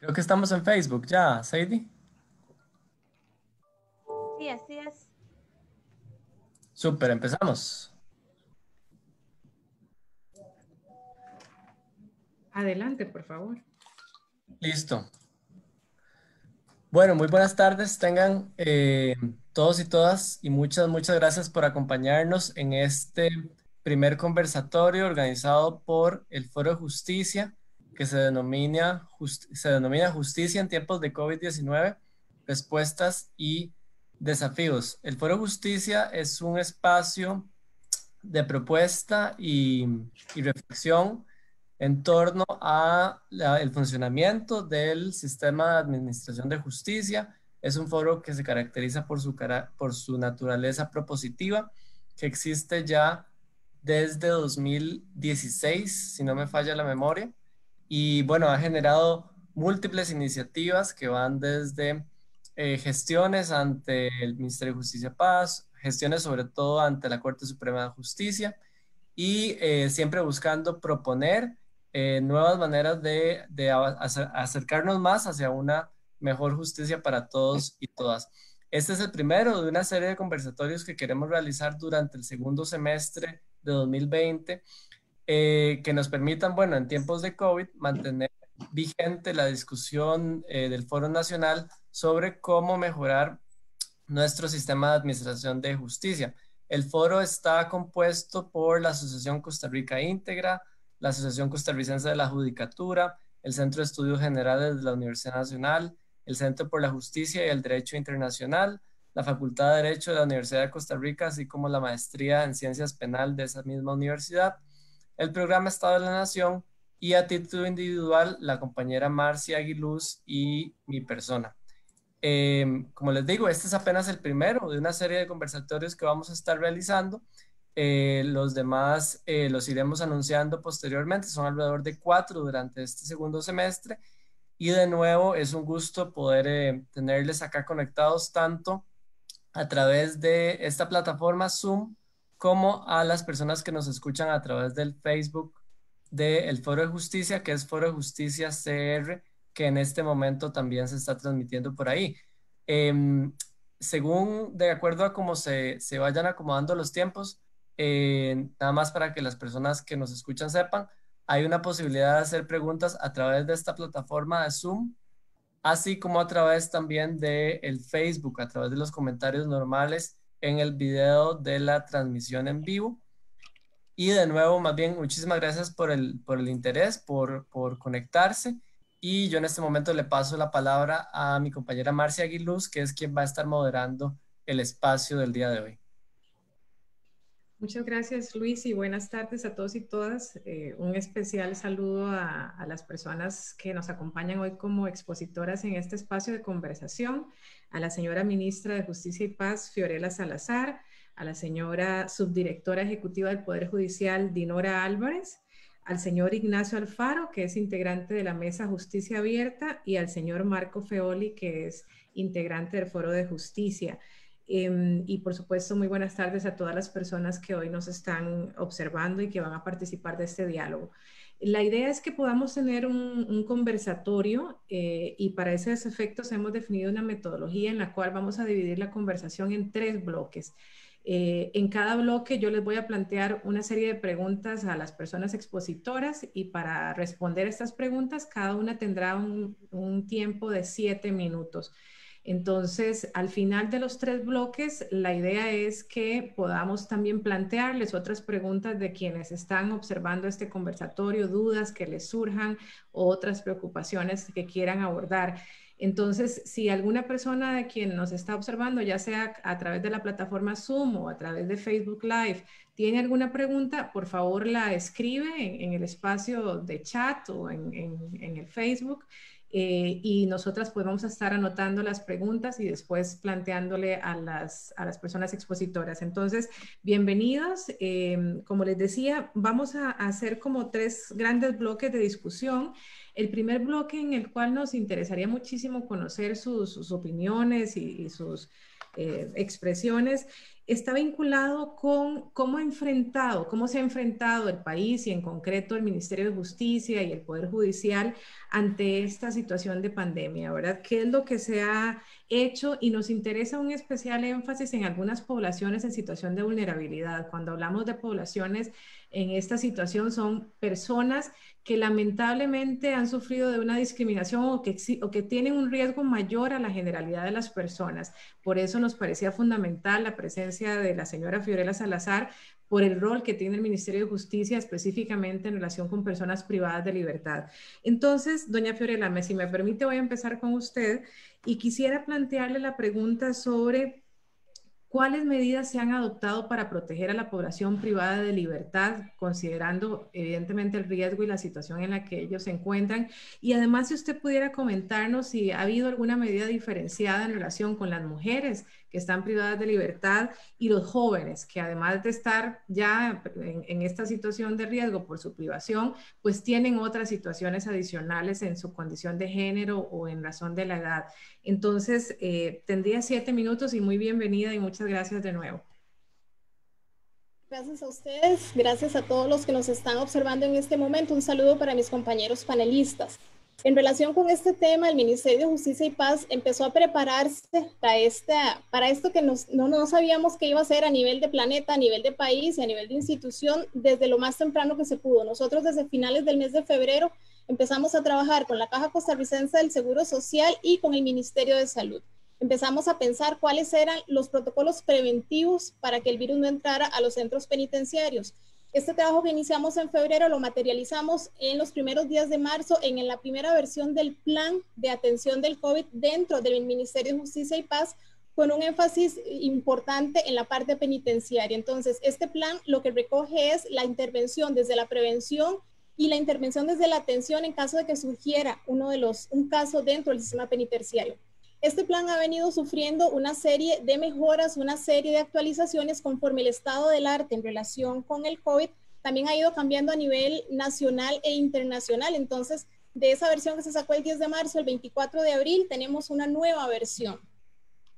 Creo que estamos en Facebook ya, Sadie. Sí, así es. Súper, empezamos. Adelante, por favor. Listo. Bueno, muy buenas tardes tengan todos y todas y muchas gracias por acompañarnos en este primer conversatorio organizado por el Foro de Justicia que se denomina Justicia en tiempos de COVID-19, respuestas y desafíos. El Foro de Justicia es un espacio de propuesta y reflexión en torno a el funcionamiento del sistema de administración de justicia. Es un foro que se caracteriza por su naturaleza propositiva, que existe ya desde 2016, si no me falla la memoria, y bueno, ha generado múltiples iniciativas que van desde gestiones ante el Ministerio de Justicia y Paz, gestiones sobre todo ante la Corte Suprema de Justicia y siempre buscando proponer nuevas maneras de acercarnos más hacia una mejor justicia para todos y todas. Este es el primero de una serie de conversatorios que queremos realizar durante el segundo semestre de 2020, que nos permitan, bueno, en tiempos de COVID, mantener vigente la discusión del Foro Nacional sobre cómo mejorar nuestro sistema de administración de justicia. El foro está compuesto por la Asociación Costa Rica Íntegra, la Asociación Costarricense de la Judicatura, el Centro de Estudios Generales de la Universidad Nacional, el Centro por la Justicia y el Derecho Internacional, la Facultad de Derecho de la Universidad de Costa Rica, así como la Maestría en Ciencias Penal de esa misma universidad, el Programa Estado de la Nación y a título individual la compañera Marcia Aguiluz y mi persona. Como les digo, este es apenas el primero de una serie de conversatorios que vamos a estar realizando. Los demás los iremos anunciando posteriormente, son alrededor de 4 durante este segundo semestre. Y de nuevo es un gusto poder tenerles acá conectados tanto a través de esta plataforma Zoom como a las personas que nos escuchan a través del Facebook del Foro de Justicia, que es Foro de Justicia CR, que en este momento también se está transmitiendo por ahí. Em, Según, de acuerdo a cómo se vayan acomodando los tiempos, nada más para que las personas que nos escuchan sepan, hay una posibilidad de hacer preguntas a través de esta plataforma de Zoom, así como a través también de el Facebook, a través de los comentarios normales en el video de la transmisión en vivo. Y de nuevo, más bien, muchísimas gracias por el interés, por conectarse. Y yo en este momento le paso la palabra a mi compañera Marcia Aguiluz, que es quien va a estar moderando el espacio del día de hoy. Muchas gracias, Luis, y buenas tardes a todos y todas. Un especial saludo a las personas que nos acompañan hoy como expositoras en este espacio de conversación, a la señora ministra de Justicia y Paz, Fiorella Salazar, a la señora subdirectora ejecutiva del Poder Judicial, Dinora Álvarez, al señor Ignacio Alfaro, que es integrante de la Mesa Justicia Abierta, y al señor Marco Feoli, que es integrante del Foro de Justicia. Y por supuesto, muy buenas tardes a todas las personas que hoy nos están observando y que van a participar de este diálogo. La idea es que podamos tener un conversatorio y para esos efectos hemos definido una metodología en la cual vamos a dividir la conversación en 3 bloques. En cada bloque yo les voy a plantear una serie de preguntas a las personas expositoras y para responder estas preguntas cada una tendrá un tiempo de 7 minutos. Entonces, al final de los 3 bloques, la idea es que podamos también plantearles otras preguntas de quienes están observando este conversatorio, dudas que les surjan o otras preocupaciones que quieran abordar. Entonces, si alguna persona de quien nos está observando, ya sea a través de la plataforma Zoom o a través de Facebook Live, tiene alguna pregunta, por favor la escribe en el espacio de chat o en el Facebook. Y nosotras pues vamos a estar anotando las preguntas y después planteándole a las personas expositoras. Entonces, bienvenidos. Como les decía, vamos a hacer como 3 grandes bloques de discusión. El primer bloque en el cual nos interesaría muchísimo conocer sus opiniones y sus expresiones está vinculado con cómo se ha enfrentado el país y en concreto el Ministerio de Justicia y el Poder Judicial ante esta situación de pandemia, ¿verdad? ¿Qué es lo que se ha hecho? Y nos interesa un especial énfasis en algunas poblaciones en situación de vulnerabilidad. Cuando hablamos de poblaciones en esta situación, son personas que lamentablemente han sufrido de una discriminación o que tienen un riesgo mayor a la generalidad de las personas. Por eso nos parecía fundamental la presencia de la señora Fiorella Salazar por el rol que tiene el Ministerio de Justicia específicamente en relación con personas privadas de libertad. Entonces, doña Fiorella, si me permite, voy a empezar con usted y quisiera plantearle la pregunta sobre ¿cuáles medidas se han adoptado para proteger a la población privada de libertad, considerando evidentemente el riesgo y la situación en la que ellos se encuentran? Y además, si usted pudiera comentarnos si ha habido alguna medida diferenciada en relación con las mujeres que están privadas de libertad y los jóvenes, que además de estar ya en esta situación de riesgo por su privación, pues tienen otras situaciones adicionales en su condición de género o en razón de la edad. Entonces, tendría 7 minutos y muy bienvenida y muchas gracias de nuevo. Gracias a ustedes, gracias a todos los que nos están observando en este momento. Un saludo para mis compañeros panelistas. En relación con este tema, el Ministerio de Justicia y Paz empezó a prepararse para esto que no sabíamos que iba a ser a nivel de planeta, a nivel de país y a nivel de institución desde lo más temprano que se pudo. Nosotros desde finales del mes de febrero empezamos a trabajar con la Caja Costarricense del Seguro Social y con el Ministerio de Salud. Empezamos a pensar cuáles eran los protocolos preventivos para que el virus no entrara a los centros penitenciarios. Este trabajo que iniciamos en febrero lo materializamos en los primeros días de marzo en la primera versión del plan de atención del COVID dentro del Ministerio de Justicia y Paz, con un énfasis importante en la parte penitenciaria. Entonces, este plan lo que recoge es la intervención desde la prevención y la intervención desde la atención en caso de que surgiera un caso dentro del sistema penitenciario. Este plan ha venido sufriendo una serie de mejoras, una serie de actualizaciones conforme el estado del arte en relación con el COVID también ha ido cambiando a nivel nacional e internacional. Entonces, de esa versión que se sacó el 10 de marzo, el 24 de abril, tenemos una nueva versión.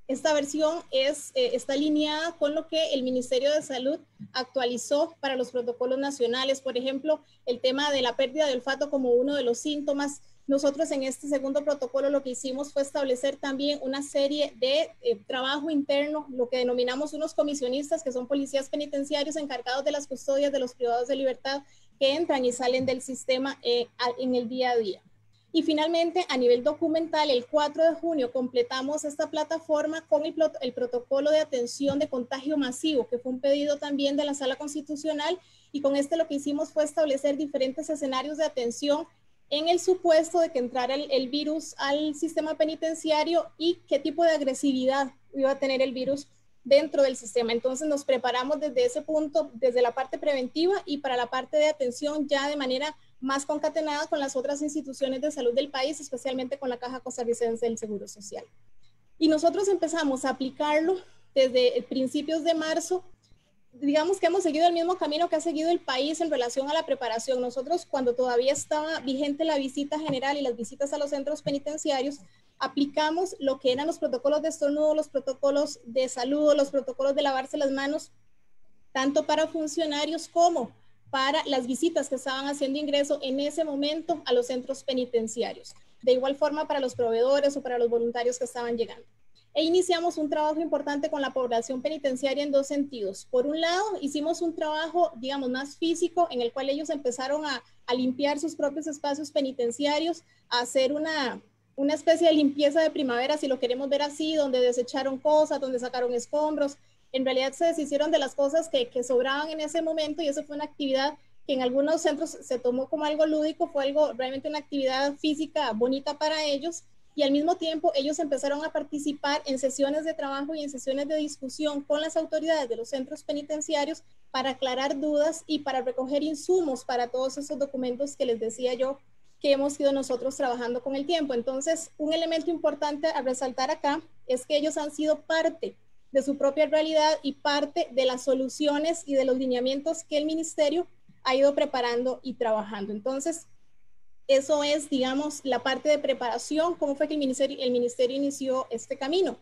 Esta versión está alineada con lo que el Ministerio de Salud actualizó para los protocolos nacionales. Por ejemplo, el tema de la pérdida de olfato como uno de los síntomas. Nosotros en este segundo protocolo lo que hicimos fue establecer también una serie de trabajo interno, lo que denominamos unos comisionistas, que son policías penitenciarios encargados de las custodias de los privados de libertad que entran y salen del sistema en el día a día. Y finalmente, a nivel documental, el 4 de junio completamos esta plataforma con el protocolo de atención de contagio masivo, que fue un pedido también de la Sala Constitucional, y con este lo que hicimos fue establecer diferentes escenarios de atención en el supuesto de que entrara el virus al sistema penitenciario y qué tipo de agresividad iba a tener el virus dentro del sistema. Entonces nos preparamos desde ese punto, desde la parte preventiva y para la parte de atención ya de manera más concatenada con las otras instituciones de salud del país, especialmente con la Caja Costarricense del Seguro Social. Y nosotros empezamos a aplicarlo desde principios de marzo. Digamos que hemos seguido el mismo camino que ha seguido el país en relación a la preparación. Nosotros, cuando todavía estaba vigente la visita general y las visitas a los centros penitenciarios, aplicamos lo que eran los protocolos de estornudo, los protocolos de saludo, los protocolos de lavarse las manos, tanto para funcionarios como para las visitas que estaban haciendo ingreso en ese momento a los centros penitenciarios. De igual forma para los proveedores o para los voluntarios que estaban llegando. E iniciamos un trabajo importante con la población penitenciaria en dos sentidos. Por un lado, hicimos un trabajo, digamos, más físico, en el cual ellos empezaron a limpiar sus propios espacios penitenciarios, a hacer una especie de limpieza de primavera, si lo queremos ver así, donde desecharon cosas, donde sacaron escombros. En realidad se deshicieron de las cosas que sobraban en ese momento, y eso fue una actividad que en algunos centros se tomó como algo lúdico, fue algo realmente una actividad física bonita para ellos, y al mismo tiempo ellos empezaron a participar en sesiones de trabajo y en sesiones de discusión con las autoridades de los centros penitenciarios para aclarar dudas y para recoger insumos para todos esos documentos que les decía yo que hemos ido nosotros trabajando con el tiempo. Entonces, un elemento importante a resaltar acá es que ellos han sido parte de su propia realidad y parte de las soluciones y de los lineamientos que el ministerio ha ido preparando y trabajando. Entonces, eso es, digamos, la parte de preparación, cómo fue que el ministerio inició este camino.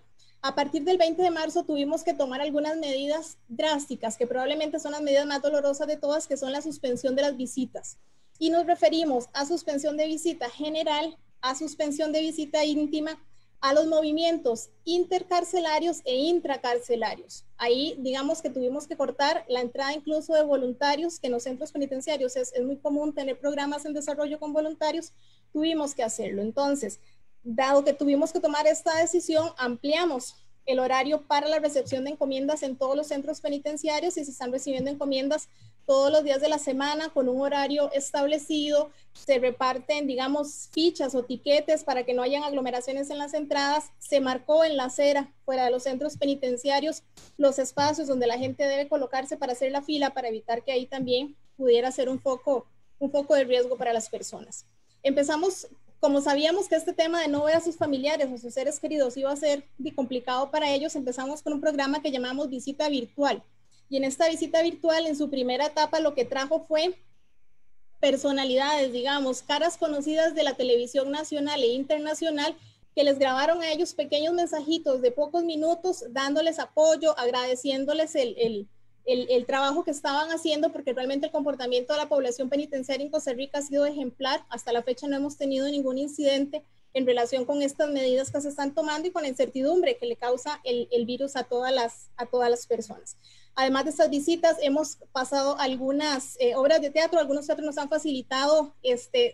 A partir del 20 de marzo tuvimos que tomar algunas medidas drásticas, que probablemente son las medidas más dolorosas de todas, que son la suspensión de las visitas. Y nos referimos a suspensión de visita general, a suspensión de visita íntima, a los movimientos intercarcelarios e intracarcelarios. Ahí, digamos que tuvimos que cortar la entrada incluso de voluntarios, que en los centros penitenciarios es muy común tener programas en desarrollo con voluntarios, tuvimos que hacerlo. Entonces, dado que tuvimos que tomar esta decisión, ampliamos el horario para la recepción de encomiendas en todos los centros penitenciarios y se están recibiendo encomiendas todos los días de la semana con un horario establecido. Se reparten, digamos, fichas o tiquetes para que no hayan aglomeraciones en las entradas. Se marcó en la acera, fuera de los centros penitenciarios, los espacios donde la gente debe colocarse para hacer la fila, para evitar que ahí también pudiera ser un foco de riesgo para las personas. Empezamos, como sabíamos que este tema de no ver a sus familiares o sus seres queridos iba a ser complicado para ellos, empezamos con un programa que llamamos visita virtual. Y en esta visita virtual, en su primera etapa, lo que trajo fue personalidades, digamos, caras conocidas de la televisión nacional e internacional, que les grabaron a ellos pequeños mensajitos de pocos minutos, dándoles apoyo, agradeciéndoles el trabajo que estaban haciendo, porque realmente el comportamiento de la población penitenciaria en Costa Rica ha sido ejemplar. Hasta la fecha no hemos tenido ningún incidente en relación con estas medidas que se están tomando y con la incertidumbre que le causa el virus a todas las personas. Además de estas visitas, hemos pasado algunas obras de teatro. Algunos teatros nos han facilitado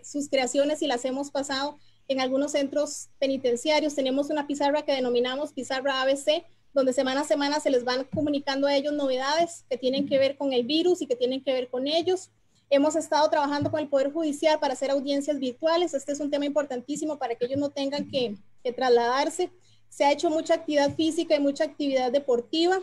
sus creaciones y las hemos pasado en algunos centros penitenciarios. Tenemos una pizarra que denominamos pizarra ABC, donde semana a semana se les van comunicando a ellos novedades que tienen que ver con el virus y que tienen que ver con ellos. Hemos estado trabajando con el Poder Judicial para hacer audiencias virtuales. Este es un tema importantísimo para que ellos no tengan que trasladarse. Se ha hecho mucha actividad física y mucha actividad deportiva.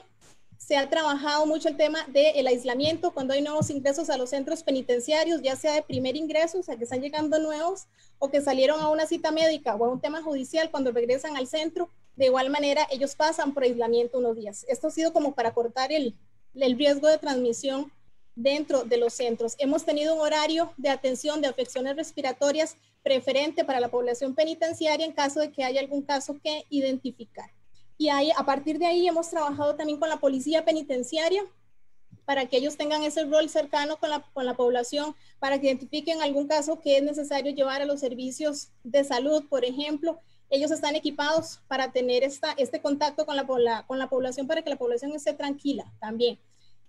Se ha trabajado mucho el tema del aislamiento cuando hay nuevos ingresos a los centros penitenciarios, ya sea de primer ingreso, o sea, que están llegando nuevos, o que salieron a una cita médica o a un tema judicial cuando regresan al centro. De igual manera, ellos pasan por aislamiento unos días. Esto ha sido como para cortar el riesgo de transmisión dentro de los centros. Hemos tenido un horario de atención de afecciones respiratorias preferente para la población penitenciaria en caso de que haya algún caso que identificar. Y ahí, a partir de ahí hemos trabajado también con la policía penitenciaria para que ellos tengan ese rol cercano con la población, para que identifiquen algún caso que es necesario llevar a los servicios de salud, por ejemplo. Ellos están equipados para tener este contacto con la población, para que la población esté tranquila también.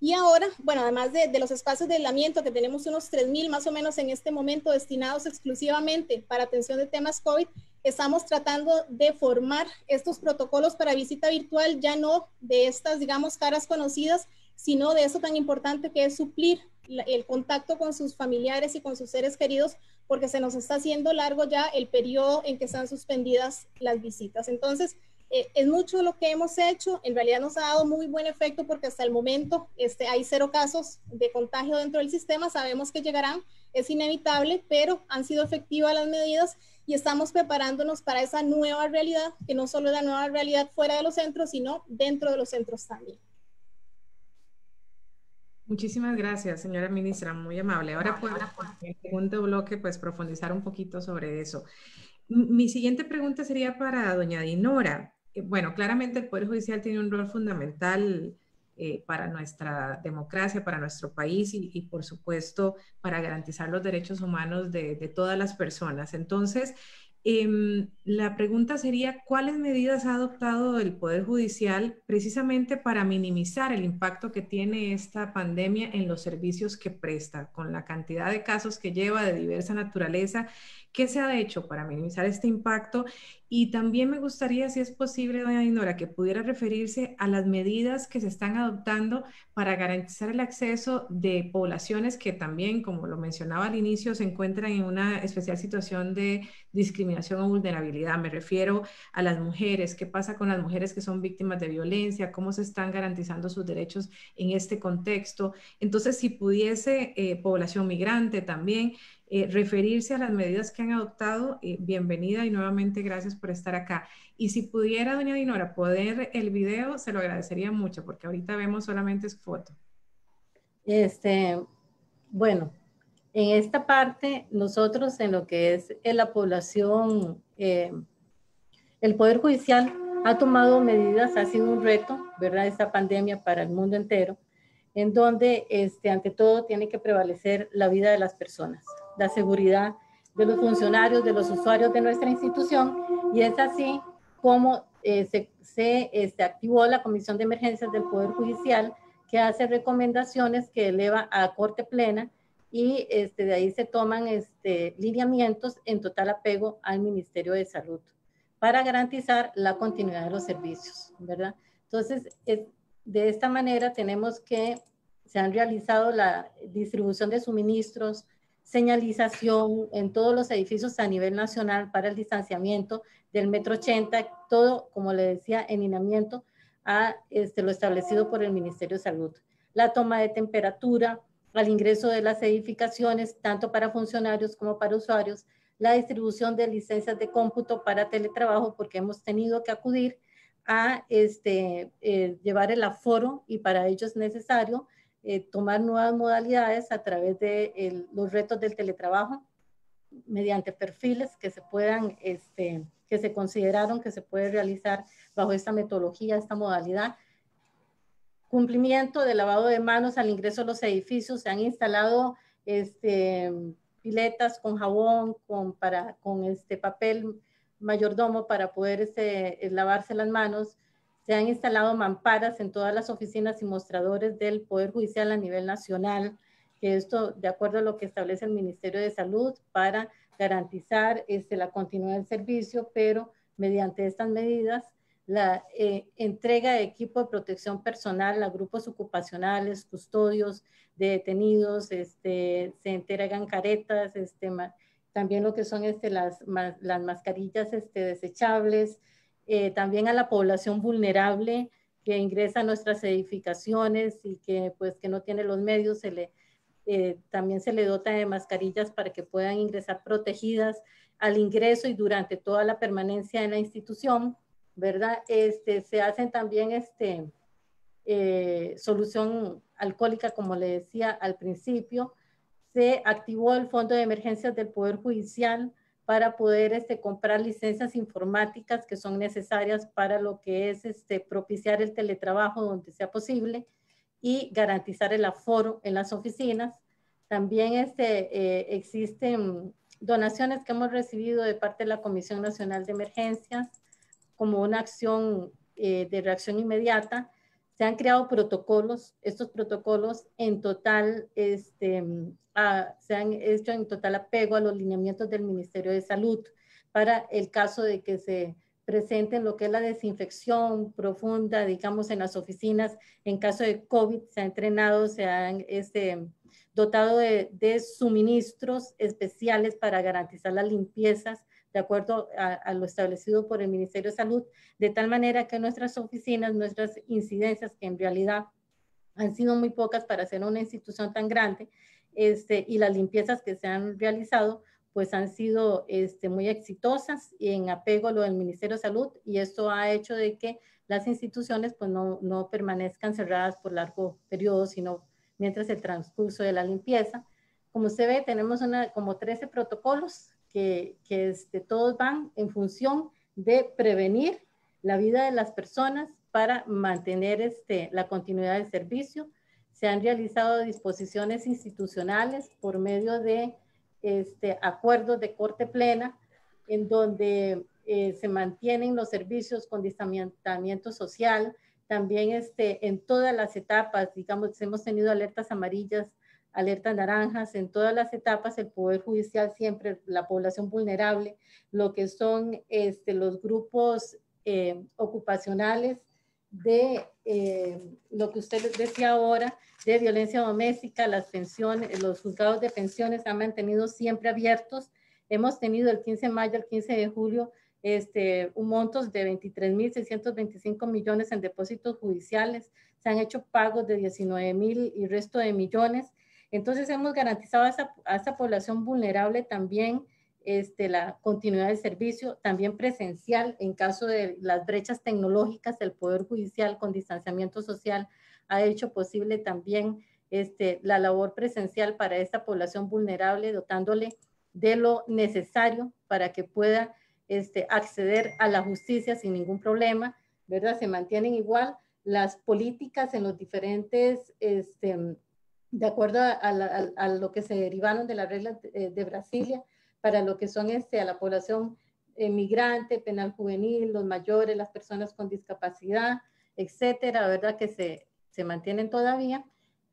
Y ahora, bueno, además de los espacios de aislamiento, que tenemos unos 3,000 más o menos en este momento destinados exclusivamente para atención de temas COVID, estamos tratando de formar estos protocolos para visita virtual, ya no de estas, digamos, caras conocidas, sino de eso tan importante que es suplir el contacto con sus familiares y con sus seres queridos, porque se nos está haciendo largo ya el periodo en que están suspendidas las visitas. Entonces, es mucho lo que hemos hecho. En realidad nos ha dado muy buen efecto, porque hasta el momento hay 0 casos de contagio dentro del sistema. Sabemos que llegarán, es inevitable, pero han sido efectivas las medidas y estamos preparándonos para esa nueva realidad, que no solo es la nueva realidad fuera de los centros, sino dentro de los centros también. Muchísimas gracias, señora ministra, muy amable. Ahora puedo, en el segundo bloque, pues profundizar un poquito sobre eso. Mi siguiente pregunta sería para doña Dinora. Bueno, claramente el Poder Judicial tiene un rol fundamental para nuestra democracia, para nuestro país y por supuesto, para garantizar los derechos humanos de todas las personas. Entonces, la pregunta sería, ¿cuáles medidas ha adoptado el Poder Judicial precisamente para minimizar el impacto que tiene esta pandemia en los servicios que presta, con la cantidad de casos que lleva de diversa naturaleza? ¿Qué se ha hecho para minimizar este impacto? Y también me gustaría, si es posible, doña Dinora, que pudiera referirse a las medidas que se están adoptando para garantizar el acceso de poblaciones que también, como lo mencionaba al inicio, se encuentran en una especial situación de discriminación o vulnerabilidad. Me refiero a las mujeres. ¿Qué pasa con las mujeres que son víctimas de violencia? ¿Cómo se están garantizando sus derechos en este contexto? Entonces, si pudiese, población migrante también, referirse a las medidas que han adoptado, bienvenida y nuevamente gracias por estar acá. Y si pudiera, doña Dinora, poder el video, se lo agradecería mucho, porque ahorita vemos solamente su foto. Bueno, en esta parte, nosotros en lo que es la población, el Poder Judicial ha tomado medidas, ha sido un reto, ¿verdad? Esta pandemia para el mundo entero, en donde ante todo tiene que prevalecer la vida de las personas, la seguridad de los funcionarios, de los usuarios de nuestra institución, y es así como se activó la Comisión de Emergencias del Poder Judicial, que hace recomendaciones que eleva a Corte Plena, y de ahí se toman lineamientos en total apego al Ministerio de Salud para garantizar la continuidad de los servicios, ¿verdad? Entonces, de esta manera tenemos que se han realizado la distribución de suministros, señalización en todos los edificios a nivel nacional para el distanciamiento del 1,80 m, todo, como le decía, en lineamiento a lo establecido por el Ministerio de Salud. La toma de temperatura al ingreso de las edificaciones, tanto para funcionarios como para usuarios, la distribución de licencias de cómputo para teletrabajo, porque hemos tenido que acudir a llevar el aforo, y para ello es necesario tomar nuevas modalidades a través de los retos del teletrabajo, mediante perfiles que se puedan, que se consideraron que se puede realizar bajo esta metodología, esta modalidad. Cumplimiento de lavado de manos al ingreso a los edificios. Se han instalado piletas con jabón, con papel mayordomo para poder lavarse las manos. Se han instalado mamparas en todas las oficinas y mostradores del Poder Judicial a nivel nacional, que esto de acuerdo a lo que establece el Ministerio de Salud para garantizar la continuidad del servicio, pero mediante estas medidas, la entrega de equipo de protección personal a grupos ocupacionales, custodios de detenidos, se entregan caretas, también lo que son las mascarillas desechables, también a la población vulnerable que ingresa a nuestras edificaciones y que no tiene los medios, también se le dota de mascarillas para que puedan ingresar protegidas al ingreso y durante toda la permanencia en la institución, ¿verdad? Se hacen también solución alcohólica, como le decía al principio. Se activó el Fondo de Emergencias del Poder Judicial para poder comprar licencias informáticas que son necesarias para lo que es propiciar el teletrabajo donde sea posible y garantizar el aforo en las oficinas. También existen donaciones que hemos recibido de parte de la Comisión Nacional de Emergencias como una acción de reacción inmediata. Se han creado protocolos. Estos protocolos en total se han hecho en total apego a los lineamientos del Ministerio de Salud para el caso de que se presenten lo que es la desinfección profunda, digamos, en las oficinas. En caso de COVID se ha entrenado, se han dotado de suministros especiales para garantizar las limpiezas de acuerdo a lo establecido por el Ministerio de Salud, de tal manera que nuestras oficinas, nuestras incidencias, que en realidad han sido muy pocas para ser una institución tan grande, y las limpiezas que se han realizado, pues han sido muy exitosas y en apego a lo del Ministerio de Salud, y esto ha hecho de que las instituciones pues no permanezcan cerradas por largo periodo, sino mientras el transcurso de la limpieza. Como usted ve, tenemos como 13 protocolos que todos van en función de prevenir la vida de las personas para mantener la continuidad del servicio. Se han realizado disposiciones institucionales por medio de acuerdos de Corte Plena, en donde se mantienen los servicios con distanciamiento social. También en todas las etapas, digamos, hemos tenido alertas amarillas, alertas naranjas, en todas las etapas el Poder Judicial siempre, la población vulnerable, lo que son los grupos ocupacionales de lo que usted decía ahora, de violencia doméstica, las pensiones, los juzgados de pensiones han mantenido siempre abiertos. Hemos tenido el 15 de mayo al 15 de julio un monto de 23.625 millones en depósitos judiciales. Se han hecho pagos de 19.000 y resto de millones. Entonces hemos garantizado a esa población vulnerable también la continuidad del servicio, también presencial en caso de las brechas tecnológicas. El Poder Judicial con distanciamiento social ha hecho posible también la labor presencial para esta población vulnerable, dotándole de lo necesario para que pueda acceder a la justicia sin ningún problema, ¿verdad? Se mantienen igual las políticas en los diferentes, de acuerdo a lo que se derivaron de las reglas de Brasilia, para lo que son a la población migrante, penal juvenil, los mayores, las personas con discapacidad, etcétera, ¿verdad? Que se mantienen todavía.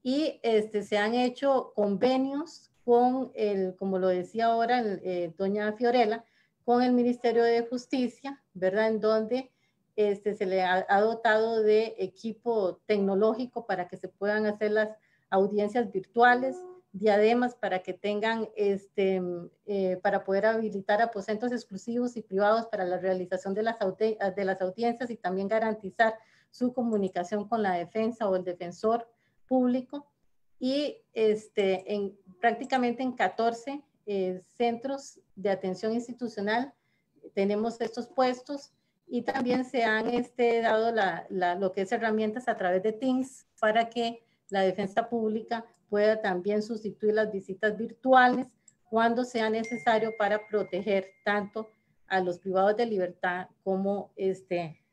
Y se han hecho convenios con como lo decía ahora doña Fiorella, con el Ministerio de Justicia, ¿verdad? En donde se le ha dotado de equipo tecnológico para que se puedan hacer las audiencias virtuales, diademas para que tengan, para poder habilitar aposentos exclusivos y privados para la realización de las audiencias y también garantizar su comunicación con la defensa o el defensor público. Y prácticamente en 14 centros de atención institucional tenemos estos puestos, y también se han dado lo que es herramientas a través de Teams para que la defensa pública pueda también sustituir las visitas virtuales cuando sea necesario para proteger tanto a los privados de libertad como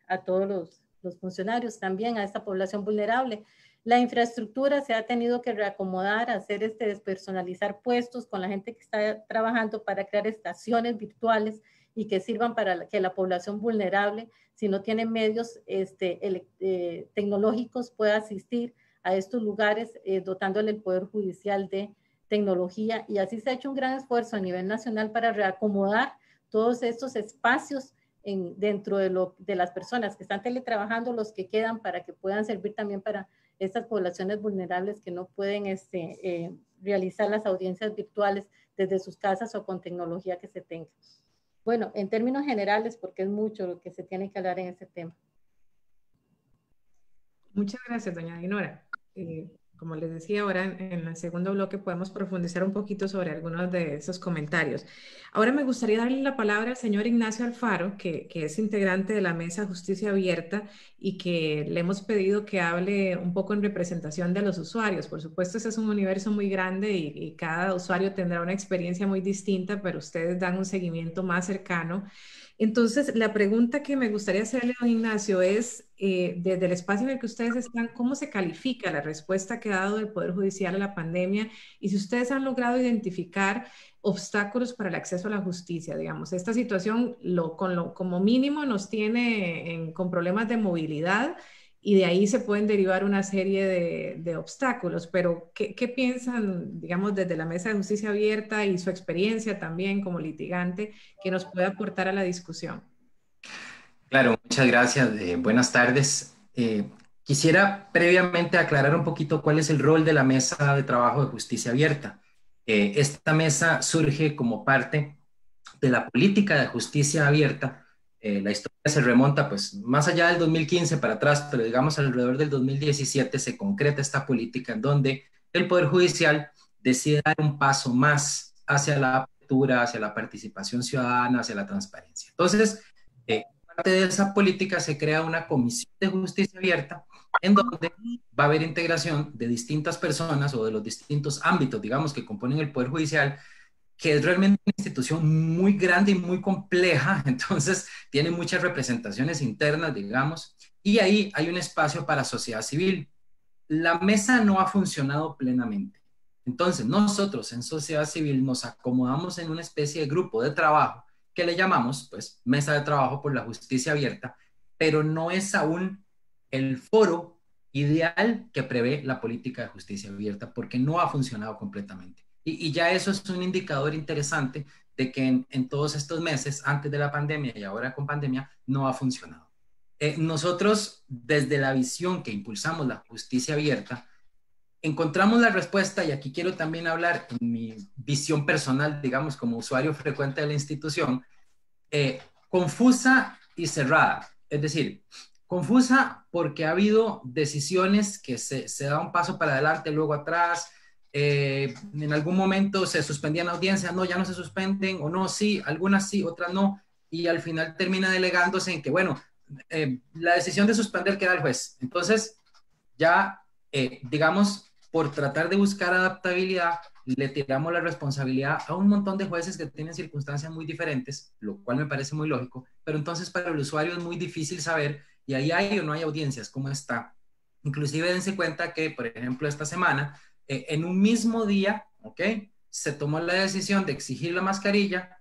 a todos los funcionarios, también a esta población vulnerable. La infraestructura se ha tenido que reacomodar, hacer despersonalizar puestos con la gente que está trabajando para crear estaciones virtuales y que sirvan para que la población vulnerable, si no tiene medios tecnológicos, pueda asistir a estos lugares, dotándole el Poder Judicial de tecnología. Y así se ha hecho un gran esfuerzo a nivel nacional para reacomodar todos estos espacios dentro de las personas que están teletrabajando, los que quedan, para que puedan servir también para estas poblaciones vulnerables que no pueden realizar las audiencias virtuales desde sus casas o con tecnología que se tenga. Bueno, en términos generales, porque es mucho lo que se tiene que hablar en este tema. Muchas gracias, doña Dinora. Como les decía, ahora en el segundo bloque podemos profundizar un poquito sobre algunos de esos comentarios. Ahora me gustaría darle la palabra al señor Ignacio Alfaro, que es integrante de la Mesa Justicia Abierta y que le hemos pedido que hable un poco en representación de los usuarios. Por supuesto, ese es un universo muy grande y cada usuario tendrá una experiencia muy distinta, pero ustedes dan un seguimiento más cercano. Entonces, la pregunta que me gustaría hacerle a don Ignacio es, desde el espacio en el que ustedes están, ¿cómo se califica la respuesta que ha dado el Poder Judicial a la pandemia? Y si ustedes han logrado identificar obstáculos para el acceso a la justicia, digamos. Esta situación como mínimo nos tiene con problemas de movilidad, y de ahí se pueden derivar una serie de obstáculos, pero ¿qué piensan, digamos, desde la Mesa de Justicia Abierta y su experiencia también como litigante que nos puede aportar a la discusión? Claro, muchas gracias. Buenas tardes. Quisiera previamente aclarar un poquito cuál es el rol de la Mesa de Trabajo de Justicia Abierta. Esta mesa surge como parte de la política de justicia abierta. La historia se remonta pues más allá del 2015 para atrás, pero digamos alrededor del 2017 se concreta esta política en donde el Poder Judicial decide dar un paso más hacia la apertura, hacia la participación ciudadana, hacia la transparencia. Entonces, parte de esa política se crea una comisión de justicia abierta en donde va a haber integración de distintas personas o de los distintos ámbitos, digamos, que componen el Poder Judicial, que es realmente una institución muy grande y muy compleja, entonces tiene muchas representaciones internas, digamos, y ahí hay un espacio para sociedad civil. La mesa no ha funcionado plenamente. Entonces, nosotros en sociedad civil nos acomodamos en una especie de grupo de trabajo que le llamamos, pues, Mesa de Trabajo por la Justicia Abierta, pero no es aún el foro ideal que prevé la política de justicia abierta porque no ha funcionado completamente. Y ya eso es un indicador interesante de que en todos estos meses, antes de la pandemia y ahora con pandemia, no ha funcionado. Nosotros, desde la visión que impulsamos la justicia abierta, encontramos la respuesta, y aquí quiero también hablar en mi visión personal, digamos, como usuario frecuente de la institución, confusa y cerrada. Es decir, confusa porque ha habido decisiones que se da un paso para adelante, luego atrás. En algún momento se suspendían audiencias, no, ya no se suspenden, o no, sí, algunas sí, otras no, y al final termina delegándose en que, bueno, la decisión de suspender queda al juez. Entonces, ya, digamos, por tratar de buscar adaptabilidad, le tiramos la responsabilidad a un montón de jueces que tienen circunstancias muy diferentes, lo cual me parece muy lógico, pero entonces para el usuario es muy difícil saber, y ahí hay o no hay audiencias, cómo está. Inclusive dense cuenta que, por ejemplo, esta semana, en un mismo día, ¿ok?, se tomó la decisión de exigir la mascarilla,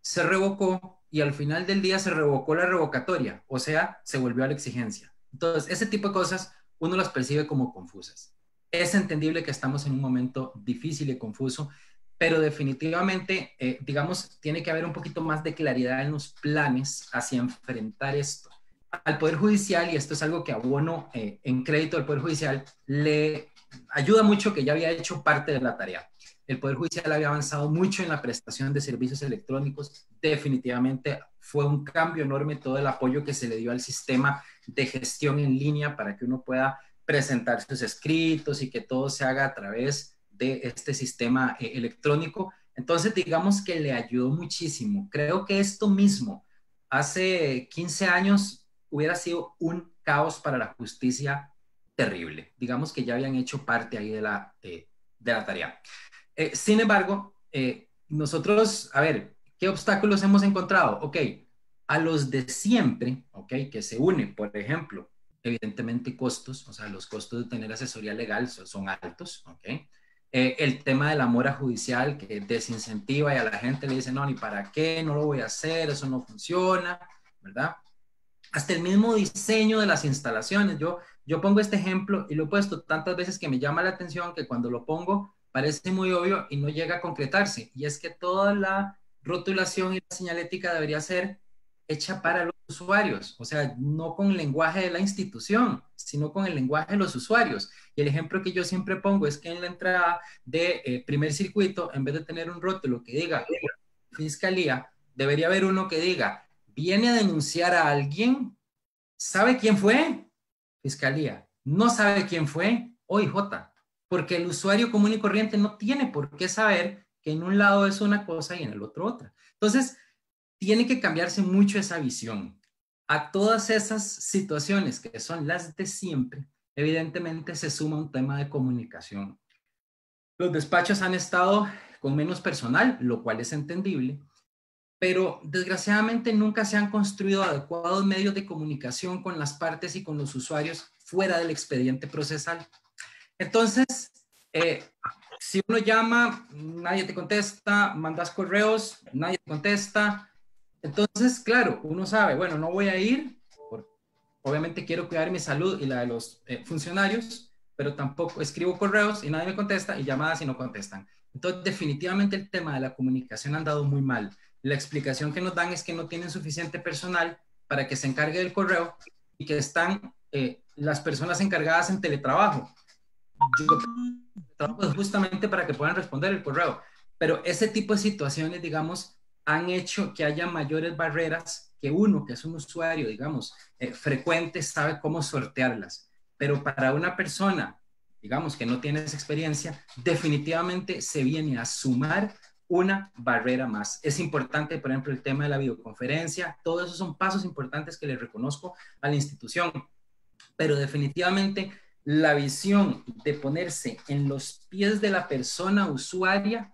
se revocó y al final del día se revocó la revocatoria, o sea, se volvió a la exigencia. Entonces, ese tipo de cosas uno las percibe como confusas. Es entendible que estamos en un momento difícil y confuso, pero definitivamente, digamos, tiene que haber un poquito más de claridad en los planes hacia enfrentar esto. Al Poder Judicial, y esto es algo que abono en crédito al Poder Judicial, le ayuda mucho que ya había hecho parte de la tarea. El Poder Judicial había avanzado mucho en la prestación de servicios electrónicos. Definitivamente fue un cambio enorme todo el apoyo que se le dio al sistema de gestión en línea para que uno pueda presentar sus escritos y que todo se haga a través de este sistema electrónico. Entonces, digamos que le ayudó muchísimo. Creo que esto mismo, hace 15 años, hubiera sido un caos para la justicia terrible. Digamos que ya habían hecho parte ahí de la tarea. Sin embargo, nosotros, a ver, ¿qué obstáculos hemos encontrado? Ok, a los de siempre, ok, que se unen, por ejemplo, evidentemente costos, o sea, los costos de tener asesoría legal son altos, ok. El tema de la mora judicial que desincentiva y a la gente le dice, no, ni para qué, no lo voy a hacer, eso no funciona, ¿verdad? Hasta el mismo diseño de las instalaciones. Yo pongo este ejemplo y lo he puesto tantas veces que me llama la atención que cuando lo pongo parece muy obvio y no llega a concretarse. Y es que toda la rotulación y la señalética debería ser hecha para los usuarios, o sea, no con el lenguaje de la institución, sino con el lenguaje de los usuarios. Y el ejemplo que yo siempre pongo es que en la entrada de primer circuito, en vez de tener un rótulo que diga Fiscalía, debería haber uno que diga, viene a denunciar a alguien, ¿sabe quién fue? Fiscalía. No sabe quién fue, OIJ, porque el usuario común y corriente no tiene por qué saber que en un lado es una cosa y en el otro otra. Entonces, tiene que cambiarse mucho esa visión. A todas esas situaciones que son las de siempre, evidentemente se suma un tema de comunicación. Los despachos han estado con menos personal, lo cual es entendible, pero desgraciadamente nunca se han construido adecuados medios de comunicación con las partes y con los usuarios fuera del expediente procesal. Entonces, si uno llama, nadie te contesta, mandas correos, nadie te contesta. Entonces, claro, uno sabe, bueno, no voy a ir, obviamente quiero cuidar mi salud y la de los funcionarios, pero tampoco escribo correos y nadie me contesta y llamadas y no contestan. Entonces, definitivamente el tema de la comunicación ha andado muy mal. La explicación que nos dan es que no tienen suficiente personal para que se encargue del correo y que están las personas encargadas en teletrabajo. Yo trabajo justamente para que puedan responder el correo, pero ese tipo de situaciones, digamos, han hecho que haya mayores barreras que uno, que es un usuario, digamos, frecuente, sabe cómo sortearlas. Pero para una persona, digamos, que no tiene esa experiencia, definitivamente se viene a sumar una barrera más. Es importante, por ejemplo, el tema de la videoconferencia. Todos esos son pasos importantes que le reconozco a la institución. Pero definitivamente la visión de ponerse en los pies de la persona usuaria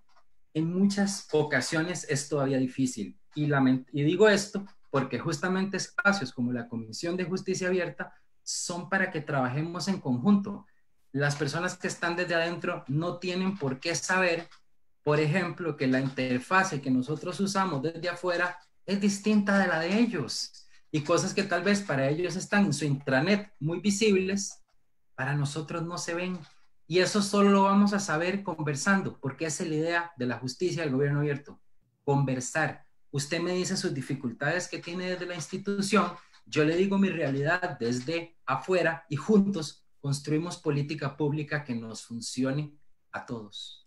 en muchas ocasiones es todavía difícil. Y digo esto porque justamente espacios como la Comisión de Justicia Abierta son para que trabajemos en conjunto. Las personas que están desde adentro no tienen por qué saber, por ejemplo, que la interfase que nosotros usamos desde afuera es distinta de la de ellos. Y cosas que tal vez para ellos están en su intranet muy visibles, para nosotros no se ven. Y eso solo lo vamos a saber conversando, porque esa es la idea de la justicia del gobierno abierto, conversar. Usted me dice sus dificultades que tiene desde la institución, yo le digo mi realidad desde afuera y juntos construimos política pública que nos funcione a todos.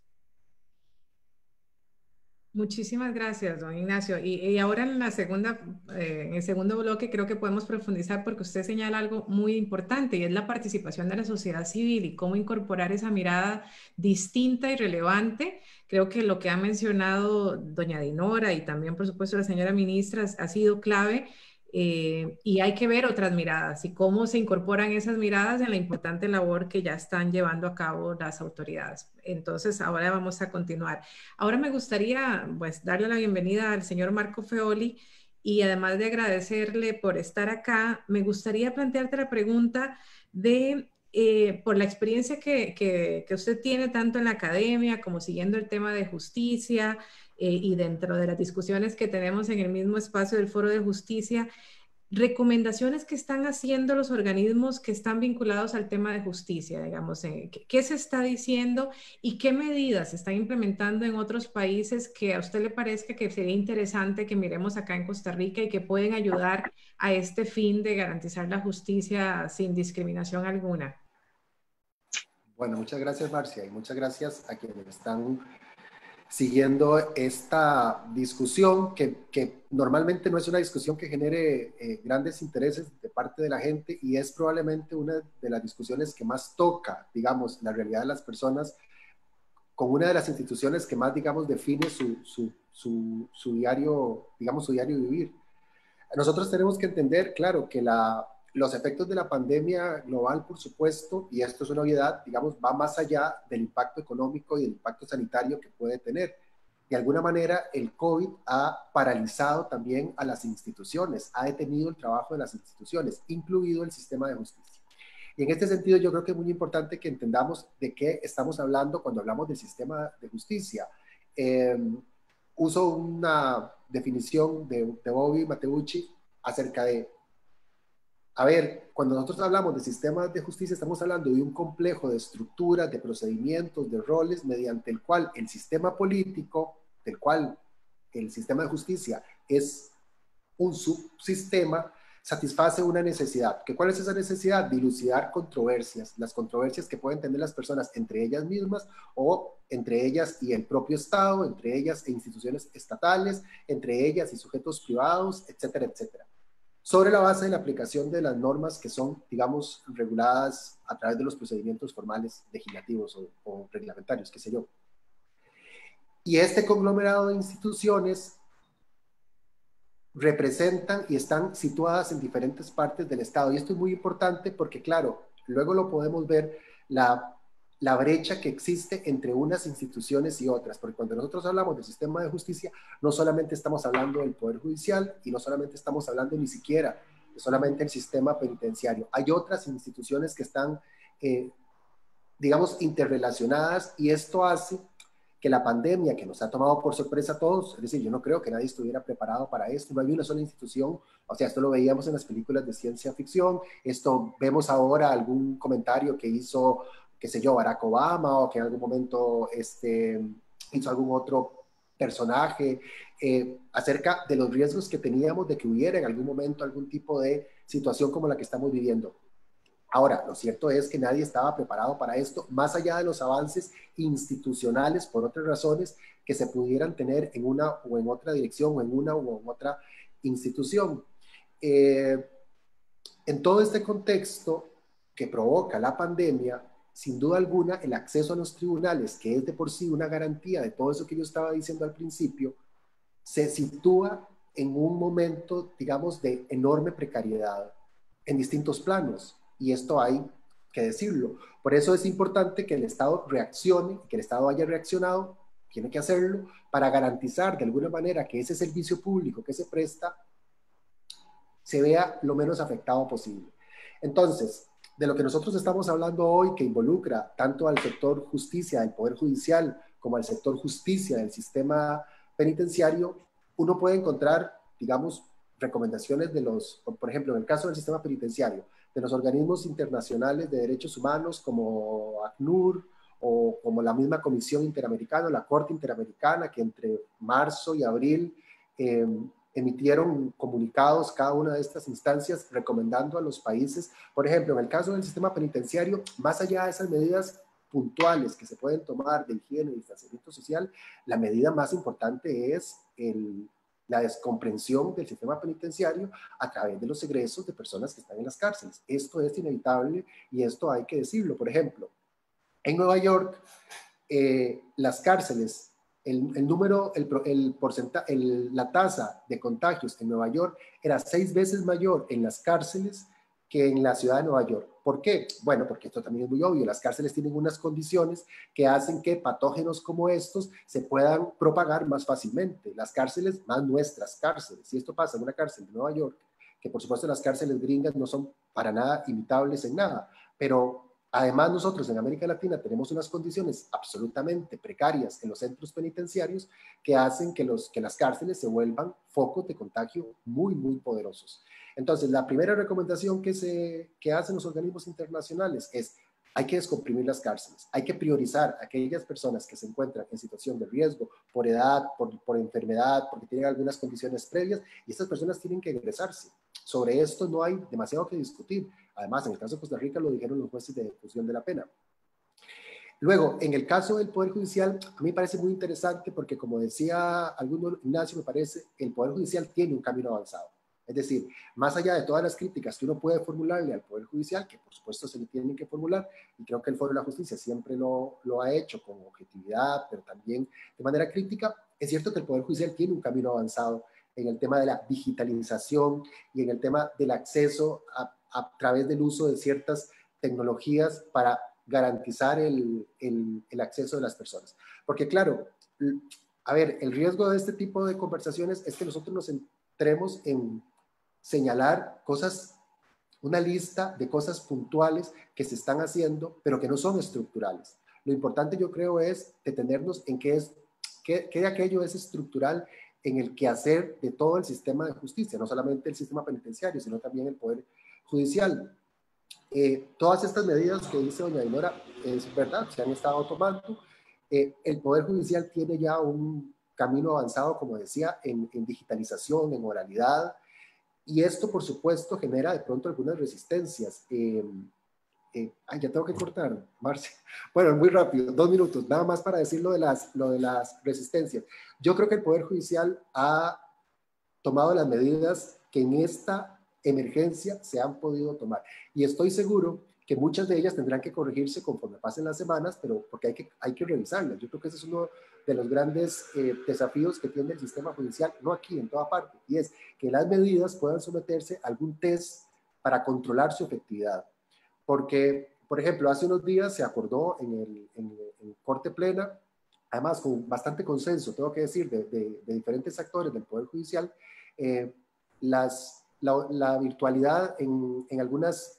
Muchísimas gracias, don Ignacio. Y ahora en el segundo bloque creo que podemos profundizar porque usted señala algo muy importante y es la participación de la sociedad civil y cómo incorporar esa mirada distinta y relevante. Creo que lo que ha mencionado doña Dinora y también, por supuesto, la señora ministra ha sido clave. y hay que ver otras miradas y cómo se incorporan esas miradas en la importante labor que ya están llevando a cabo las autoridades. Entonces, ahora vamos a continuar. Ahora me gustaría pues darle la bienvenida al señor Marco Feoli y además de agradecerle por estar acá, me gustaría plantearte la pregunta de por la experiencia que usted tiene tanto en la academia como siguiendo el tema de justicia y dentro de las discusiones que tenemos en el mismo espacio del Foro de Justicia, recomendaciones que están haciendo los organismos que están vinculados al tema de justicia, digamos, ¿qué se está diciendo y qué medidas se están implementando en otros países que a usted le parezca que sería interesante que miremos acá en Costa Rica y que pueden ayudar a este fin de garantizar la justicia sin discriminación alguna? Bueno, muchas gracias, Marcia, y muchas gracias a quienes están siguiendo esta discusión que normalmente no es una discusión que genere grandes intereses de parte de la gente y es probablemente una de las discusiones que más toca, digamos, la realidad de las personas con una de las instituciones que más, digamos, define su diario, digamos, su diario vivir. Nosotros tenemos que entender, claro, que los efectos de la pandemia global, por supuesto, y esto es una obviedad, digamos, va más allá del impacto económico y del impacto sanitario que puede tener. De alguna manera, el COVID ha paralizado también a las instituciones, ha detenido el trabajo de las instituciones, incluido el sistema de justicia. Y en este sentido, yo creo que es muy importante que entendamos de qué estamos hablando cuando hablamos del sistema de justicia. Uso una definición de Bobby Matteucci acerca de, a ver, cuando nosotros hablamos de sistemas de justicia, estamos hablando de un complejo de estructuras, de procedimientos, de roles, mediante el cual el sistema político, del cual el sistema de justicia es un subsistema, satisface una necesidad. ¿Cuál es esa necesidad? Dilucidar controversias, las controversias que pueden tener las personas entre ellas mismas o entre ellas y el propio Estado, entre ellas e instituciones estatales, entre ellas y sujetos privados, etcétera, etcétera. Sobre la base de la aplicación de las normas que son, digamos, reguladas a través de los procedimientos formales legislativos o reglamentarios, qué sé yo. Y este conglomerado de instituciones representan y están situadas en diferentes partes del Estado. Y esto es muy importante porque, claro, luego lo podemos ver, la brecha que existe entre unas instituciones y otras, porque cuando nosotros hablamos del sistema de justicia, no solamente estamos hablando del Poder Judicial y no solamente estamos hablando ni siquiera de solamente el sistema penitenciario. Hay otras instituciones que están, digamos, interrelacionadas y esto hace que la pandemia que nos ha tomado por sorpresa a todos, es decir, yo no creo que nadie estuviera preparado para esto, no hay una sola institución, o sea, esto lo veíamos en las películas de ciencia ficción, esto vemos ahora algún comentario que hizo, qué sé yo, Barack Obama, o que en algún momento hizo algún otro personaje, acerca de los riesgos que teníamos de que hubiera en algún momento algún tipo de situación como la que estamos viviendo. Ahora, lo cierto es que nadie estaba preparado para esto, más allá de los avances institucionales, por otras razones, que se pudieran tener en una o en otra dirección, o en una u otra institución. En todo este contexto que provoca la pandemia, sin duda alguna, el acceso a los tribunales, que es de por sí una garantía de todo eso que yo estaba diciendo al principio, se sitúa en un momento, digamos, de enorme precariedad en distintos planos. Y esto hay que decirlo. Por eso es importante que el Estado reaccione, que el Estado haya reaccionado, tiene que hacerlo, para garantizar de alguna manera que ese servicio público que se presta se vea lo menos afectado posible. Entonces, de lo que nosotros estamos hablando hoy, que involucra tanto al sector justicia del Poder Judicial como al sector justicia del sistema penitenciario, uno puede encontrar, digamos, recomendaciones de los, por ejemplo, en el caso del sistema penitenciario, de los organismos internacionales de derechos humanos como ACNUR o como la misma Comisión Interamericana, la Corte Interamericana, que entre marzo y abril emitieron comunicados cada una de estas instancias recomendando a los países, por ejemplo, en el caso del sistema penitenciario, más allá de esas medidas puntuales que se pueden tomar de higiene y distanciamiento social, la medida más importante es la descomprensión del sistema penitenciario a través de los egresos de personas que están en las cárceles. Esto es inevitable y esto hay que decirlo. Por ejemplo, en Nueva York, las cárceles el número, el porcentaje, la tasa de contagios en Nueva York era 6 veces mayor en las cárceles que en la ciudad de Nueva York. ¿Por qué? Bueno, porque esto también es muy obvio. Las cárceles tienen unas condiciones que hacen que patógenos como estos se puedan propagar más fácilmente. Las cárceles, más nuestras cárceles. Si esto pasa en una cárcel de Nueva York, que por supuesto las cárceles gringas no son para nada imitables en nada, pero además nosotros en América Latina tenemos unas condiciones absolutamente precarias en los centros penitenciarios que hacen que las cárceles se vuelvan focos de contagio muy, muy poderosos. Entonces, la primera recomendación que hacen los organismos internacionales es: hay que descomprimir las cárceles, hay que priorizar a aquellas personas que se encuentran en situación de riesgo por edad, por enfermedad, porque tienen algunas condiciones previas, y estas personas tienen que ingresarse. Sobre esto no hay demasiado que discutir. Además, en el caso de Costa Rica lo dijeron los jueces de ejecución de la pena. Luego, en el caso del Poder Judicial, a mí me parece muy interesante porque, como decía alguno, Ignacio, me parece, el Poder Judicial tiene un camino avanzado. Es decir, más allá de todas las críticas que uno puede formularle al Poder Judicial, que por supuesto se le tienen que formular, y creo que el Foro de la Justicia siempre lo ha hecho con objetividad, pero también de manera crítica, es cierto que el Poder Judicial tiene un camino avanzado en el tema de la digitalización y en el tema del acceso a través del uso de ciertas tecnologías para garantizar el acceso de las personas. Porque claro, a ver, el riesgo de este tipo de conversaciones es que nosotros nos entremos en señalar cosas, una lista de cosas puntuales que se están haciendo, pero que no son estructurales. Lo importante, yo creo, es detenernos en qué de aquello es estructural en el quehacer de todo el sistema de justicia, no solamente el sistema penitenciario, sino también el Poder Judicial. Todas estas medidas que dice doña Dinora, es verdad, se han estado tomando. El Poder Judicial tiene ya un camino avanzado, como decía, en digitalización, en oralidad, y esto, por supuesto, genera de pronto algunas resistencias. Ya tengo que cortar, Marcia. Bueno, muy rápido, 2 minutos, nada más para decir lo de las resistencias. Yo creo que el Poder Judicial ha tomado las medidas que en esta emergencia se han podido tomar. Y estoy seguro que muchas de ellas tendrán que corregirse conforme pasen las semanas, pero porque hay que revisarlas. Yo creo que ese es uno de los grandes desafíos que tiene el sistema judicial, no aquí, en toda parte, y es que las medidas puedan someterse a algún test para controlar su efectividad. Porque, por ejemplo, hace unos días se acordó en Corte Plena, además con bastante consenso, tengo que decir, de diferentes actores del Poder Judicial, la virtualidad en algunas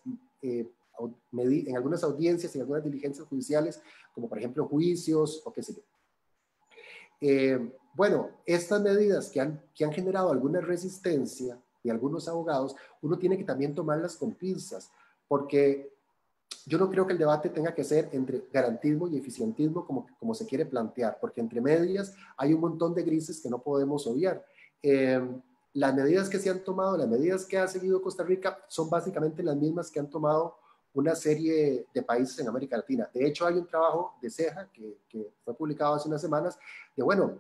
audiencias, en algunas diligencias judiciales, como por ejemplo juicios o qué sé yo. Bueno, estas medidas que han generado alguna resistencia de algunos abogados, uno tiene que también tomarlas con pinzas, porque yo no creo que el debate tenga que ser entre garantismo y eficientismo como se quiere plantear, porque entre medias hay un montón de grises que no podemos obviar. Las medidas que se han tomado, las medidas que ha seguido Costa Rica son básicamente las mismas que han tomado una serie de países en América Latina. De hecho, hay un trabajo de CEJA que fue publicado hace unas semanas de, bueno,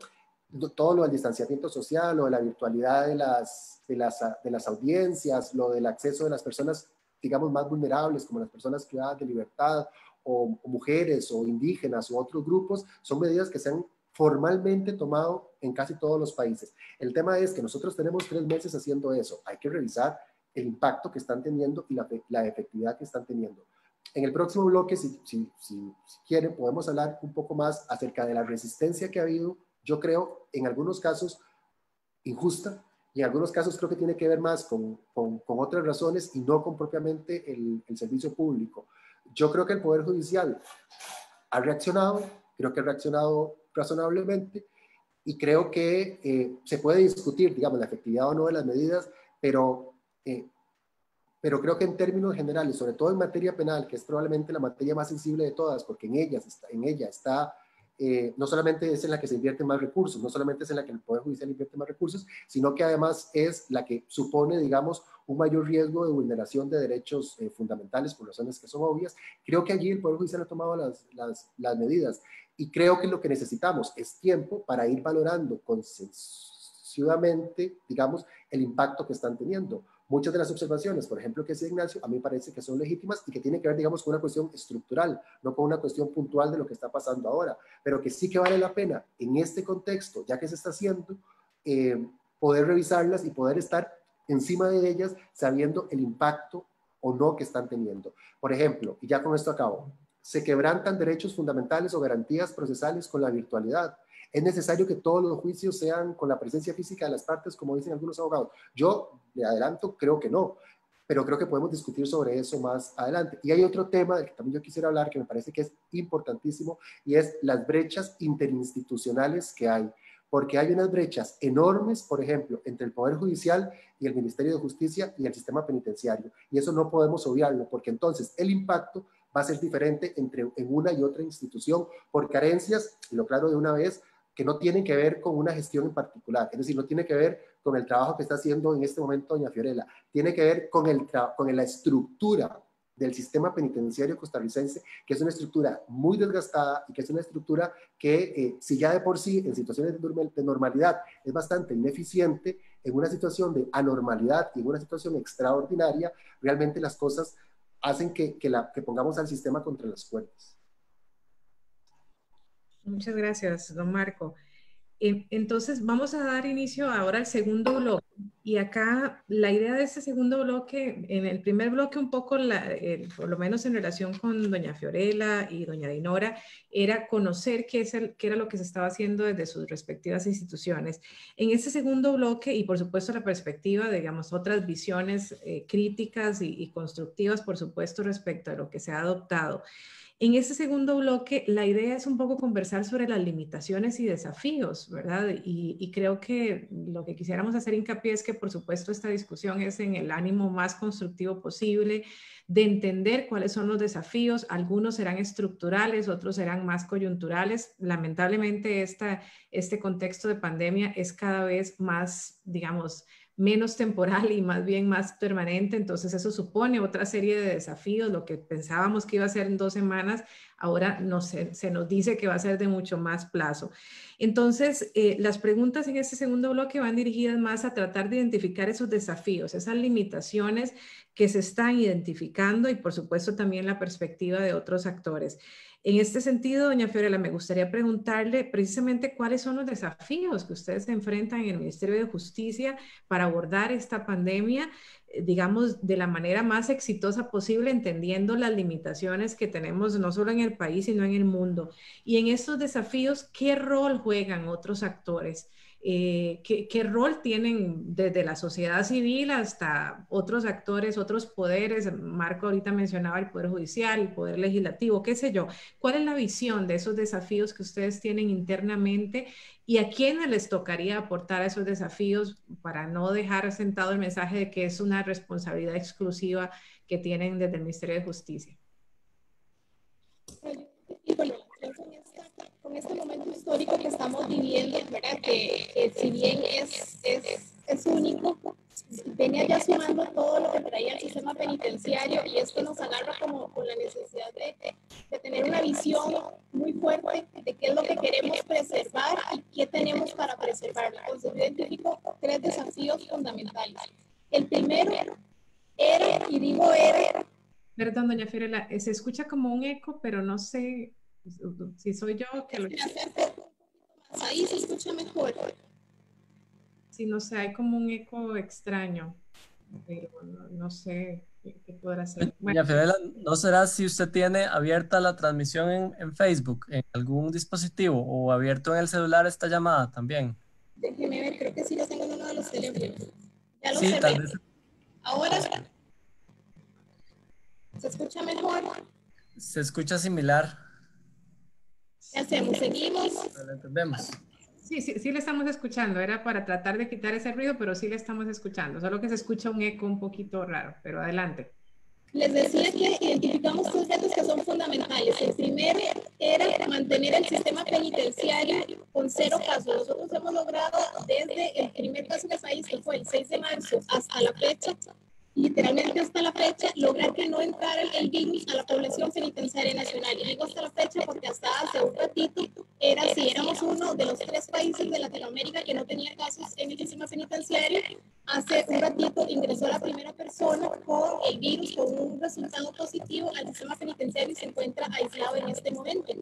todo lo del distanciamiento social, lo de la virtualidad de las audiencias, lo del acceso de las personas, digamos, más vulnerables, como las personas privadas de libertad, o mujeres, o indígenas, u otros grupos, son medidas que se han formalmente tomado en casi todos los países. El tema es que nosotros tenemos 3 meses haciendo eso. Hay que revisar el impacto que están teniendo y la efectividad que están teniendo. En el próximo bloque, si quieren, podemos hablar un poco más acerca de la resistencia que ha habido, yo creo, en algunos casos injusta, y en algunos casos creo que tiene que ver más con otras razones y no con propiamente el servicio público. Yo creo que el Poder Judicial ha reaccionado, creo que ha reaccionado razonablemente, y creo que se puede discutir, digamos, la efectividad o no de las medidas, pero creo que en términos generales, sobre todo en materia penal, que es probablemente la materia más sensible de todas, porque en ella está no solamente es en la que se invierten más recursos, no solamente es en la que el Poder Judicial invierte más recursos, sino que además es la que supone, digamos, un mayor riesgo de vulneración de derechos fundamentales por razones que son obvias. Creo que allí el Poder Judicial ha tomado las medidas, y creo que lo que necesitamos es tiempo para ir valorando consensudamente, digamos, el impacto que están teniendo. muchas de las observaciones, por ejemplo, que hace Ignacio, a mí me parece que son legítimas y que tienen que ver, digamos, con una cuestión estructural, no con una cuestión puntual de lo que está pasando ahora, pero que sí que vale la pena en este contexto, ya que se está haciendo, poder revisarlas y poder estar encima de ellas sabiendo el impacto o no que están teniendo. Por ejemplo, y ya con esto acabo, se quebrantan derechos fundamentales o garantías procesales con la virtualidad. ¿Es necesario que todos los juicios sean con la presencia física de las partes, como dicen algunos abogados? Yo, de adelanto, creo que no, pero creo que podemos discutir sobre eso más adelante. Y hay otro tema del que también yo quisiera hablar, que me parece que es importantísimo, y es las brechas interinstitucionales que hay. Porque hay unas brechas enormes, por ejemplo, entre el Poder Judicial y el Ministerio de Justicia y el sistema penitenciario. Y eso no podemos obviarlo, porque entonces el impacto va a ser diferente en una y otra institución por carencias, y lo claro de una vez, que no tienen que ver con una gestión en particular, es decir, no tiene que ver con el trabajo que está haciendo en este momento doña Fiorella, tiene que ver con la estructura del sistema penitenciario costarricense, que es una estructura muy desgastada y que es una estructura que si ya de por sí en situaciones de normalidad es bastante ineficiente, en una situación de anormalidad y en una situación extraordinaria, realmente las cosas hacen que pongamos al sistema contra las cuerdas. Muchas gracias, don Marco. Entonces, vamos a dar inicio ahora al segundo bloque. Y acá la idea de este segundo bloque, en el primer bloque un poco, por lo menos en relación con doña Fiorella y doña Dinora, era conocer qué era lo que se estaba haciendo desde sus respectivas instituciones. En este segundo bloque, y por supuesto la perspectiva, digamos, otras visiones críticas y constructivas, por supuesto, respecto a lo que se ha adoptado. En este segundo bloque, la idea es un poco conversar sobre las limitaciones y desafíos, ¿verdad? Y creo que lo que quisiéramos hacer hincapié es que, por supuesto, esta discusión es en el ánimo más constructivo posible, de entender cuáles son los desafíos. Algunos serán estructurales, otros serán más coyunturales. Lamentablemente, este contexto de pandemia es cada vez más, digamos, menos temporal y más bien más permanente, entonces eso supone otra serie de desafíos. Lo que pensábamos que iba a ser en 2 semanas, ahora se nos dice que va a ser de mucho más plazo. Entonces, las preguntas en este segundo bloque van dirigidas más a tratar de identificar esos desafíos, esas limitaciones que se están identificando y por supuesto también la perspectiva de otros actores. En este sentido, doña Fiorella, me gustaría preguntarle precisamente cuáles son los desafíos que ustedes se enfrentan en el Ministerio de Justicia para abordar esta pandemia, digamos, de la manera más exitosa posible, entendiendo las limitaciones que tenemos no solo en el país, sino en el mundo. Y en estos desafíos, ¿qué rol juegan otros actores? ¿Qué rol tienen desde la sociedad civil hasta otros actores, otros poderes? Marco ahorita mencionaba el Poder Judicial, el Poder Legislativo, qué sé yo. ¿Cuál es la visión de esos desafíos que ustedes tienen internamente y a quiénes les tocaría aportar a esos desafíos para no dejar sentado el mensaje de que es una responsabilidad exclusiva que tienen desde el Ministerio de Justicia? Y bueno, con este momento histórico que estamos viviendo, ¿verdad? Que si bien es único, venía ya sumando todo lo que traía el sistema penitenciario y esto nos agarra como con la necesidad de tener una visión muy fuerte de qué es lo que queremos preservar y qué tenemos para preservarlo. Entonces, yo identifico 3 desafíos fundamentales. El primero era, y digo era... Perdón, doña Fiorella, se escucha como un eco, pero no sé si soy yo que lo... Ahí se escucha mejor. Sí, no sé, hay como un eco extraño, pero no sé qué podrá hacer. Doña Fiorella, ¿no será si usted tiene abierta la transmisión en Facebook, en algún dispositivo, o abierto en el celular esta llamada también? Déjeme ver, creo que sí lo tengo en uno de los teléfonos. Ya lo Sí, cerré. tal vez. Ahora se escucha mejor. Se escucha similar. ¿Qué hacemos? ¿Seguimos? Lo entendemos. Sí le estamos escuchando. Era para tratar de quitar ese ruido, pero sí le estamos escuchando. Solo que se escucha un eco un poquito raro, pero adelante. Les decía que identificamos 3 retos que son fundamentales. El primero era mantener el sistema penitenciario con 0 casos. Nosotros hemos logrado desde el primer caso que se hizo, que fue el 6 de marzo, hasta la fecha, literalmente hasta la fecha, lograr que no entrara el virus a la población penitenciaria nacional. Y digo hasta la fecha porque hasta hace un ratito éramos uno de los 3 países de Latinoamérica que no tenía casos en el sistema penitenciario. Hace un ratito ingresó la primera persona con el virus, con un resultado positivo al sistema penitenciario y se encuentra aislado en este momento.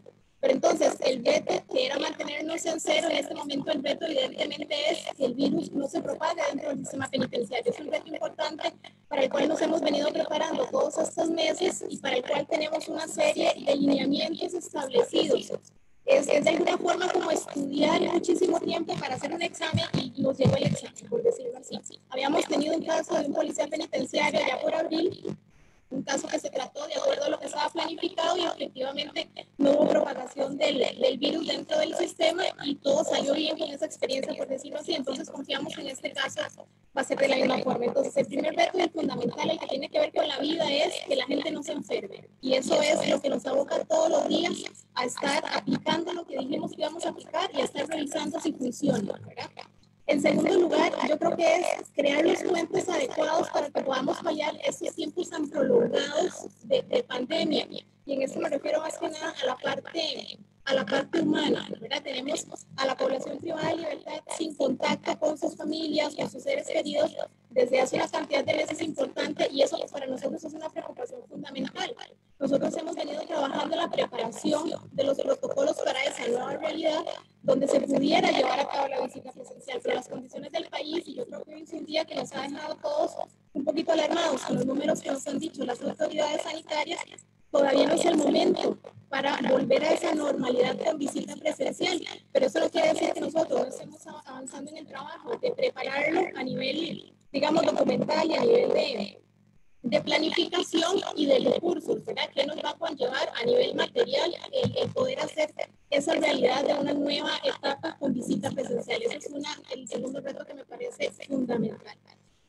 Pero entonces, el reto que era mantenernos en cero, en este momento el reto evidentemente es que el virus no se propague dentro del sistema penitenciario. Es un reto importante para el cual nos hemos venido preparando todos estos meses y para el cual tenemos una serie de lineamientos establecidos. Es de alguna forma como estudiar muchísimo tiempo para hacer un examen y nos llegó el examen, por decirlo así. Habíamos tenido un caso de un policía penitenciario ya por abril, un caso que se trató de acuerdo a lo que estaba planificado y efectivamente no hubo propagación del virus dentro del sistema y todo salió bien con esa experiencia, por decirlo así. Entonces confiamos que en este caso va a ser de la misma forma. Entonces el primer reto y el fundamental, el que tiene que ver con la vida, es que la gente no se enferme. Y eso es lo que nos aboca todos los días a estar aplicando lo que dijimos que íbamos a aplicar y a estar revisando si funciona, ¿verdad? En segundo lugar, yo creo que es crear los puentes adecuados para que podamos paliar estos tiempos tan prolongados de pandemia. Y en esto me refiero más que nada a la parte humana, ¿verdad? Tenemos a la población privada de libertad sin contacto con sus familias, con sus seres queridos, desde hace una cantidad de meses importante y eso para nosotros es una preocupación fundamental. Nosotros hemos venido trabajando en la preparación de los protocolos para esa nueva realidad donde se pudiera llevar a cabo la visita presencial, pero las condiciones del país, y yo creo que hoy es un día que nos ha dejado todos un poquito alarmados con los números que nos han dicho las autoridades sanitarias, todavía no es el momento para volver a esa normalidad con visita presencial, pero eso no quiere decir que nosotros no estemos avanzando en el trabajo de prepararlo a nivel, digamos, documental y a nivel de planificación y de recursos, ¿verdad? ¿Qué nos va a conllevar a nivel material el poder hacer esa realidad de una nueva etapa con visita presencial? Ese es el segundo reto que me parece fundamental.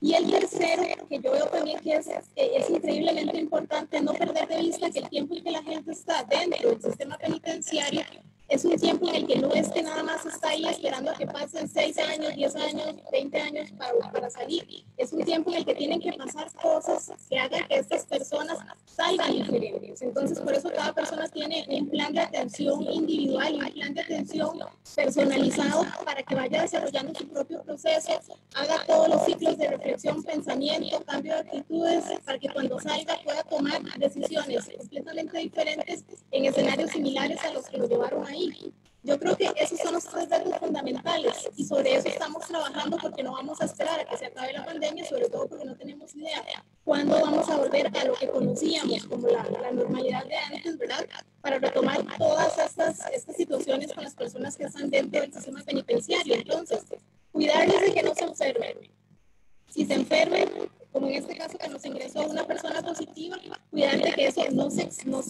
Y el tercero, que yo veo también que es increíblemente importante, no perder de vista que el tiempo en que la gente está dentro del sistema penitenciario es un tiempo en el que no es que nada más está ahí esperando a que pasen 6 años, 10 años, 20 años para salir. Es un tiempo en el que tienen que pasar cosas que hagan que estas personas salgan diferentes. Entonces, por eso cada persona tiene un plan de atención individual y un plan de atención personalizado para que vaya desarrollando su propio proceso, haga todos los ciclos de reflexión, pensamiento, cambio de actitudes, para que cuando salga pueda tomar decisiones completamente diferentes en escenarios similares a los que lo llevaron ahí. Yo creo que esos son los 3 retos fundamentales y sobre eso estamos trabajando porque no vamos a esperar a que se acabe la pandemia, sobre todo porque no tenemos idea cuándo vamos a volver a lo que conocíamos como la normalidad de antes, ¿verdad? Para retomar todas estas situaciones con las personas que están dentro del sistema penitenciario. Entonces, cuidarles de que no se enfermen. Si se enfermen, como en este caso que nos ingresó una persona positiva, cuidar de que eso no se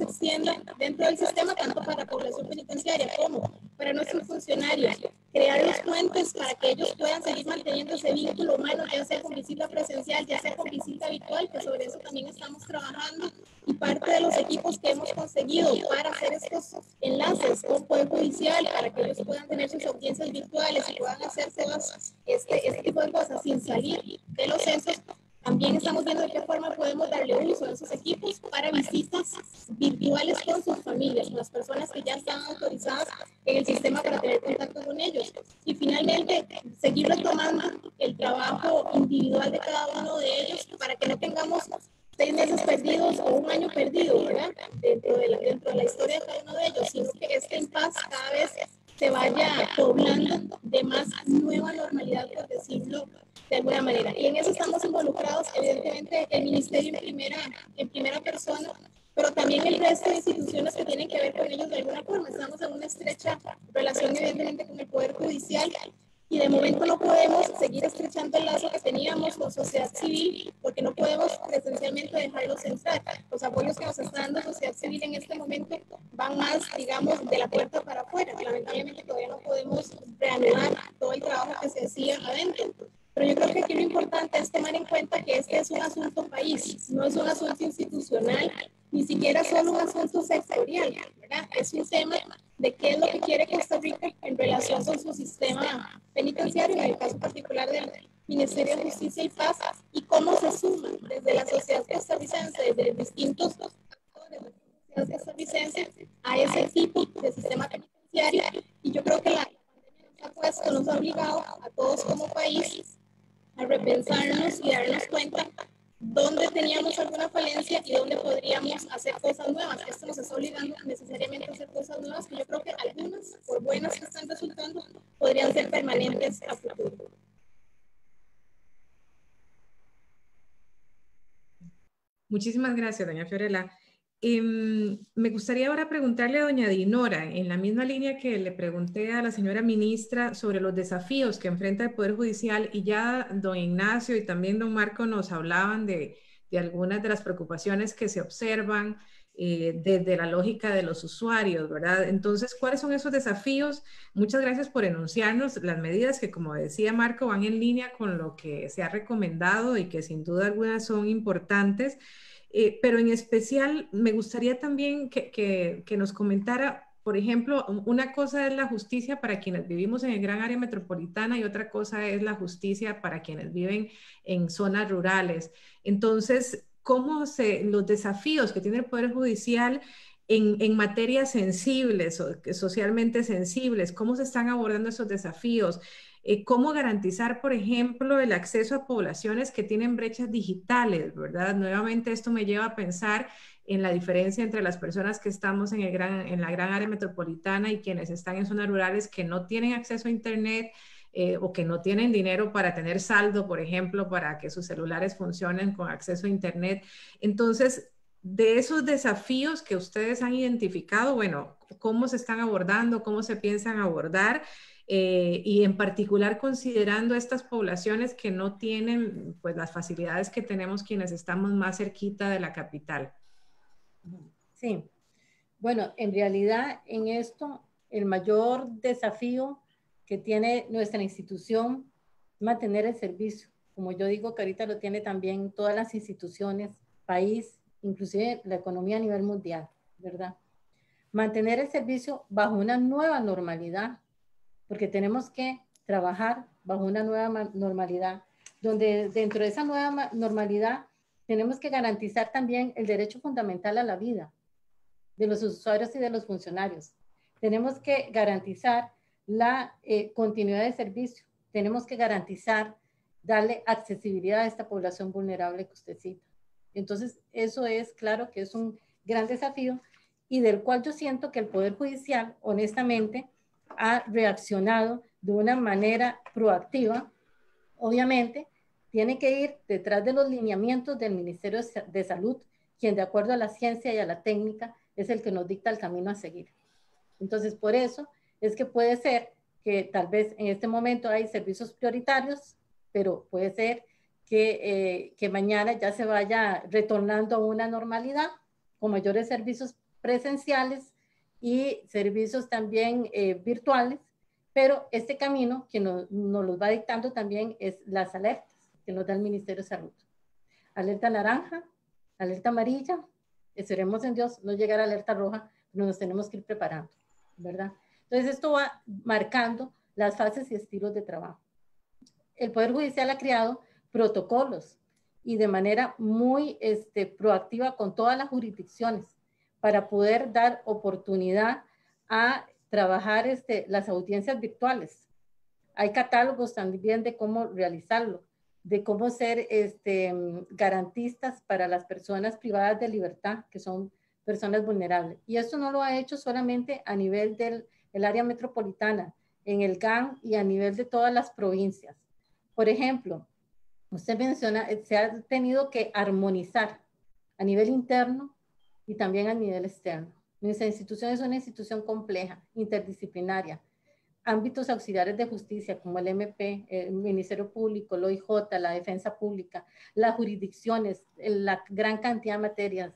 extienda dentro del sistema, tanto para la población penitenciaria como para nuestros funcionarios. Crear los puentes para que ellos puedan seguir manteniendo ese vínculo humano, ya sea con visita presencial, ya sea con visita virtual, que sobre eso también estamos trabajando. Y parte de los equipos que hemos conseguido para hacer estos enlaces con Poder Judicial, para que ellos puedan tener sus audiencias virtuales y puedan hacer todas este tipo de cosas sin salir de los centros. También estamos viendo de qué forma podemos darle uso a esos equipos para visitas virtuales con sus familias, con las personas que ya están autorizadas en el sistema para tener contacto con ellos. Y finalmente, seguir retomando el trabajo individual de cada uno de ellos para que no tengamos 6 meses perdidos o un año perdido, ¿verdad? Dentro de la historia de cada uno de ellos, sino que este impasse cada vez se vaya poblando de más nueva normalidad, por decirlo de alguna manera. Y en eso estamos involucrados, evidentemente, el Ministerio en primera persona, pero también el resto de instituciones que tienen que ver con ellos de alguna forma. Estamos en una estrecha relación, evidentemente, con el Poder Judicial. Y de momento no podemos seguir estrechando el lazo que teníamos con sociedad civil porque no podemos presencialmente dejarlos entrar. Los apoyos que nos está dando sociedad civil en este momento van más, digamos, de la puerta para afuera. Lamentablemente todavía no podemos reanudar todo el trabajo que se hacía adentro. Pero yo creo que aquí lo importante es tomar en cuenta que este es un asunto país, no es un asunto institucional ni siquiera solo un asunto sectorial, ¿verdad? Es un tema de qué es lo que quiere Costa Rica en relación con su sistema penitenciario, en el caso particular del Ministerio de Justicia y Paz, y cómo se suma desde la sociedad costarricense, desde distintos actores de la sociedad costarricense a ese tipo de sistema penitenciario. Y yo creo que la pandemia nos ha puesto, nos ha obligado a todos como país a repensarnos y darnos cuenta dónde teníamos alguna falencia y dónde podríamos hacer cosas nuevas. Esto nos está obligando necesariamente a hacer cosas nuevas que yo creo que algunas, por buenas que están resultando, podrían ser permanentes a futuro. Muchísimas gracias, doña Fiorella. Me gustaría ahora preguntarle a doña Dinora, en la misma línea que le pregunté a la señora ministra sobre los desafíos que enfrenta el Poder Judicial, y ya don Ignacio y también don Marco nos hablaban de algunas de las preocupaciones que se observan desde la lógica de los usuarios, ¿verdad? Entonces, ¿cuáles son esos desafíos? Muchas gracias por enunciarnos las medidas que, como decía Marco, van en línea con lo que se ha recomendado y que sin duda alguna son importantes. Pero en especial me gustaría también que nos comentara, por ejemplo, una cosa es la justicia para quienes vivimos en el gran área metropolitana y otra cosa es la justicia para quienes viven en zonas rurales. Entonces, los desafíos que tiene el Poder Judicial en materias sensibles o socialmente sensibles, cómo se están abordando esos desafíos? Cómo garantizar, por ejemplo, el acceso a poblaciones que tienen brechas digitales, ¿verdad? Nuevamente esto me lleva a pensar en la diferencia entre las personas que estamos en la gran área metropolitana y quienes están en zonas rurales que no tienen acceso a Internet o que no tienen dinero para tener saldo, por ejemplo, para que sus celulares funcionen con acceso a Internet. Entonces, de esos desafíos que ustedes han identificado, bueno, ¿cómo se están abordando? ¿Cómo se piensan abordar? Y en particular considerando estas poblaciones que no tienen pues las facilidades que tenemos quienes estamos más cerquita de la capital. Sí, bueno, en realidad en esto el mayor desafío que tiene nuestra institución es mantener el servicio. Como yo digo que ahorita lo tiene también todas las instituciones, país, inclusive la economía a nivel mundial, ¿verdad? Mantener el servicio bajo una nueva normalidad, porque tenemos que trabajar bajo una nueva normalidad, donde dentro de esa nueva normalidad tenemos que garantizar también el derecho fundamental a la vida de los usuarios y de los funcionarios. Tenemos que garantizar la continuidad de servicio. Tenemos que garantizar, darle accesibilidad a esta población vulnerable que usted cita. Entonces, eso es claro que es un gran desafío y del cual yo siento que el Poder Judicial, honestamente, ha reaccionado de una manera proactiva. Obviamente, tiene que ir detrás de los lineamientos del Ministerio de Salud, quien de acuerdo a la ciencia y a la técnica es el que nos dicta el camino a seguir. Entonces, por eso es que puede ser que tal vez en este momento hay servicios prioritarios, pero puede ser que mañana ya se vaya retornando a una normalidad con mayores servicios presenciales y servicios también virtuales, pero este camino que nos los va dictando también es las alertas que nos da el Ministerio de Salud. Alerta naranja, alerta amarilla, esperemos en Dios no llegar a alerta roja, pero nos tenemos que ir preparando, ¿verdad? Entonces esto va marcando las fases y estilos de trabajo. El Poder Judicial ha creado protocolos y de manera muy proactiva con todas las jurisdicciones para poder dar oportunidad a trabajar las audiencias virtuales. Hay catálogos también de cómo realizarlo, de cómo ser garantistas para las personas privadas de libertad, que son personas vulnerables. Y esto no lo ha hecho solamente a nivel del área metropolitana, en el GAN y a nivel de todas las provincias. Por ejemplo, usted menciona, se ha tenido que armonizar a nivel interno y también a nivel externo. Nuestra institución es una institución compleja, interdisciplinaria. Ámbitos auxiliares de justicia como el MP, el Ministerio Público, el OIJ, la Defensa Pública, las jurisdicciones, la gran cantidad de materias,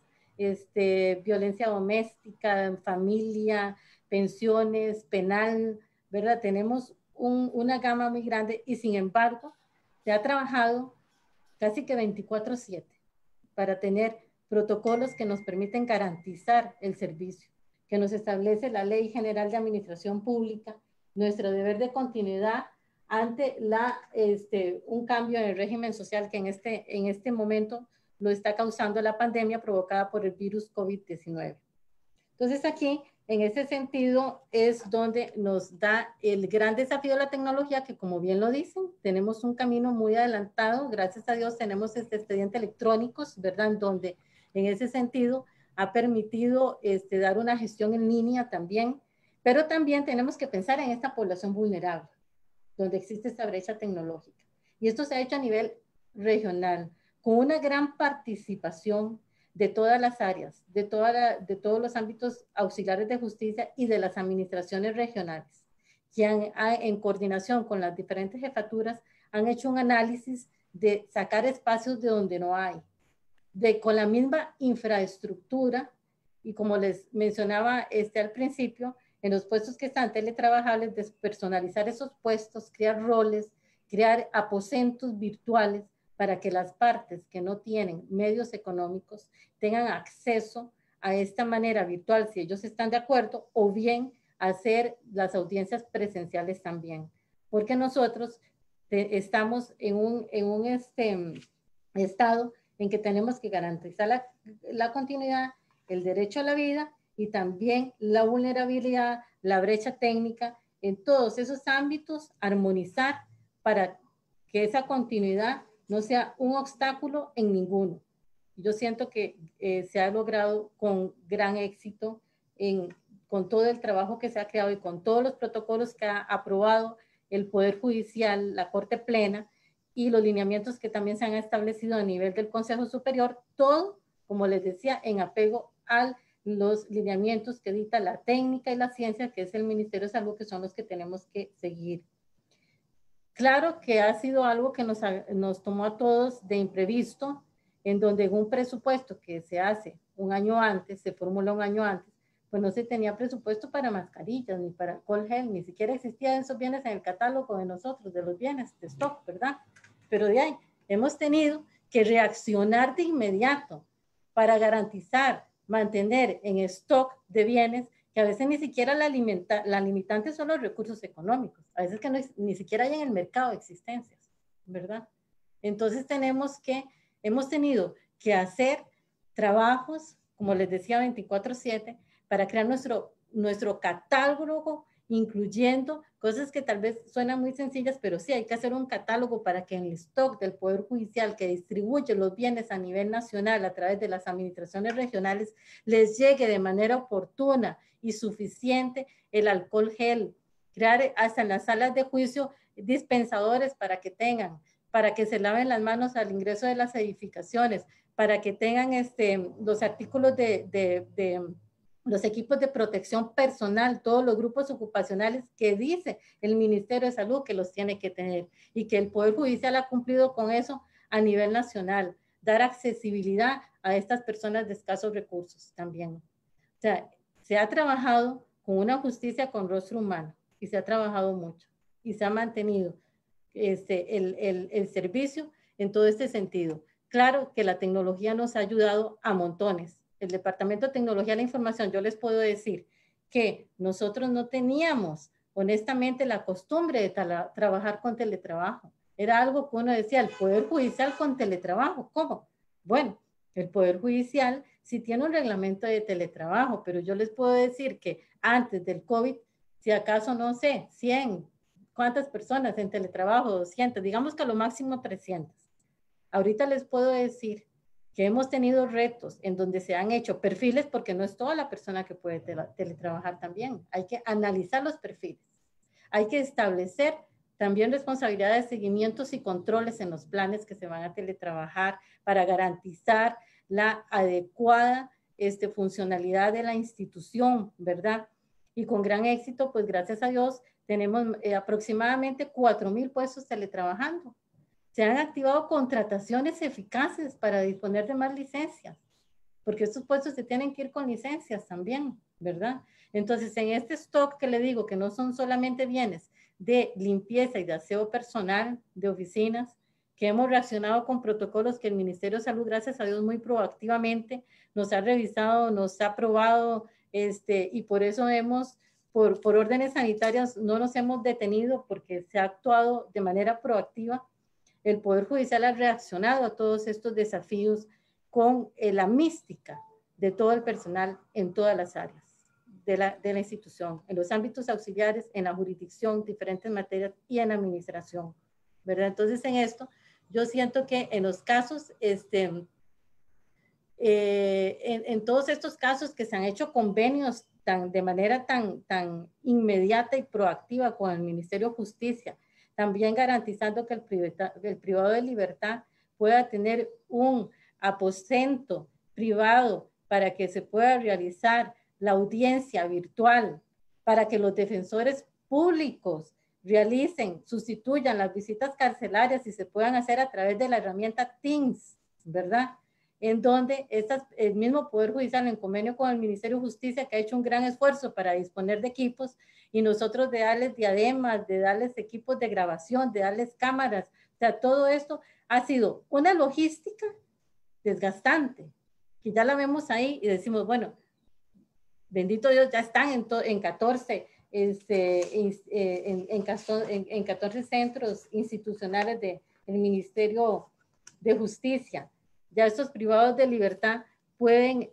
violencia doméstica, familia, pensiones, penal, ¿verdad? Tenemos una gama muy grande y sin embargo se ha trabajado casi que 24/7 para tener protocolos que nos permiten garantizar el servicio, que nos establece la Ley General de Administración Pública, nuestro deber de continuidad ante un cambio en el régimen social que en este momento lo está causando la pandemia provocada por el virus COVID-19. Entonces aquí, en ese sentido, es donde nos da el gran desafío de la tecnología, que como bien lo dicen, tenemos un camino muy adelantado. Gracias a Dios tenemos expedientes electrónicos, ¿verdad? En donde, en ese sentido, ha permitido dar una gestión en línea también. Pero también tenemos que pensar en esta población vulnerable, donde existe esta brecha tecnológica. Y esto se ha hecho a nivel regional, con una gran participación de todas las áreas, de todos los ámbitos auxiliares de justicia y de las administraciones regionales, que en coordinación con las diferentes jefaturas han hecho un análisis de sacar espacios de donde no hay, con la misma infraestructura, y como les mencionaba al principio, en los puestos que están teletrabajables, despersonalizar esos puestos, crear roles, crear aposentos virtuales, para que las partes que no tienen medios económicos tengan acceso a esta manera virtual, si ellos están de acuerdo, o bien hacer las audiencias presenciales también. Porque nosotros estamos en un estado en que tenemos que garantizar la continuidad, el derecho a la vida y también la vulnerabilidad, la brecha técnica, en todos esos ámbitos, armonizar para que esa continuidad no sea un obstáculo en ninguno. Yo siento que se ha logrado con gran éxito con todo el trabajo que se ha creado y con todos los protocolos que ha aprobado el Poder Judicial, la Corte Plena y los lineamientos que también se han establecido a nivel del Consejo Superior, todo, como les decía, en apego a los lineamientos que dicta la técnica y la ciencia, que es el Ministerio de Salud, que son los que tenemos que seguir. Claro que ha sido algo que nos tomó a todos de imprevisto, en donde en un presupuesto que se hace un año antes, se formula un año antes, pues no se tenía presupuesto para mascarillas, ni para alcohol gel, ni siquiera existían esos bienes en el catálogo de nosotros, de los bienes de stock, ¿verdad? Pero de ahí hemos tenido que reaccionar de inmediato para garantizar, mantener en stock de bienes que a veces ni siquiera la limitante son los recursos económicos, a veces que ni siquiera hay en el mercado de existencias, ¿verdad? Entonces hemos tenido que hacer trabajos, como les decía, 24/7, para crear nuestro catálogo, incluyendo cosas que tal vez suenan muy sencillas, pero sí hay que hacer un catálogo para que en el stock del Poder Judicial que distribuye los bienes a nivel nacional a través de las administraciones regionales les llegue de manera oportuna y suficiente el alcohol gel, crear hasta en las salas de juicio dispensadores para que tengan, para que se laven las manos al ingreso de las edificaciones, para que tengan los artículos los equipos de protección personal, todos los grupos ocupacionales que dice el Ministerio de Salud que los tiene que tener y que el Poder Judicial ha cumplido con eso a nivel nacional, dar accesibilidad a estas personas de escasos recursos también. O sea, se ha trabajado con una justicia con rostro humano y se ha trabajado mucho y se ha mantenido el servicio en todo este sentido. Claro que la tecnología nos ha ayudado a montones. El Departamento de Tecnología de la Información, yo les puedo decir que nosotros no teníamos, honestamente, la costumbre de trabajar con teletrabajo. Era algo que uno decía, el Poder Judicial con teletrabajo. ¿Cómo? Bueno, el Poder Judicial sí tiene un reglamento de teletrabajo, pero yo les puedo decir que antes del COVID, si acaso, no sé, 100, ¿cuántas personas en teletrabajo? 200, digamos que a lo máximo 300. Ahorita les puedo decir que hemos tenido retos en donde se han hecho perfiles, porque no es toda la persona que puede teletrabajar también. Hay que analizar los perfiles. Hay que establecer también responsabilidades de seguimientos y controles en los planes que se van a teletrabajar para garantizar la adecuada funcionalidad de la institución, ¿verdad? Y con gran éxito, pues gracias a Dios, tenemos aproximadamente 4,000 puestos teletrabajando. Se han activado contrataciones eficaces para disponer de más licencias, porque estos puestos se tienen que ir con licencias también, ¿verdad? Entonces, en este stock que le digo, que no son solamente bienes de limpieza y de aseo personal de oficinas, que hemos reaccionado con protocolos que el Ministerio de Salud, gracias a Dios, muy proactivamente nos ha revisado, nos ha aprobado, y por eso hemos, por órdenes sanitarias, no nos hemos detenido porque se ha actuado de manera proactiva. El Poder Judicial ha reaccionado a todos estos desafíos con la mística de todo el personal en todas las áreas de la institución, en los ámbitos auxiliares, en la jurisdicción, diferentes materias y en la administración, ¿verdad? Entonces, en esto, yo siento que en los casos, en todos estos casos que se han hecho convenios de manera tan inmediata y proactiva con el Ministerio de Justicia, también garantizando que el privado de libertad pueda tener un aposento privado para que se pueda realizar la audiencia virtual, para que los defensores públicos sustituyan las visitas carcelarias y se puedan hacer a través de la herramienta Teams, ¿verdad? En donde el mismo Poder Judicial, en convenio con el Ministerio de Justicia, que ha hecho un gran esfuerzo para disponer de equipos, y nosotros de darles diademas, de darles equipos de grabación, de darles cámaras, o sea, todo esto ha sido una logística desgastante, que ya la vemos ahí y decimos, bueno, bendito Dios, ya están en 14 en 14 centros institucionales del Ministerio de Justicia. Ya estos privados de libertad pueden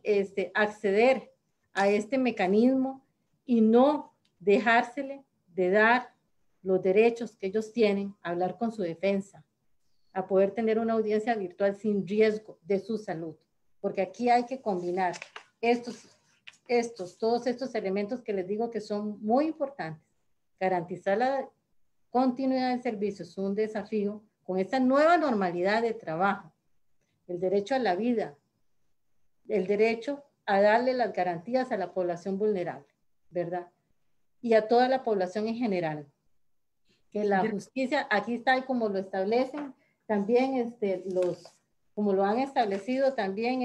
acceder a este mecanismo y no dejársele de dar los derechos que ellos tienen a hablar con su defensa, a poder tener una audiencia virtual sin riesgo de su salud. Porque aquí hay que combinar todos estos elementos que les digo que son muy importantes. Garantizar la continuidad del servicio es un desafío con esta nueva normalidad de trabajo. El derecho a la vida, el derecho a darle las garantías a la población vulnerable, ¿verdad? Y a toda la población en general. Que la justicia, aquí está y como lo establecen, también como lo han establecido también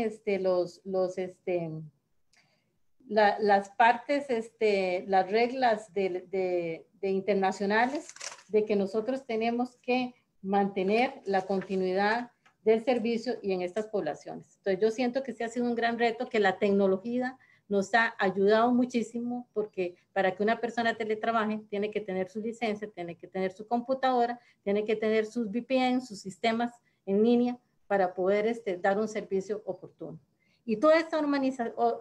las partes, las reglas de internacionales, de que nosotros tenemos que mantener la continuidad del servicio y en estas poblaciones. Entonces yo siento que sí ha sido un gran reto, que la tecnología nos ha ayudado muchísimo, porque para que una persona teletrabaje tiene que tener su licencia, tiene que tener su computadora, tiene que tener sus VPN, sus sistemas en línea para poder dar un servicio oportuno. Y toda esta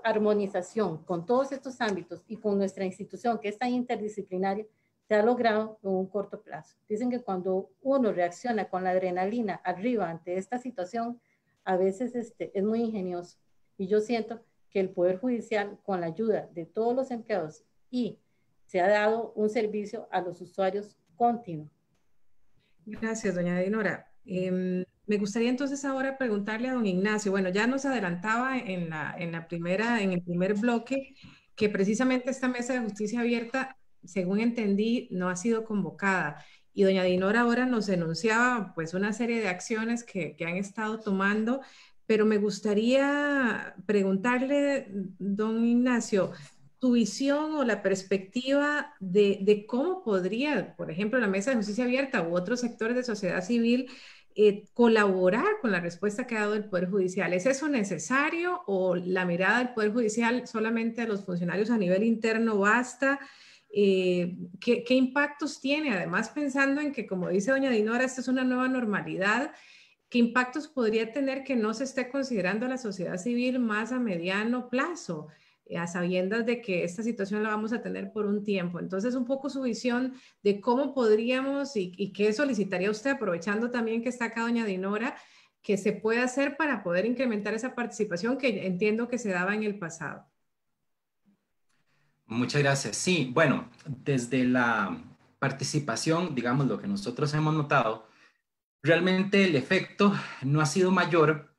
armonización con todos estos ámbitos y con nuestra institución, que es tan interdisciplinaria, se ha logrado en un corto plazo. Dicen que cuando uno reacciona con la adrenalina arriba ante esta situación, a veces es muy ingenioso. Y yo siento que el Poder Judicial, con la ayuda de todos los empleados, se ha dado un servicio a los usuarios continuo. Gracias, doña Dinora. Me gustaría entonces ahora preguntarle a don Ignacio. Bueno, ya nos adelantaba en el primer bloque que precisamente esta mesa de justicia abierta, según entendí, no ha sido convocada. Y doña Dinora ahora nos enunciaba pues una serie de acciones que han estado tomando, pero me gustaría preguntarle, don Ignacio, tu visión o la perspectiva de cómo podría, por ejemplo, la Mesa de Justicia Abierta u otros sectores de sociedad civil colaborar con la respuesta que ha dado el Poder Judicial. ¿Es eso necesario o la mirada del Poder Judicial solamente a los funcionarios a nivel interno basta? ¿Qué impactos tiene? Además, pensando en que, como dice doña Dinora, esta es una nueva normalidad, ¿qué impactos podría tener que no se esté considerando a la sociedad civil más a mediano plazo, a sabiendas de que esta situación la vamos a tener por un tiempo? Entonces, un poco su visión de cómo podríamos y qué solicitaría usted, aprovechando también que está acá doña Dinora, que se puede hacer para poder incrementar esa participación que entiendo que se daba en el pasado. Muchas gracias. Sí, bueno, desde la participación, digamos, lo que nosotros hemos notado, realmente el efecto no ha sido mayor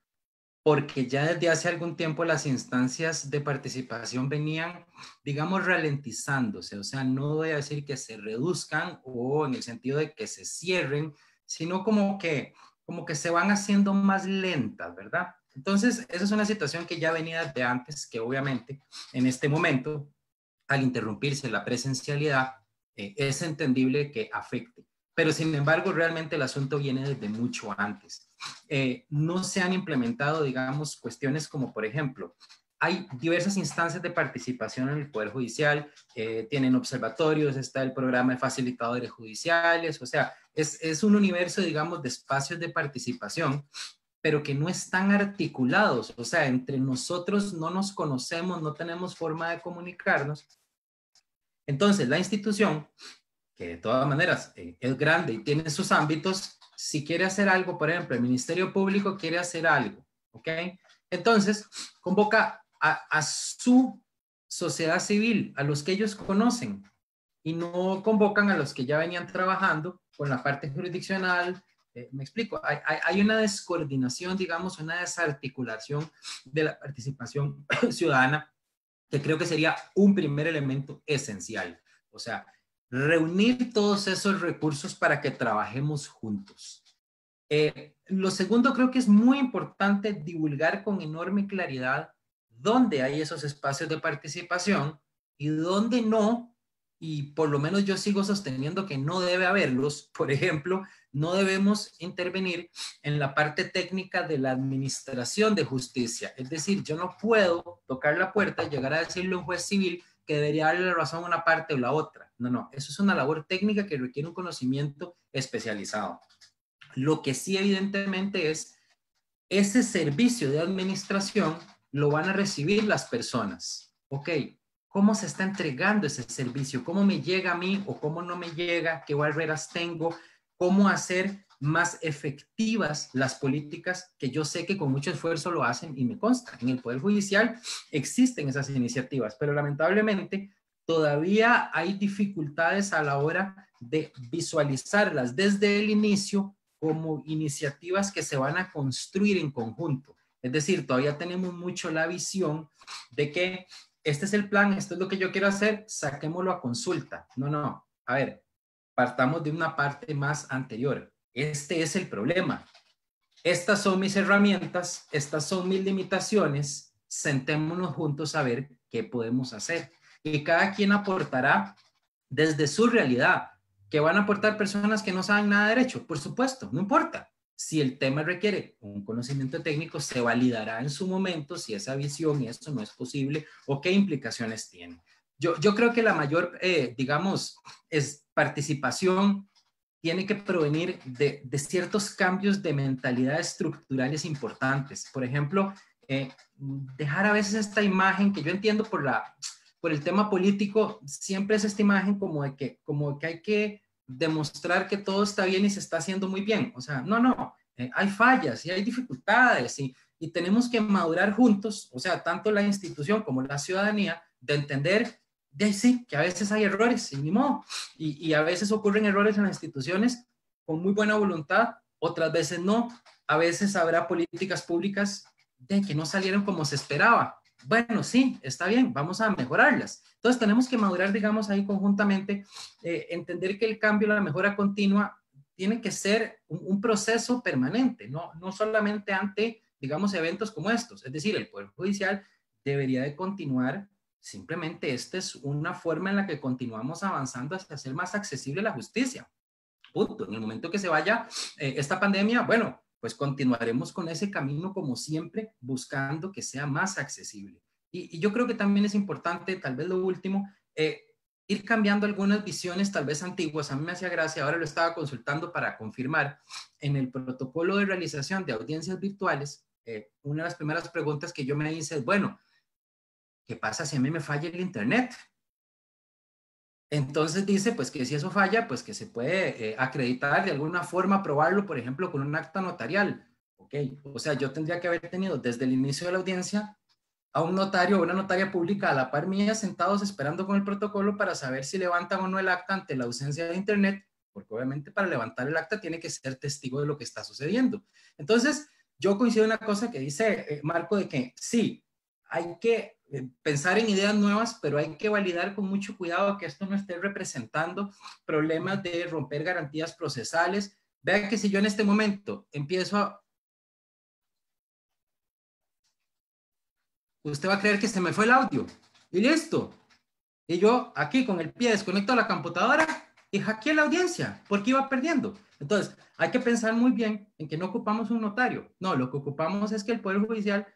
porque ya desde hace algún tiempo las instancias de participación venían, digamos, ralentizándose. O sea, no voy a decir que se reduzcan o en el sentido de que se cierren, sino como que se van haciendo más lentas, ¿verdad? Entonces, esa es una situación que ya venía desde antes, que obviamente en este momento, al interrumpirse la presencialidad, es entendible que afecte. pero sin embargo realmente el asunto viene desde mucho antes. No se han implementado, digamos, cuestiones como, por ejemplo, hay diversas instancias de participación en el Poder Judicial, tienen observatorios, está el programa de facilitadores judiciales, o sea, es un universo, digamos, de espacios de participación, pero que no están articulados, o sea, entre nosotros no nos conocemos, no tenemos forma de comunicarnos. Entonces, la institución, que de todas maneras es grande y tiene sus ámbitos, si quiere hacer algo, por ejemplo, el Ministerio Público quiere hacer algo, ¿ok? Entonces, convoca a su sociedad civil, a los que ellos conocen, y no convocan a los que ya venían trabajando con la parte jurisdiccional. Me explico, hay una descoordinación, digamos, una desarticulación de la participación ciudadana, que creo que sería un primer elemento esencial. O sea, reunir todos esos recursos para que trabajemos juntos. Lo segundo, creo que es muy importante divulgar con enorme claridad dónde hay esos espacios de participación y dónde no, y por lo menos yo sigo sosteniendo que no debe haberlos. Por ejemplo, no debemos intervenir en la parte técnica de la administración de justicia. Es decir, yo no puedo tocar la puerta y llegar a decirle a un juez civil que debería darle la razón a una parte o la otra. No, no, eso es una labor técnica que requiere un conocimiento especializado. Lo que sí evidentemente es, ese servicio de administración lo van a recibir las personas. Ok, ¿cómo se está entregando ese servicio? ¿Cómo me llega a mí o cómo no me llega? ¿Qué barreras tengo? ¿Cómo hacer más efectivas las políticas que yo sé que con mucho esfuerzo lo hacen y me consta? En el Poder Judicial existen esas iniciativas, pero lamentablemente todavía hay dificultades a la hora de visualizarlas desde el inicio como iniciativas que se van a construir en conjunto. Es decir, todavía tenemos mucho la visión de que este es el plan, esto es lo que yo quiero hacer, saquémoslo a consulta. No, no, a ver, partamos de una parte más anterior. Este es el problema. Estas son mis herramientas, estas son mis limitaciones, sentémonos juntos a ver qué podemos hacer. Y cada quien aportará desde su realidad. ¿Que van a aportar personas que no saben nada de derecho? Por supuesto, no importa. Si el tema requiere un conocimiento técnico, se validará en su momento si esa visión y esto no es posible o qué implicaciones tiene. Yo creo que la mayor, digamos, participación tiene que provenir de ciertos cambios de mentalidad estructurales importantes. Por ejemplo, dejar a veces esta imagen que yo entiendo por el tema político, siempre es esta imagen como de que hay que demostrar que todo está bien y se está haciendo muy bien. O sea, no, hay fallas y hay dificultades y tenemos que madurar juntos, o sea, tanto la institución como la ciudadanía, de entender de sí, que a veces hay errores, y ni modo, y a veces ocurren errores en las instituciones con muy buena voluntad, otras veces no, a veces habrá políticas públicas de que no salieron como se esperaba. Bueno, sí, está bien, vamos a mejorarlas. Entonces tenemos que madurar, digamos, ahí conjuntamente, entender que el cambio, la mejora continua, tiene que ser un proceso permanente, no solamente ante, digamos, eventos como estos. Es decir, el Poder Judicial debería de continuar. Simplemente esta es una forma en la que continuamos avanzando hacia hacer más accesible la justicia. Punto. En el momento que se vaya esta pandemia, bueno, pues continuaremos con ese camino como siempre, buscando que sea más accesible. Y yo creo que también es importante, tal vez lo último, ir cambiando algunas visiones tal vez antiguas. A mí me hacía gracia, ahora lo estaba consultando para confirmar, en el protocolo de realización de audiencias virtuales, una de las primeras preguntas que yo me hice es, bueno, ¿qué pasa si a mí me falla el internet? Entonces dice, pues que si eso falla, pues que se puede acreditar de alguna forma, probarlo, por ejemplo, con un acta notarial. Ok, o sea, yo tendría que haber tenido desde el inicio de la audiencia a un notario o una notaria pública a la par mía sentados esperando con el protocolo para saber si levantan o no el acta ante la ausencia de internet, porque obviamente para levantar el acta tiene que ser testigo de lo que está sucediendo. Entonces, yo coincido en una cosa que dice Marco, de que sí, hay que pensar en ideas nuevas, pero hay que validar con mucho cuidado que esto no esté representando problemas de romper garantías procesales. Vean que si yo en este momento empiezo a... Usted va a creer que se me fue el audio y listo. Y yo aquí con el pie desconecto a la computadora y hackeé la audiencia porque iba perdiendo. Entonces, hay que pensar muy bien en que no ocupamos un notario. No, lo que ocupamos es que el Poder Judicial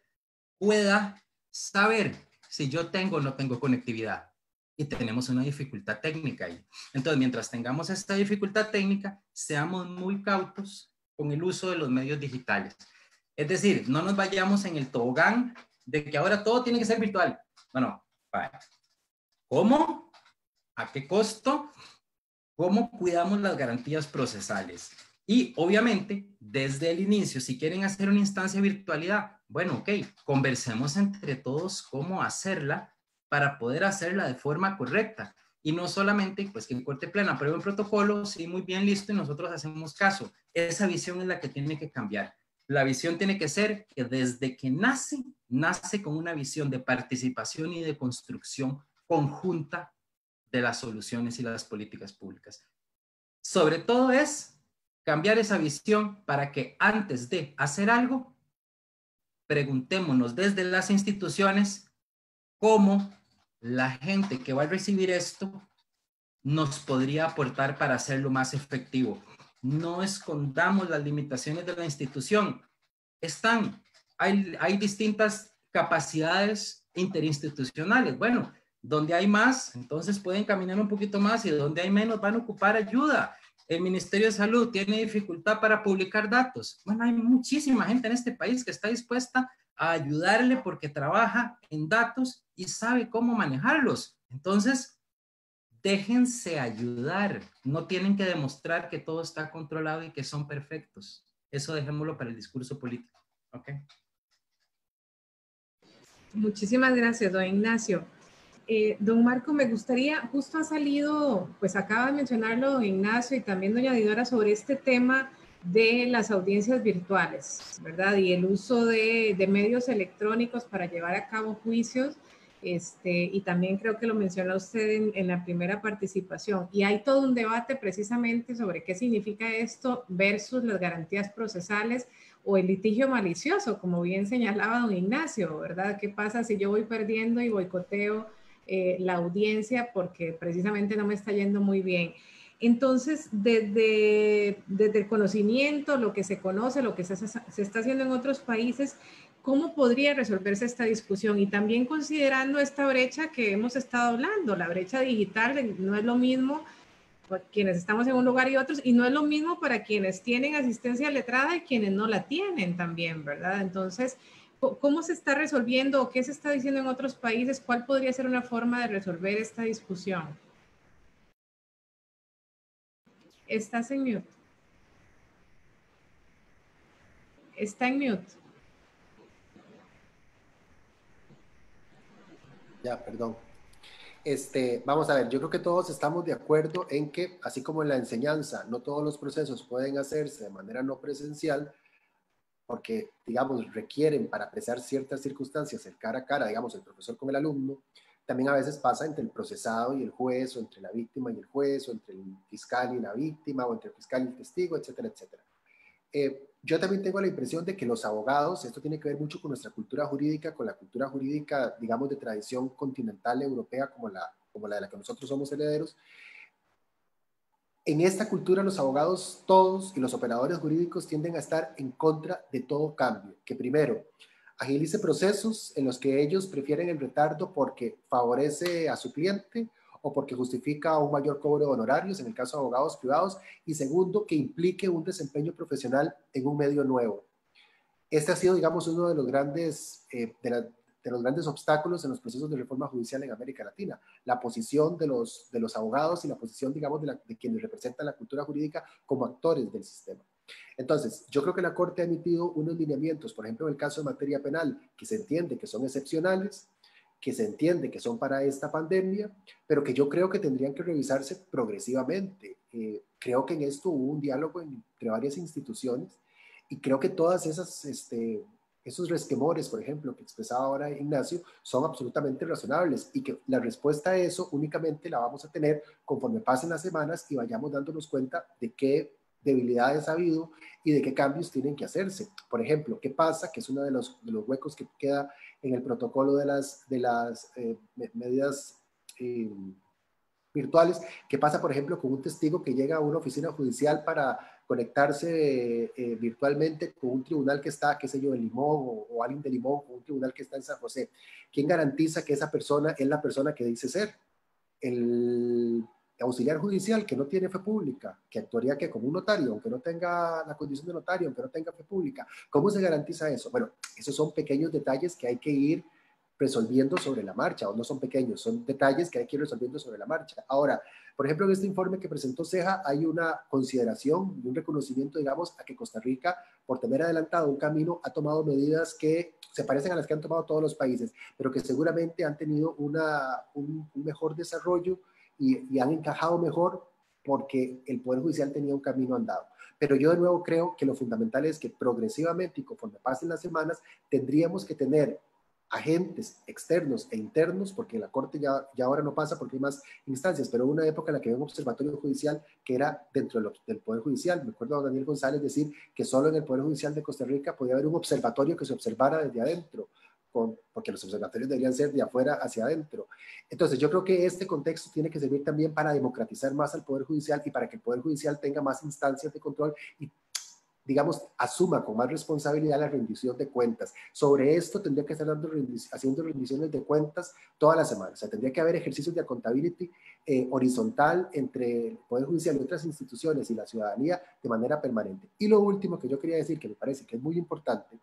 pueda saber si yo tengo o no tengo conectividad. Y tenemos una dificultad técnica ahí. Entonces, mientras tengamos esta dificultad técnica, seamos muy cautos con el uso de los medios digitales. Es decir, no nos vayamos en el tobogán de que ahora todo tiene que ser virtual. Bueno, vale. ¿Cómo? ¿A qué costo? ¿Cómo cuidamos las garantías procesales? Y obviamente, desde el inicio, si quieren hacer una instancia de virtualidad, bueno, ok, conversemos entre todos cómo hacerla para poder hacerla de forma correcta. Y no solamente, pues, que en Corte Plena apruebe un protocolo, sí, muy bien, listo, y nosotros hacemos caso. Esa visión es la que tiene que cambiar. La visión tiene que ser que desde que nace con una visión de participación y de construcción conjunta de las soluciones y las políticas públicas. Sobre todo es cambiar esa visión para que antes de hacer algo, preguntémonos desde las instituciones cómo la gente que va a recibir esto nos podría aportar para hacerlo más efectivo. No escondamos las limitaciones de la institución. Hay distintas capacidades interinstitucionales. Bueno, donde hay más, entonces pueden caminar un poquito más, y donde hay menos van a ocupar ayuda. El Ministerio de Salud tiene dificultad para publicar datos. Bueno, hay muchísima gente en este país que está dispuesta a ayudarle porque trabaja en datos y sabe cómo manejarlos. Entonces, déjense ayudar. No tienen que demostrar que todo está controlado y que son perfectos. Eso dejémoslo para el discurso político. ¿Ok? Muchísimas gracias, don Ignacio. Don Marco, me gustaría, justo ha salido, pues acaba de mencionarlo don Ignacio y también doña Didora, sobre este tema de las audiencias virtuales, ¿verdad? Y el uso de medios electrónicos para llevar a cabo juicios. Y también creo que lo mencionó usted en la primera participación. Y hay todo un debate precisamente sobre qué significa esto versus las garantías procesales o el litigio malicioso, como bien señalaba don Ignacio, ¿verdad? ¿Qué pasa si yo voy perdiendo y boicoteo la audiencia porque precisamente no me está yendo muy bien? Entonces, desde el conocimiento, lo que se conoce, lo que se está haciendo en otros países, ¿cómo podría resolverse esta discusión? Y también considerando esta brecha que hemos estado hablando, la brecha digital, no es lo mismo para quienes estamos en un lugar y otros, y no es lo mismo para quienes tienen asistencia letrada y quienes no la tienen también, ¿verdad? Entonces, ¿cómo se está resolviendo o qué se está diciendo en otros países? ¿Cuál podría ser una forma de resolver esta discusión? Estás en mute. Está en mute. Ya, perdón. Vamos a ver, yo creo que todos estamos de acuerdo en que, así como en la enseñanza, no todos los procesos pueden hacerse de manera no presencial, porque, digamos, requieren para apreciar ciertas circunstancias el cara a cara, digamos, el profesor con el alumno. También a veces pasa entre el procesado y el juez, o entre la víctima y el juez, o entre el fiscal y la víctima, o entre el fiscal y el testigo, etcétera, etcétera. Yo también tengo la impresión de que los abogados, esto tiene que ver mucho con nuestra cultura jurídica, con la cultura jurídica, digamos, de tradición continental europea, como la de la que nosotros somos herederos. En esta cultura los abogados todos y los operadores jurídicos tienden a estar en contra de todo cambio, que primero agilice procesos en los que ellos prefieren el retardo porque favorece a su cliente o porque justifica un mayor cobro de honorarios en el caso de abogados privados, y segundo, que implique un desempeño profesional en un medio nuevo. Este ha sido, digamos, uno de los grandes, de los grandes obstáculos en los procesos de reforma judicial en América Latina, la posición de los abogados y la posición, digamos, de quienes representan la cultura jurídica como actores del sistema. Entonces, yo creo que la Corte ha emitido unos lineamientos, por ejemplo, en el caso de materia penal, que se entiende que son excepcionales, que se entiende que son para esta pandemia, pero que yo creo que tendrían que revisarse progresivamente. Creo que en esto hubo un diálogo entre varias instituciones, y creo que todas esos resquemores, por ejemplo, que expresaba ahora Ignacio, son absolutamente razonables, y que la respuesta a eso únicamente la vamos a tener conforme pasen las semanas y vayamos dándonos cuenta de qué debilidades ha habido y de qué cambios tienen que hacerse. Por ejemplo, ¿qué pasa? Que es uno de los huecos que queda en el protocolo de las medidas virtuales. ¿Qué pasa, por ejemplo, con un testigo que llega a una oficina judicial para conectarse virtualmente con un tribunal que está, qué sé yo, en Limón o alguien de Limón con un tribunal que está en San José? ¿Quién garantiza que esa persona es la persona que dice ser? El auxiliar judicial que no tiene fe pública, que actuaría que como un notario, aunque no tenga la condición de notario, aunque no tenga fe pública. ¿Cómo se garantiza eso? Bueno, esos son pequeños detalles que hay que ir resolviendo sobre la marcha, o no son pequeños, son detalles que hay que ir resolviendo sobre la marcha. Ahora, por ejemplo, en este informe que presentó CEJA hay una consideración y un reconocimiento, digamos, a que Costa Rica, por tener adelantado un camino, ha tomado medidas que se parecen a las que han tomado todos los países, pero que seguramente han tenido un mejor desarrollo y han encajado mejor porque el Poder Judicial tenía un camino andado. Pero yo de nuevo creo que lo fundamental es que progresivamente y conforme pasen las semanas, tendríamos que tener agentes externos e internos, porque la Corte ya ahora no pasa porque hay más instancias, pero hubo una época en la que había un observatorio judicial que era dentro del Poder Judicial. Me acuerdo a Daniel González decir que solo en el Poder Judicial de Costa Rica podía haber un observatorio que se observara desde adentro, porque los observatorios deberían ser de afuera hacia adentro. Entonces yo creo que este contexto tiene que servir también para democratizar más al Poder Judicial y para que el Poder Judicial tenga más instancias de control y, digamos, asuma con más responsabilidad la rendición de cuentas. Sobre esto tendría que estar haciendo rendiciones de cuentas todas las semanas. O sea, tendría que haber ejercicios de accountability horizontal entre el Poder Judicial y otras instituciones y la ciudadanía de manera permanente. Y lo último que yo quería decir, que me parece que es muy importante,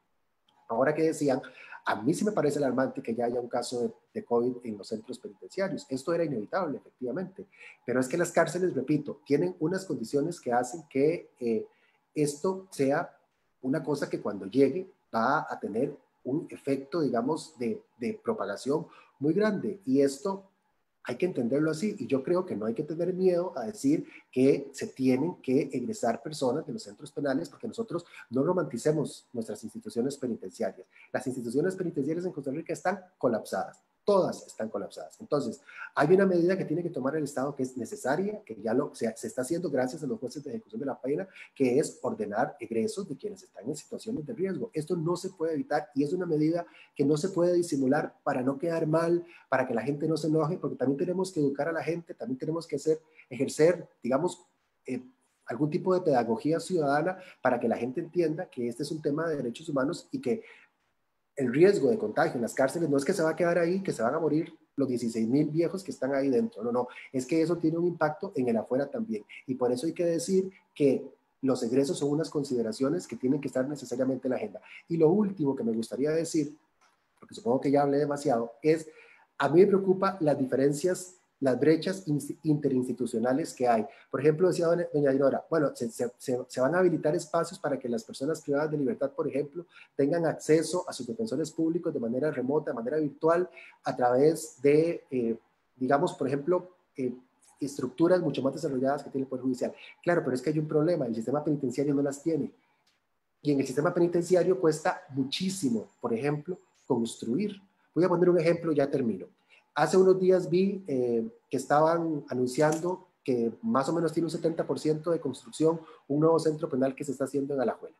ahora que decían, a mí sí me parece alarmante que ya haya un caso de COVID en los centros penitenciarios. Esto era inevitable, efectivamente. Pero es que las cárceles, repito, tienen unas condiciones que hacen que esto sea una cosa que cuando llegue va a tener un efecto, digamos, de propagación muy grande. Y esto hay que entenderlo así. Y yo creo que no hay que tener miedo a decir que se tienen que egresar personas de los centros penales, porque nosotros no romanticemos nuestras instituciones penitenciarias. Las instituciones penitenciarias en Costa Rica están colapsadas. Todas están colapsadas. Entonces, hay una medida que tiene que tomar el Estado que es necesaria, que ya se está haciendo gracias a los jueces de ejecución de la pena, que es ordenar egresos de quienes están en situaciones de riesgo. Esto no se puede evitar y es una medida que no se puede disimular para no quedar mal, para que la gente no se enoje, porque también tenemos que educar a la gente, también tenemos que ejercer, digamos, algún tipo de pedagogía ciudadana para que la gente entienda que este es un tema de derechos humanos y que el riesgo de contagio en las cárceles no es que se va a quedar ahí, que se van a morir los 16,000 viejos que están ahí dentro. No, no, es que eso tiene un impacto en el afuera también. Y por eso hay que decir que los egresos son unas consideraciones que tienen que estar necesariamente en la agenda. Y lo último que me gustaría decir, porque supongo que ya hablé demasiado, es, a mí me preocupa las diferencias, las brechas interinstitucionales que hay. Por ejemplo, decía doña Dinora, bueno, se van a habilitar espacios para que las personas privadas de libertad, por ejemplo, tengan acceso a sus defensores públicos de manera remota, de manera virtual, a través de, digamos, por ejemplo, estructuras mucho más desarrolladas que tiene el Poder Judicial. Claro, pero es que hay un problema, el sistema penitenciario no las tiene. Y en el sistema penitenciario cuesta muchísimo, por ejemplo, construir. Voy a poner un ejemplo, ya termino. Hace unos días vi que estaban anunciando que más o menos tiene un 70% de construcción un nuevo centro penal que se está haciendo en Alajuela.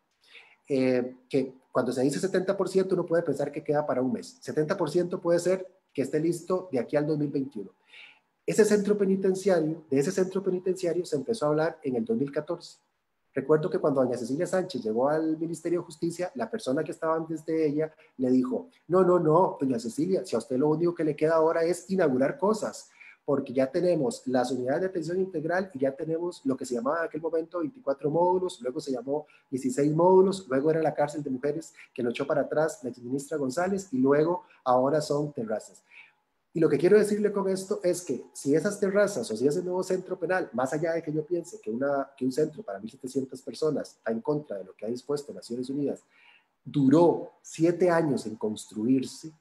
Que cuando se dice 70% uno puede pensar que queda para un mes. 70% puede ser que esté listo de aquí al 2021. De ese centro penitenciario se empezó a hablar en el 2014. Recuerdo que cuando doña Cecilia Sánchez llegó al Ministerio de Justicia, la persona que estaba antes de ella le dijo, no, doña Cecilia, si a usted lo único que le queda ahora es inaugurar cosas, porque ya tenemos las unidades de atención integral y ya tenemos lo que se llamaba en aquel momento 24 módulos, luego se llamó 16 módulos, luego era la cárcel de mujeres que lo echó para atrás la exministra González y luego ahora son terrazas. Y lo que quiero decirle con esto es que si esas terrazas o si ese nuevo centro penal, más allá de que yo piense que un centro para 1.700 personas está en contra de lo que ha dispuesto Naciones Unidas, duró 7 años en construirse,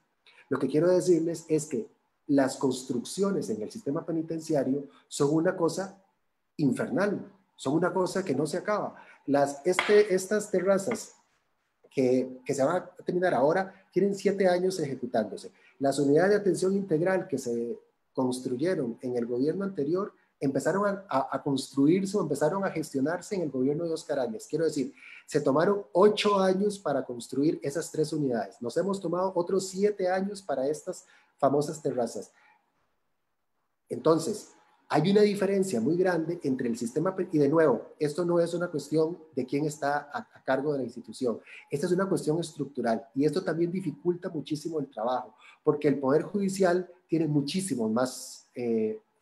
lo que quiero decirles es que las construcciones en el sistema penitenciario son una cosa infernal, son una cosa que no se acaba. Estas terrazas que se van a terminar ahora tienen 7 años ejecutándose. Las unidades de atención integral que se construyeron en el gobierno anterior empezaron a construirse o empezaron a gestionarse en el gobierno de Óscar Arias. Quiero decir, se tomaron 8 años para construir esas 3 unidades. Nos hemos tomado otros 7 años para estas famosas terrazas. Entonces, Hay una diferencia muy grande entre el sistema, y de nuevo, esto no es una cuestión de quién está a cargo de la institución, esta es una cuestión estructural y esto también dificulta muchísimo el trabajo, porque el Poder Judicial tiene muchísimos más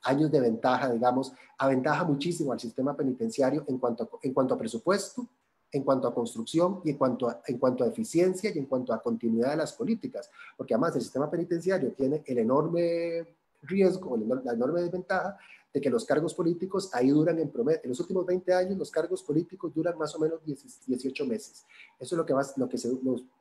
años de ventaja, digamos, aventaja muchísimo al sistema penitenciario en cuanto a presupuesto, en cuanto a construcción y en cuanto a eficiencia y en cuanto a continuidad de las políticas, porque además el sistema penitenciario tiene el enorme riesgo, la enorme desventaja de que los cargos políticos ahí duran en promedio, en los últimos 20 años los cargos políticos duran más o menos 18 meses. Eso es lo que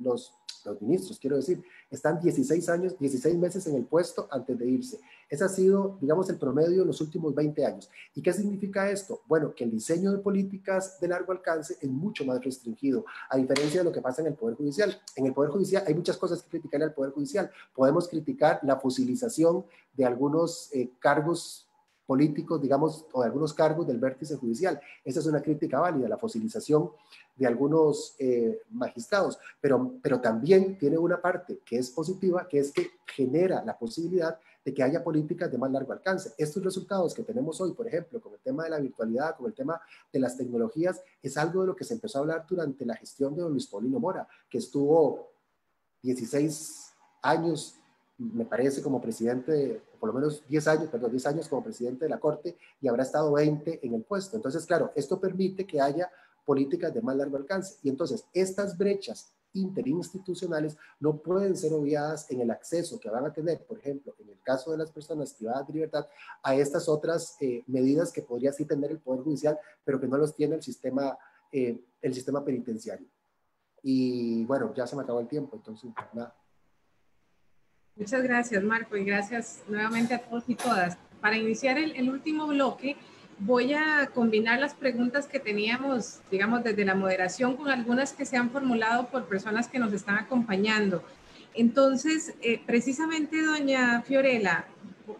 los ministros, quiero decir, están 16 meses en el puesto antes de irse. Ese ha sido, digamos, el promedio en los últimos 20 años. ¿Y qué significa esto? Bueno, que el diseño de políticas de largo alcance es mucho más restringido, a diferencia de lo que pasa en el Poder Judicial. En el Poder Judicial hay muchas cosas que criticarle al Poder Judicial. Podemos criticar la fosilización de algunos cargos políticos, digamos, o de algunos cargos del vértice judicial. Esa es una crítica válida, la fosilización de algunos magistrados, pero también tiene una parte que es positiva, que es que genera la posibilidad de que haya políticas de más largo alcance. Estos resultados que tenemos hoy, por ejemplo, con el tema de la virtualidad, con el tema de las tecnologías, es algo de lo que se empezó a hablar durante la gestión de don Luis Paulino Mora, que estuvo 16 años, me parece, como presidente, por lo menos 10 años como presidente de la Corte, y habrá estado 20 en el puesto. Entonces, claro, esto permite que haya políticas de más largo alcance. Y entonces, estas brechas interinstitucionales no pueden ser obviadas en el acceso que van a tener, por ejemplo, en el caso de las personas privadas de libertad, a estas otras medidas que podría sí tener el Poder Judicial, pero que no los tiene el sistema penitenciario. Y bueno, ya se me acabó el tiempo, entonces nada. Muchas gracias, Marco, y gracias nuevamente a todos y todas. Para iniciar el último bloque, voy a combinar las preguntas que teníamos, digamos, desde la moderación con algunas que se han formulado por personas que nos están acompañando. Entonces, precisamente, doña Fiorella,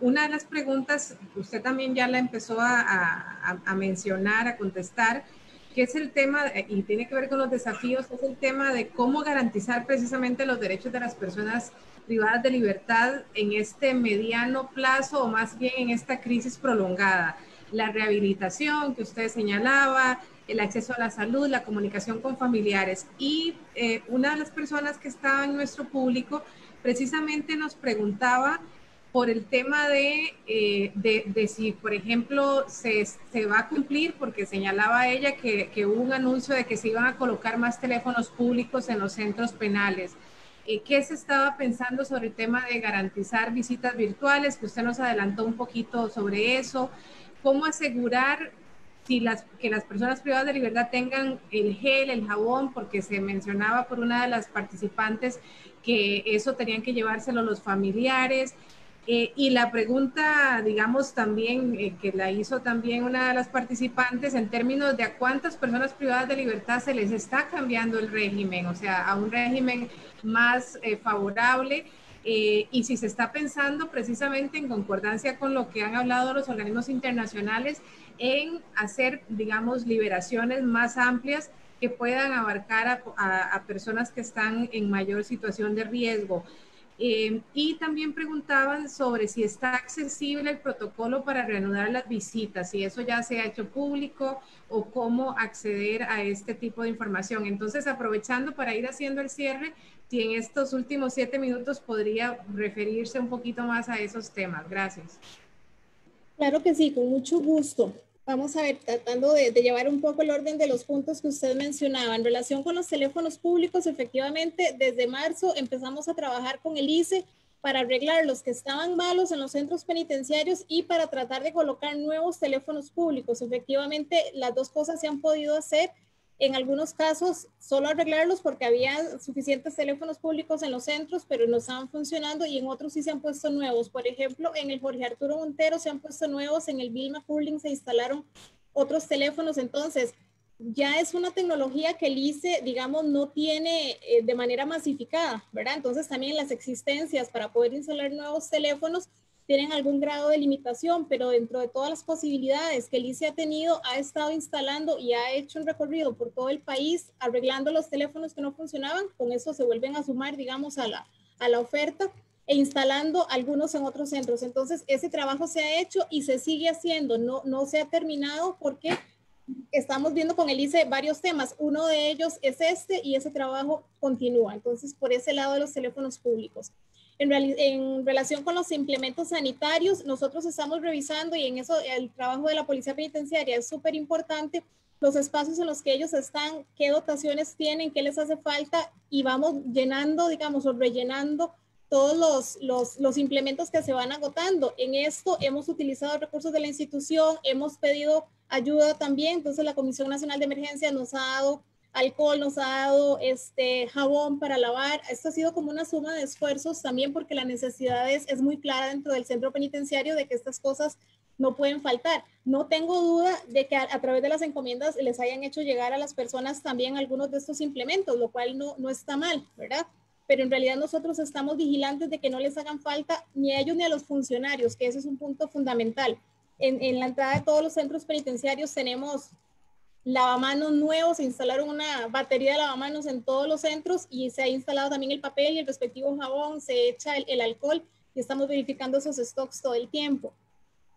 una de las preguntas, usted también ya la empezó a mencionar, a contestar, que es el tema, y tiene que ver con los desafíos, es el tema de cómo garantizar precisamente los derechos de las personas privadas de libertad en este mediano plazo o más bien en esta crisis prolongada. La rehabilitación que usted señalaba, el acceso a la salud, la comunicación con familiares. Y una de las personas que estaba en nuestro público precisamente nos preguntaba por el tema de si, por ejemplo, se va a cumplir, porque señalaba ella que hubo un anuncio de que se iban a colocar más teléfonos públicos en los centros penales. ¿Qué se estaba pensando sobre el tema de garantizar visitas virtuales? Que usted nos adelantó un poquito sobre eso. ¿Cómo asegurar que las personas privadas de libertad tengan el gel, el jabón? Porque se mencionaba por una de las participantes que eso tenían que llevárselo los familiares. Y la pregunta, digamos, también que la hizo también una de las participantes en términos de a cuántas personas privadas de libertad se les está cambiando el régimen, o sea, a un régimen más favorable, y si se está pensando precisamente en concordancia con lo que han hablado los organismos internacionales en hacer, digamos, liberaciones más amplias que puedan abarcar a personas que están en mayor situación de riesgo. Y también preguntaban sobre si está accesible el protocolo para reanudar las visitas, si eso ya se ha hecho público o cómo acceder a este tipo de información. Entonces, aprovechando para ir haciendo el cierre, si en estos últimos 7 minutos podría referirse un poquito más a esos temas. Gracias. Claro que sí, con mucho gusto. Vamos a ver, tratando de llevar un poco el orden de los puntos que usted mencionaba. En relación con los teléfonos públicos, efectivamente, desde marzo empezamos a trabajar con el ICE para arreglar los que estaban malos en los centros penitenciarios y para tratar de colocar nuevos teléfonos públicos. Efectivamente, las dos cosas se han podido hacer. En algunos casos, solo arreglarlos porque había suficientes teléfonos públicos en los centros, pero no estaban funcionando, y en otros sí se han puesto nuevos. Por ejemplo, en el Jorge Arturo Montero se han puesto nuevos, en el Vilma Curling se instalaron otros teléfonos. Entonces, ya es una tecnología que el ICE, digamos, no tiene de manera masificada, ¿verdad? Entonces, también las existencias para poder instalar nuevos teléfonos tienen algún grado de limitación, pero dentro de todas las posibilidades que el ICE ha tenido, ha estado instalando y ha hecho un recorrido por todo el país, arreglando los teléfonos que no funcionaban. Con eso se vuelven a sumar, digamos, a la oferta. e instalando algunos en otros centros. Entonces, ese trabajo se ha hecho y se sigue haciendo, no se ha terminado porque estamos viendo con el ICE varios temas. Uno de ellos es este y ese trabajo continúa. Entonces, por ese lado de los teléfonos públicos. En relación con los implementos sanitarios, nosotros estamos revisando y en eso el trabajo de la Policía Penitenciaria es súper importante, los espacios en los que ellos están, qué dotaciones tienen, qué les hace falta y vamos llenando, digamos, o rellenando todos los implementos que se van agotando. En esto hemos utilizado recursos de la institución, hemos pedido ayuda también, entonces la Comisión Nacional de Emergencia nos ha dado alcohol, nos ha dado jabón para lavar. Esto ha sido como una suma de esfuerzos también porque la necesidad es muy clara dentro del centro penitenciario de que estas cosas no pueden faltar. No tengo duda de que a través de las encomiendas les hayan hecho llegar a las personas también algunos de estos implementos, lo cual no está mal, ¿verdad? Pero en realidad nosotros estamos vigilantes de que no les hagan falta ni a ellos ni a los funcionarios, que ese es un punto fundamental. En la entrada de todos los centros penitenciarios tenemos lavamanos nuevos, se instalaron una batería de lavamanos en todos los centros y se ha instalado también el papel y el respectivo jabón, se echa el alcohol y estamos verificando esos stocks todo el tiempo.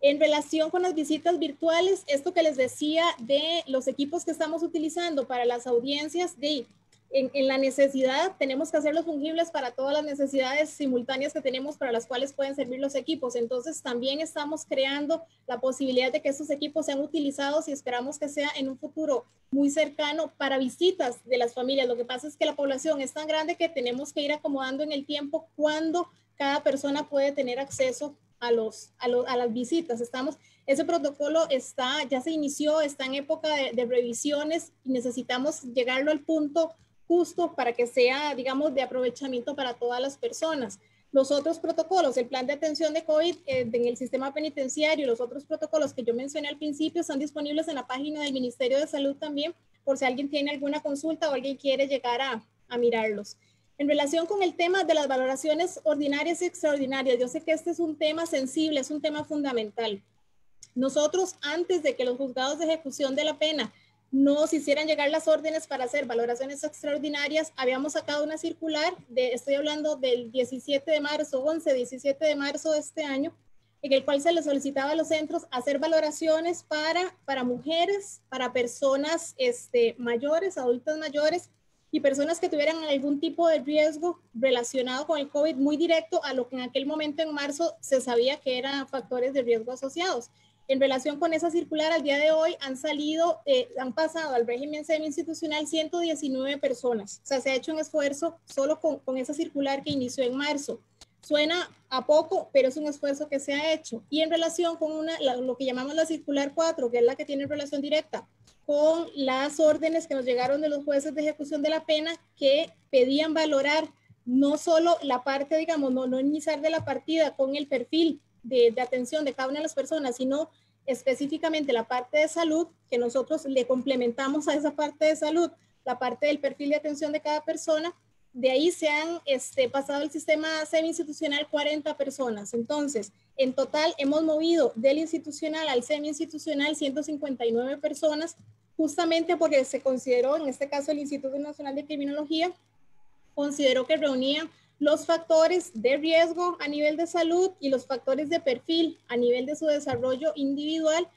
En relación con las visitas virtuales, esto que les decía de los equipos que estamos utilizando para las audiencias, en la necesidad tenemos que hacerlos fungibles para todas las necesidades simultáneas que tenemos para las cuales pueden servir los equipos. Entonces también estamos creando la posibilidad de que esos equipos sean utilizados y esperamos que sea en un futuro muy cercano para visitas de las familias. Lo que pasa es que la población es tan grande que tenemos que ir acomodando en el tiempo cuando cada persona puede tener acceso a las visitas. Ese protocolo ya se inició, está en época de revisiones y necesitamos llegarlo al punto justo para que sea, digamos, de aprovechamiento para todas las personas. Los otros protocolos, el plan de atención de COVID en el sistema penitenciario, los otros protocolos que yo mencioné al principio están disponibles en la página del Ministerio de Salud también, por si alguien tiene alguna consulta o alguien quiere llegar a mirarlos. En relación con el tema de las valoraciones ordinarias y extraordinarias, yo sé que este es un tema sensible, es un tema fundamental. Nosotros, antes de que los juzgados de ejecución de la pena nos hicieran llegar las órdenes para hacer valoraciones extraordinarias, habíamos sacado una circular, estoy hablando del 17 de marzo, 17 de marzo de este año, en el cual se les solicitaba a los centros hacer valoraciones para mujeres, para personas mayores, adultas mayores, y personas que tuvieran algún tipo de riesgo relacionado con el COVID muy directo a lo que en aquel momento en marzo se sabía que eran factores de riesgo asociados. En relación con esa circular, al día de hoy han pasado al régimen semi-institucional 119 personas. O sea, se ha hecho un esfuerzo solo con esa circular que inició en marzo. Suena a poco, pero es un esfuerzo que se ha hecho. Y en relación con lo que llamamos la circular 4, que es la que tiene relación directa con las órdenes que nos llegaron de los jueces de ejecución de la pena que pedían valorar no solo la parte, digamos, no iniciar de la partida con el perfil de atención de cada una de las personas, sino específicamente la parte de salud, que nosotros le complementamos a esa parte de salud, la parte del perfil de atención de cada persona. De ahí se han pasado al sistema semi-institucional 40 personas. Entonces, en total hemos movido del institucional al semi-institucional 159 personas, justamente porque se consideró, en este caso el Instituto Nacional de Criminología, consideró que reunía los factores de riesgo a nivel de salud y los factores de perfil a nivel de su desarrollo individual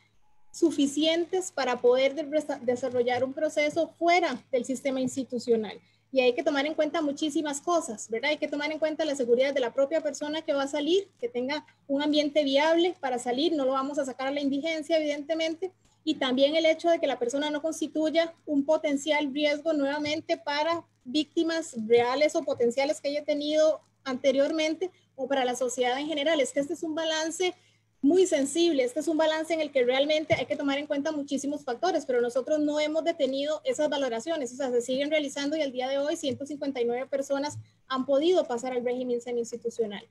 suficientes para poder desarrollar un proceso fuera del sistema institucional. Y hay que tomar en cuenta muchísimas cosas, ¿verdad? Hay que tomar en cuenta la seguridad de la propia persona que va a salir, que tenga un ambiente viable para salir, no lo vamos a sacar a la indigencia, evidentemente, y también el hecho de que la persona no constituya un potencial riesgo nuevamente para víctimas reales o potenciales que haya tenido anteriormente o para la sociedad en general. Es que este es un balance muy sensible, este es un balance en el que realmente hay que tomar en cuenta muchísimos factores, pero nosotros no hemos detenido esas valoraciones, o sea, se siguen realizando y al día de hoy 159 personas han podido pasar al régimen semi-institucional.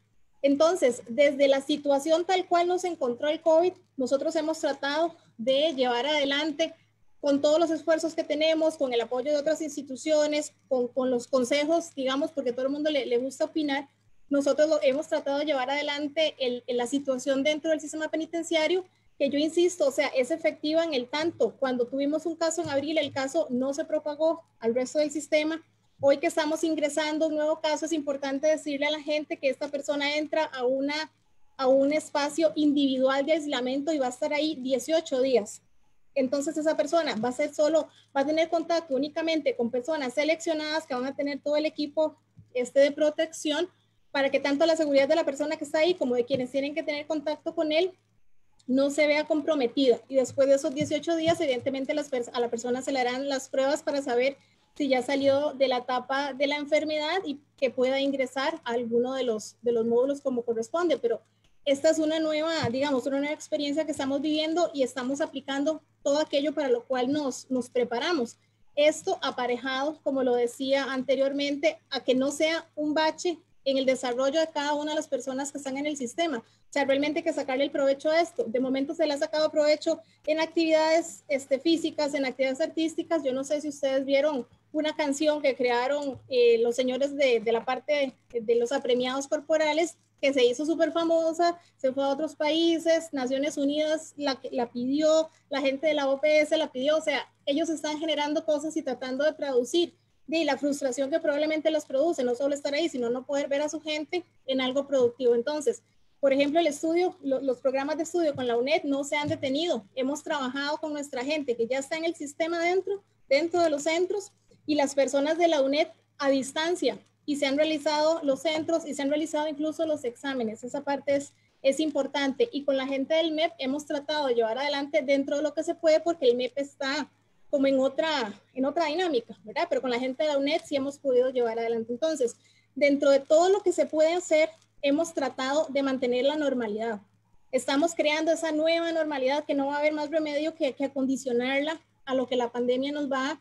Entonces, desde la situación tal cual nos encontró el COVID, nosotros hemos tratado de llevar adelante con todos los esfuerzos que tenemos, con el apoyo de otras instituciones, con los consejos, digamos, porque a todo el mundo le gusta opinar. Nosotros hemos tratado de llevar adelante la situación dentro del sistema penitenciario, que yo insisto, o sea, es efectiva en el tanto. Cuando tuvimos un caso en abril, el caso no se propagó al resto del sistema. Hoy que estamos ingresando un nuevo caso, es importante decirle a la gente que esta persona entra a un espacio individual de aislamiento y va a estar ahí 18 días. Entonces esa persona va a tener contacto únicamente con personas seleccionadas que van a tener todo el equipo de protección para que tanto la seguridad de la persona que está ahí como de quienes tienen que tener contacto con él no se vea comprometida. Y después de esos 18 días, evidentemente a la persona se le harán las pruebas para saber si ya salió de la etapa de la enfermedad y que pueda ingresar a alguno de los módulos como corresponde. Pero esta es una nueva experiencia que estamos viviendo y estamos aplicando todo aquello para lo cual nos preparamos. Esto aparejado, como lo decía anteriormente, a que no sea un bache en el desarrollo de cada una de las personas que están en el sistema. O sea, realmente hay que sacarle el provecho a esto. De momento se le ha sacado provecho en actividades físicas, en actividades artísticas. Yo no sé si ustedes vieron una canción que crearon los señores de la parte de los apremiados corporales, que se hizo súper famosa, se fue a otros países, Naciones Unidas la pidió, la gente de la OPS la pidió, o sea, ellos están generando cosas y tratando de traducir de la frustración que probablemente los produce, no solo estar ahí, sino no poder ver a su gente en algo productivo. Entonces, por ejemplo, el estudio, los programas de estudio con la UNED no se han detenido. Hemos trabajado con nuestra gente que ya está en el sistema dentro de los centros y las personas de la UNED a distancia, y se han realizado los centros y se han realizado incluso los exámenes. Esa parte es importante. Y con la gente del MEP hemos tratado de llevar adelante dentro de lo que se puede, porque el MEP está como en otra dinámica, ¿verdad? Pero con la gente de la UNED sí hemos podido llevar adelante. Entonces, dentro de todo lo que se puede hacer, hemos tratado de mantener la normalidad. Estamos creando esa nueva normalidad que no va a haber más remedio que acondicionarla a lo que la pandemia nos va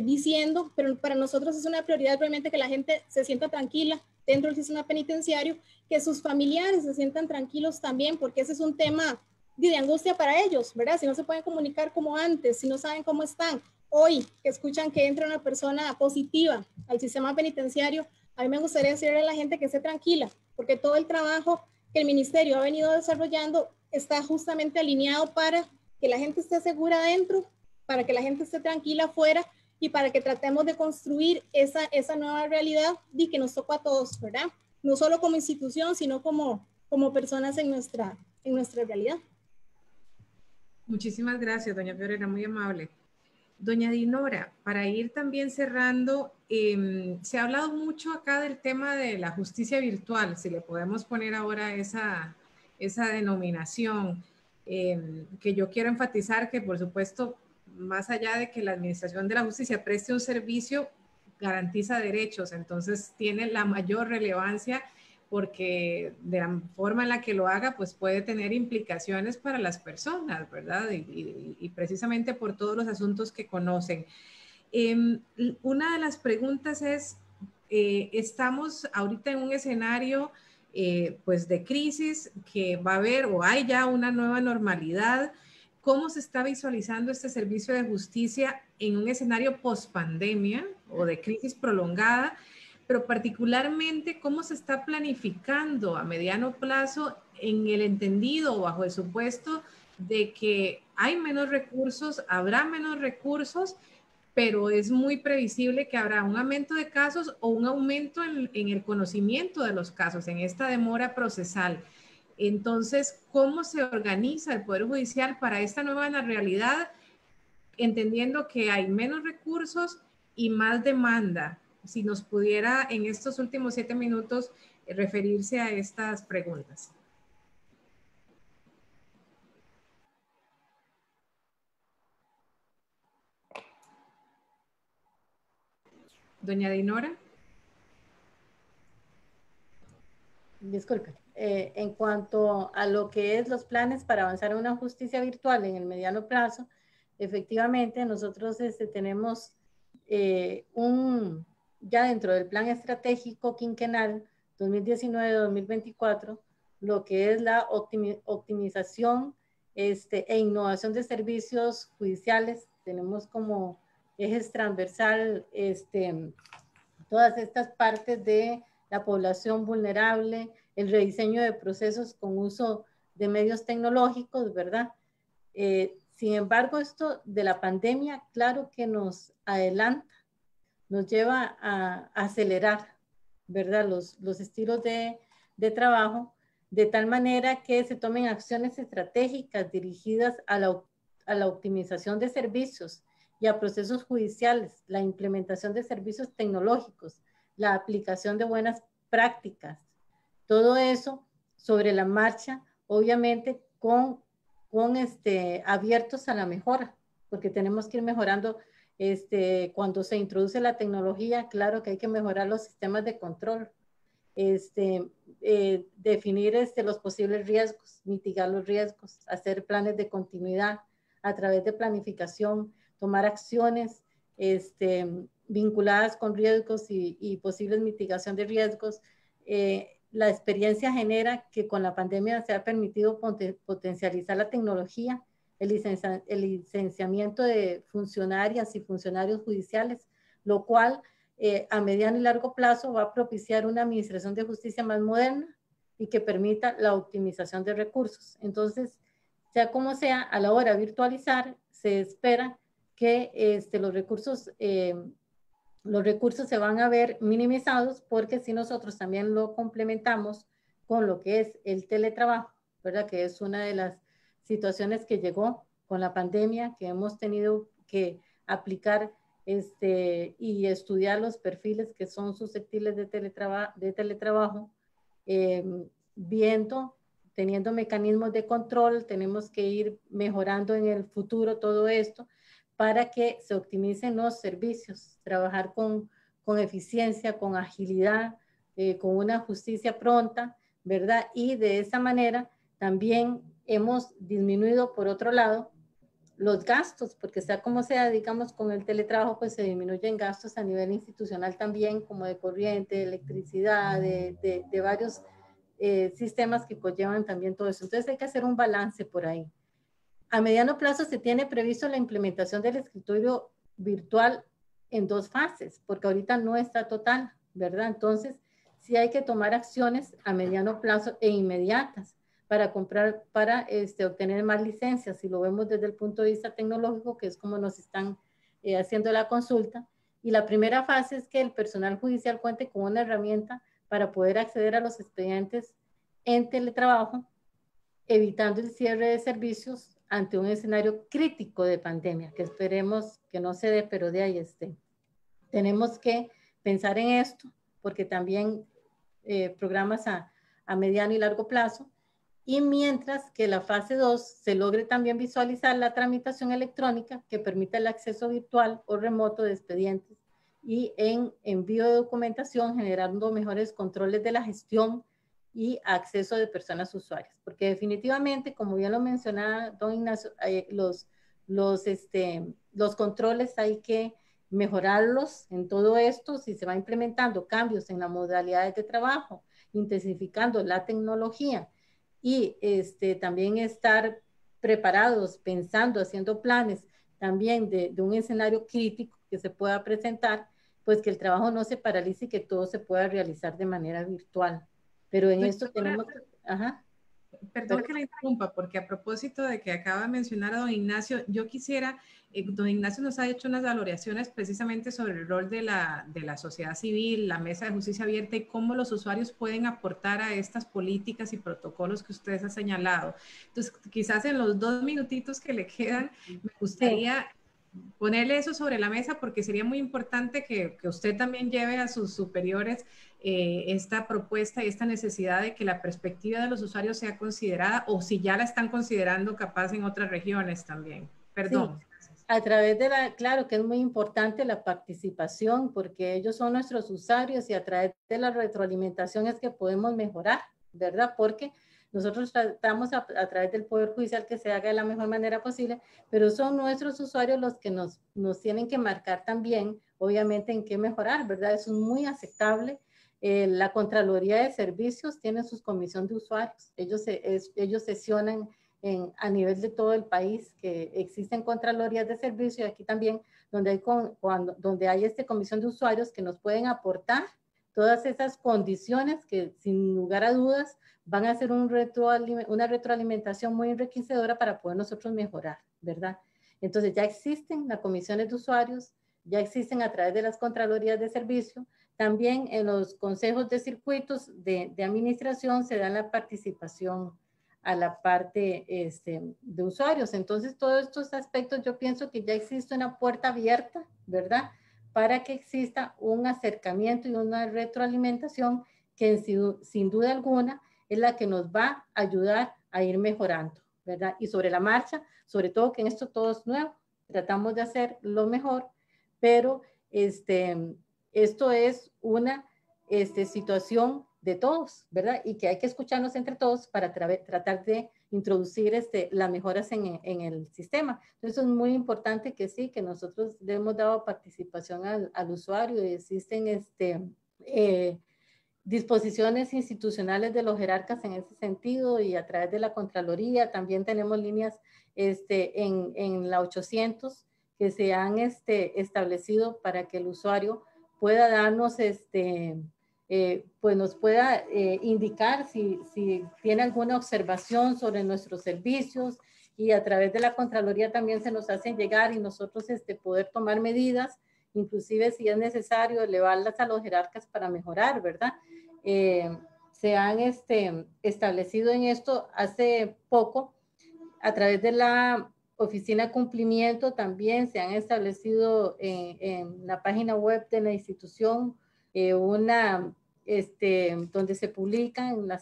diciendo, pero para nosotros es una prioridad realmente que la gente se sienta tranquila dentro del sistema penitenciario, que sus familiares se sientan tranquilos también, porque ese es un tema de angustia para ellos, ¿verdad? Si no se pueden comunicar como antes, si no saben cómo están. Hoy que escuchan que entra una persona positiva al sistema penitenciario, a mí me gustaría decirle a la gente que esté tranquila, porque todo el trabajo que el ministerio ha venido desarrollando está justamente alineado para que la gente esté segura adentro, para que la gente esté tranquila afuera y para que tratemos de construir esa nueva realidad y que nos toca a todos, ¿verdad? No solo como institución, sino como personas en nuestra realidad. Muchísimas gracias, doña Fiorella, muy amable. Doña Dinora, para ir también cerrando, se ha hablado mucho acá del tema de la justicia virtual, si le podemos poner ahora esa denominación, que yo quiero enfatizar que, por supuesto, más allá de que la Administración de la Justicia preste un servicio, garantiza derechos, entonces tiene la mayor relevancia porque de la forma en la que lo haga, pues puede tener implicaciones para las personas, ¿verdad? Y precisamente por todos los asuntos que conocen. Una de las preguntas es, estamos ahorita en un escenario pues de crisis que va a haber o hay ya una nueva normalidad. ¿Cómo se está visualizando este servicio de justicia en un escenario post-pandemia o de crisis prolongada? Pero particularmente, ¿cómo se está planificando a mediano plazo en el entendido o bajo el supuesto de que hay menos recursos, habrá menos recursos, pero es muy previsible que habrá un aumento de casos o un aumento en el conocimiento de los casos, en esta demora procesal? Entonces, ¿cómo se organiza el Poder Judicial para esta nueva realidad, entendiendo que hay menos recursos y más demanda? Si nos pudiera en estos últimos 7 minutos referirse a estas preguntas. Doña Dinora. Disculpe. En cuanto a lo que es los planes para avanzar en una justicia virtual en el mediano plazo, efectivamente nosotros tenemos ya dentro del plan estratégico quinquenal 2019-2024, lo que es la optimización e innovación de servicios judiciales. Tenemos como ejes transversal todas estas partes de la población vulnerable, el rediseño de procesos con uso de medios tecnológicos, ¿verdad? Sin embargo, esto de la pandemia, claro que nos adelanta nos lleva a acelerar, ¿verdad? Los estilos de trabajo, de tal manera que se tomen acciones estratégicas dirigidas a la optimización de servicios y a procesos judiciales, la implementación de servicios tecnológicos, la aplicación de buenas prácticas, todo eso sobre la marcha, obviamente abiertos a la mejora, porque tenemos que ir mejorando. Cuando se introduce la tecnología, claro que hay que mejorar los sistemas de control, definir los posibles riesgos, mitigar los riesgos, hacer planes de continuidad a través de planificación, tomar acciones vinculadas con riesgos y posibles mitigación de riesgos. La experiencia genera que con la pandemia se ha permitido potencializar la tecnología, el licenciamiento de funcionarias y funcionarios judiciales, lo cual a mediano y largo plazo va a propiciar una administración de justicia más moderna y que permita la optimización de recursos. Entonces, sea como sea, a la hora de virtualizar, se espera que los recursos se van a ver minimizados, porque si nosotros también lo complementamos con lo que es el teletrabajo, ¿verdad? Que es una de las situaciones que llegó con la pandemia, que hemos tenido que aplicar y estudiar los perfiles que son susceptibles de teletrabajo, teniendo mecanismos de control. Tenemos que ir mejorando en el futuro todo esto para que se optimicen los servicios, trabajar con eficiencia, con agilidad, con una justicia pronta, ¿verdad? Y de esa manera también hemos disminuido, por otro lado, los gastos, porque sea como sea, digamos, con el teletrabajo, pues se disminuyen gastos a nivel institucional también, como de corriente, de electricidad, de varios sistemas que conllevan también todo eso. Entonces hay que hacer un balance por ahí. A mediano plazo se tiene previsto la implementación del escritorio virtual en 2 fases, porque ahorita no está total, ¿verdad? Entonces, sí hay que tomar acciones a mediano plazo e inmediatas para obtener más licencias, si lo vemos desde el punto de vista tecnológico, que es como nos están haciendo la consulta. Y la primera fase es que el personal judicial cuente con una herramienta para poder acceder a los expedientes en teletrabajo, evitando el cierre de servicios ante un escenario crítico de pandemia, que esperemos que no se dé, pero de ahí esté. Tenemos que pensar en esto, porque también programas a mediano y largo plazo, y mientras que la fase 2 se logre también visualizar la tramitación electrónica que permita el acceso virtual o remoto de expedientes y en envío de documentación, generando mejores controles de la gestión y acceso de personas usuarias, porque definitivamente, como bien lo mencionaba don Ignacio, los controles hay que mejorarlos en todo esto. Si se va implementando cambios en las modalidades de trabajo, intensificando la tecnología y también estar preparados, pensando, haciendo planes también de un escenario crítico que se pueda presentar, pues que el trabajo no se paralice y que todo se pueda realizar de manera virtual. Pero en esto tenemos que... Ajá. Perdón que la interrumpa, porque a propósito de que acaba de mencionar a don Ignacio, yo quisiera, don Ignacio nos ha hecho unas valoraciones precisamente sobre el rol de la sociedad civil, la mesa de justicia abierta y cómo los usuarios pueden aportar a estas políticas y protocolos que ustedes han señalado. Entonces, quizás en los 2 minutitos que le quedan, me gustaría ponerle eso sobre la mesa, porque sería muy importante que usted también lleve a sus superiores esta propuesta y esta necesidad de que la perspectiva de los usuarios sea considerada, o si ya la están considerando capaz en otras regiones también. Perdón. Sí, a través claro que es muy importante la participación, porque ellos son nuestros usuarios y a través de la retroalimentación es que podemos mejorar, ¿verdad? Porque nosotros tratamos a través del Poder Judicial que se haga de la mejor manera posible, pero son nuestros usuarios los que nos tienen que marcar también, obviamente, en qué mejorar, ¿verdad? Eso es muy aceptable. La Contraloría de Servicios tiene su comisión de usuarios. Ellos sesionan a nivel de todo el país, que existen Contralorías de Servicios, y aquí también donde hay comisión de usuarios que nos pueden aportar todas esas condiciones que sin lugar a dudas van a ser una retroalimentación muy enriquecedora para poder nosotros mejorar, ¿verdad? Entonces ya existen las comisiones de usuarios, ya existen a través de las Contralorías de Servicio. También en los consejos de circuitos de administración se da la participación a la parte de usuarios. Entonces, todos estos aspectos yo pienso que ya existe una puerta abierta, ¿verdad?, para que exista un acercamiento y una retroalimentación que sin duda alguna es la que nos va a ayudar a ir mejorando, ¿verdad? Y sobre la marcha, sobre todo que en esto todo es nuevo, tratamos de hacer lo mejor, pero esto es una situación de todos, ¿verdad? Y que hay que escucharnos entre todos para tratar de introducir las mejoras en el sistema. Entonces es muy importante que sí, que nosotros le hemos dado participación al usuario y existen disposiciones institucionales de los jerarcas en ese sentido y a través de la Contraloría. También tenemos líneas en la 800 que se han establecido para que el usuario pueda darnos pues nos pueda indicar si tiene alguna observación sobre nuestros servicios, y a través de la Contraloría también se nos hacen llegar y nosotros poder tomar medidas, inclusive si es necesario elevarlas a los jerarcas para mejorar, ¿verdad? Se han establecido en esto hace poco, a través de la Oficina de Cumplimiento también se han establecido en la página web de la institución donde se publican a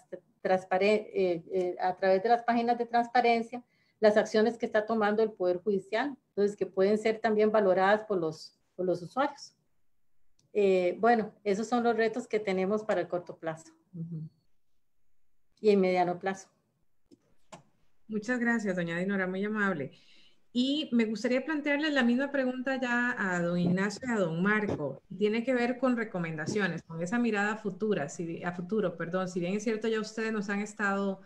través de las páginas de transparencia las acciones que está tomando el Poder Judicial, entonces que pueden ser también valoradas por los usuarios. Bueno, esos son los retos que tenemos para el corto plazo y el mediano plazo. Muchas gracias, doña Dinora, muy amable. Y me gustaría plantearles la misma pregunta ya a don Ignacio y a don Marco. Tiene que ver con recomendaciones, con esa mirada futura, si bien es cierto, ya ustedes nos han estado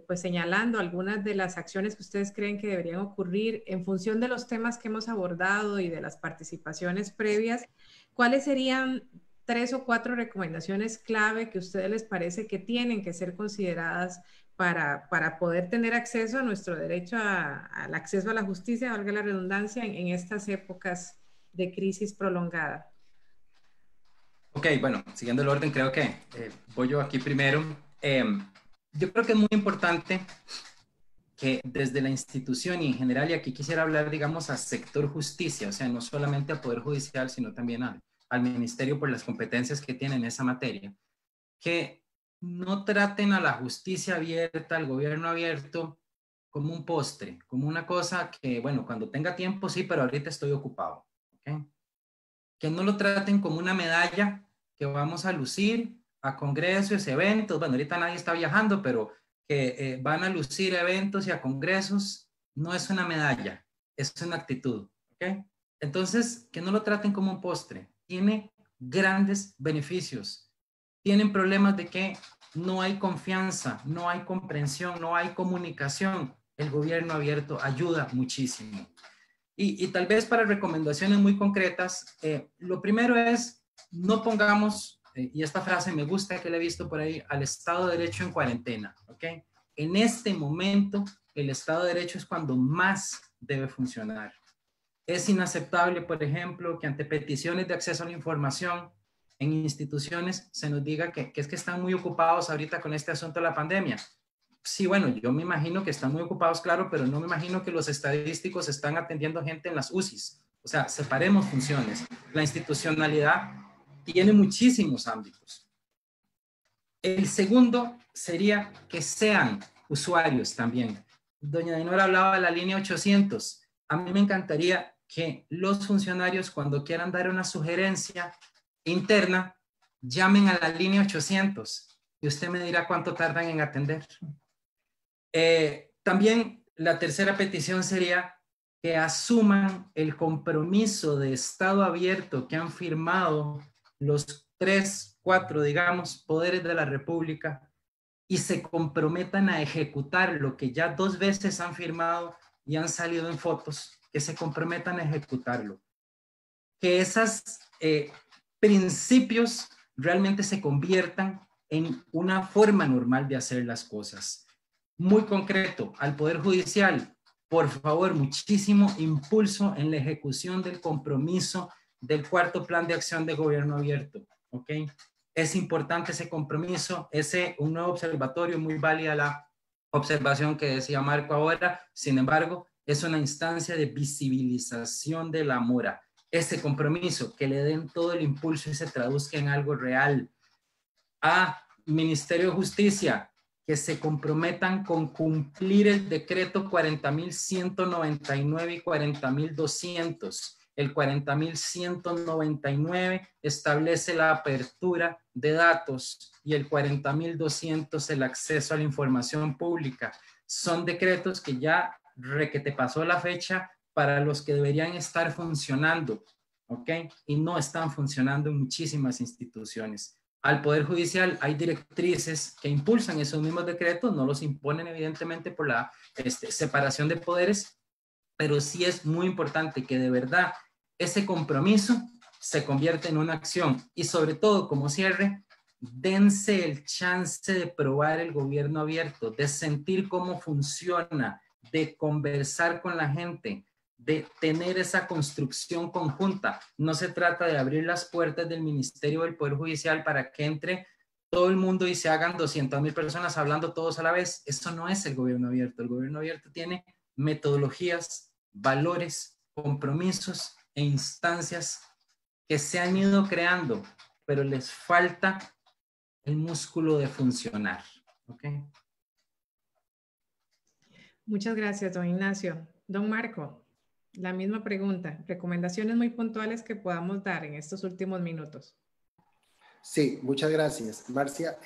pues señalando algunas de las acciones que ustedes creen que deberían ocurrir en función de los temas que hemos abordado y de las participaciones previas. ¿Cuáles serían 3 o 4 recomendaciones clave que a ustedes les parece que tienen que ser consideradas para poder tener acceso a nuestro derecho al acceso a la justicia, valga la redundancia, en estas épocas de crisis prolongada? Ok, bueno, siguiendo el orden, creo que voy yo aquí primero. Yo creo que es muy importante que desde la institución y en general, y aquí quisiera hablar, digamos, al sector justicia, o sea, no solamente al Poder Judicial, sino también al Ministerio por las competencias que tiene en esa materia, que no traten a la justicia abierta, al gobierno abierto, como un postre, como una cosa que, bueno, cuando tenga tiempo sí, pero ahorita estoy ocupado. ¿Okay? Que no lo traten como una medalla que vamos a lucir a congresos, eventos. Bueno, ahorita nadie está viajando, pero que van a lucir eventos y a congresos, no es una medalla, es una actitud. ¿Okay? Entonces, que no lo traten como un postre. Tiene grandes beneficios. Tienen problemas de que no hay confianza, no hay comprensión, no hay comunicación. El gobierno abierto ayuda muchísimo. Y tal vez para recomendaciones muy concretas, lo primero es no pongamos, y esta frase me gusta que la he visto por ahí, al Estado de Derecho en cuarentena. ¿Okay? En este momento, el Estado de Derecho es cuando más debe funcionar. Es inaceptable, por ejemplo, que ante peticiones de acceso a la información en instituciones se nos diga que es que están muy ocupados ahorita con este asunto de la pandemia. Sí, bueno, yo me imagino que están muy ocupados, claro, pero no me imagino que los estadísticos están atendiendo gente en las UCIs. O sea, separemos funciones. La institucionalidad tiene muchísimos ámbitos. El segundo sería que sean usuarios también. Doña Dinora hablaba de la línea 800. A mí me encantaría que los funcionarios, cuando quieran dar una sugerencia interna, llamen a la línea 800 y usted me dirá cuánto tardan en atender. También la tercera petición sería que asuman el compromiso de Estado abierto que han firmado los 3, 4, digamos, poderes de la República y se comprometan a ejecutar lo que ya 2 veces han firmado y han salido en fotos, que se comprometan a ejecutarlo. Que esos principios realmente se conviertan en una forma normal de hacer las cosas. Muy concreto, al Poder Judicial, por favor, muchísimo impulso en la ejecución del compromiso del cuarto plan de acción de gobierno abierto, ¿ok? Es importante ese compromiso, un nuevo observatorio, muy válida la observación que decía Marco ahora, sin embargo, es una instancia de visibilización de la mora. Ese compromiso, que le den todo el impulso y se traduzca en algo real. Ministerio de Justicia, que se comprometan con cumplir el decreto 40.199 y 40.200. El 40.199 establece la apertura de datos y el 40.200 el acceso a la información pública. Son decretos que ya requete pasó la fecha para los que deberían estar funcionando, ¿ok? Y no están funcionando en muchísimas instituciones. Al Poder Judicial hay directrices que impulsan esos mismos decretos, no los imponen evidentemente por la separación de poderes, pero sí es muy importante que de verdad ese compromiso se convierta en una acción y sobre todo, como cierre, dense el chance de probar el gobierno abierto, de sentir cómo funciona, de conversar con la gente, de tener esa construcción conjunta. No se trata de abrir las puertas del Ministerio del Poder Judicial para que entre todo el mundo y se hagan 200,000 personas hablando todos a la vez. Eso no es el gobierno abierto. El gobierno abierto tiene metodologías, valores, compromisos e instancias que se han ido creando, pero les falta el músculo de funcionar. ¿Okay? Muchas gracias, don Ignacio. Don Marco, la misma pregunta. Recomendaciones muy puntuales que podamos dar en estos últimos minutos. Sí, muchas gracias. Marcia,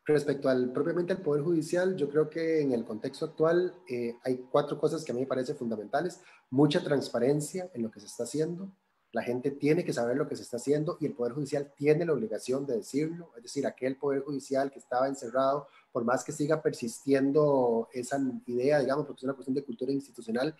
respecto propiamente al Poder Judicial, yo creo que en el contexto actual hay 4 cosas que a mí me parecen fundamentales. Mucha transparencia en lo que se está haciendo. La gente tiene que saber lo que se está haciendo y el Poder Judicial tiene la obligación de decirlo. Es decir, aquel Poder Judicial que estaba encerrado, por más que siga persistiendo esa idea, digamos, porque es una cuestión de cultura institucional,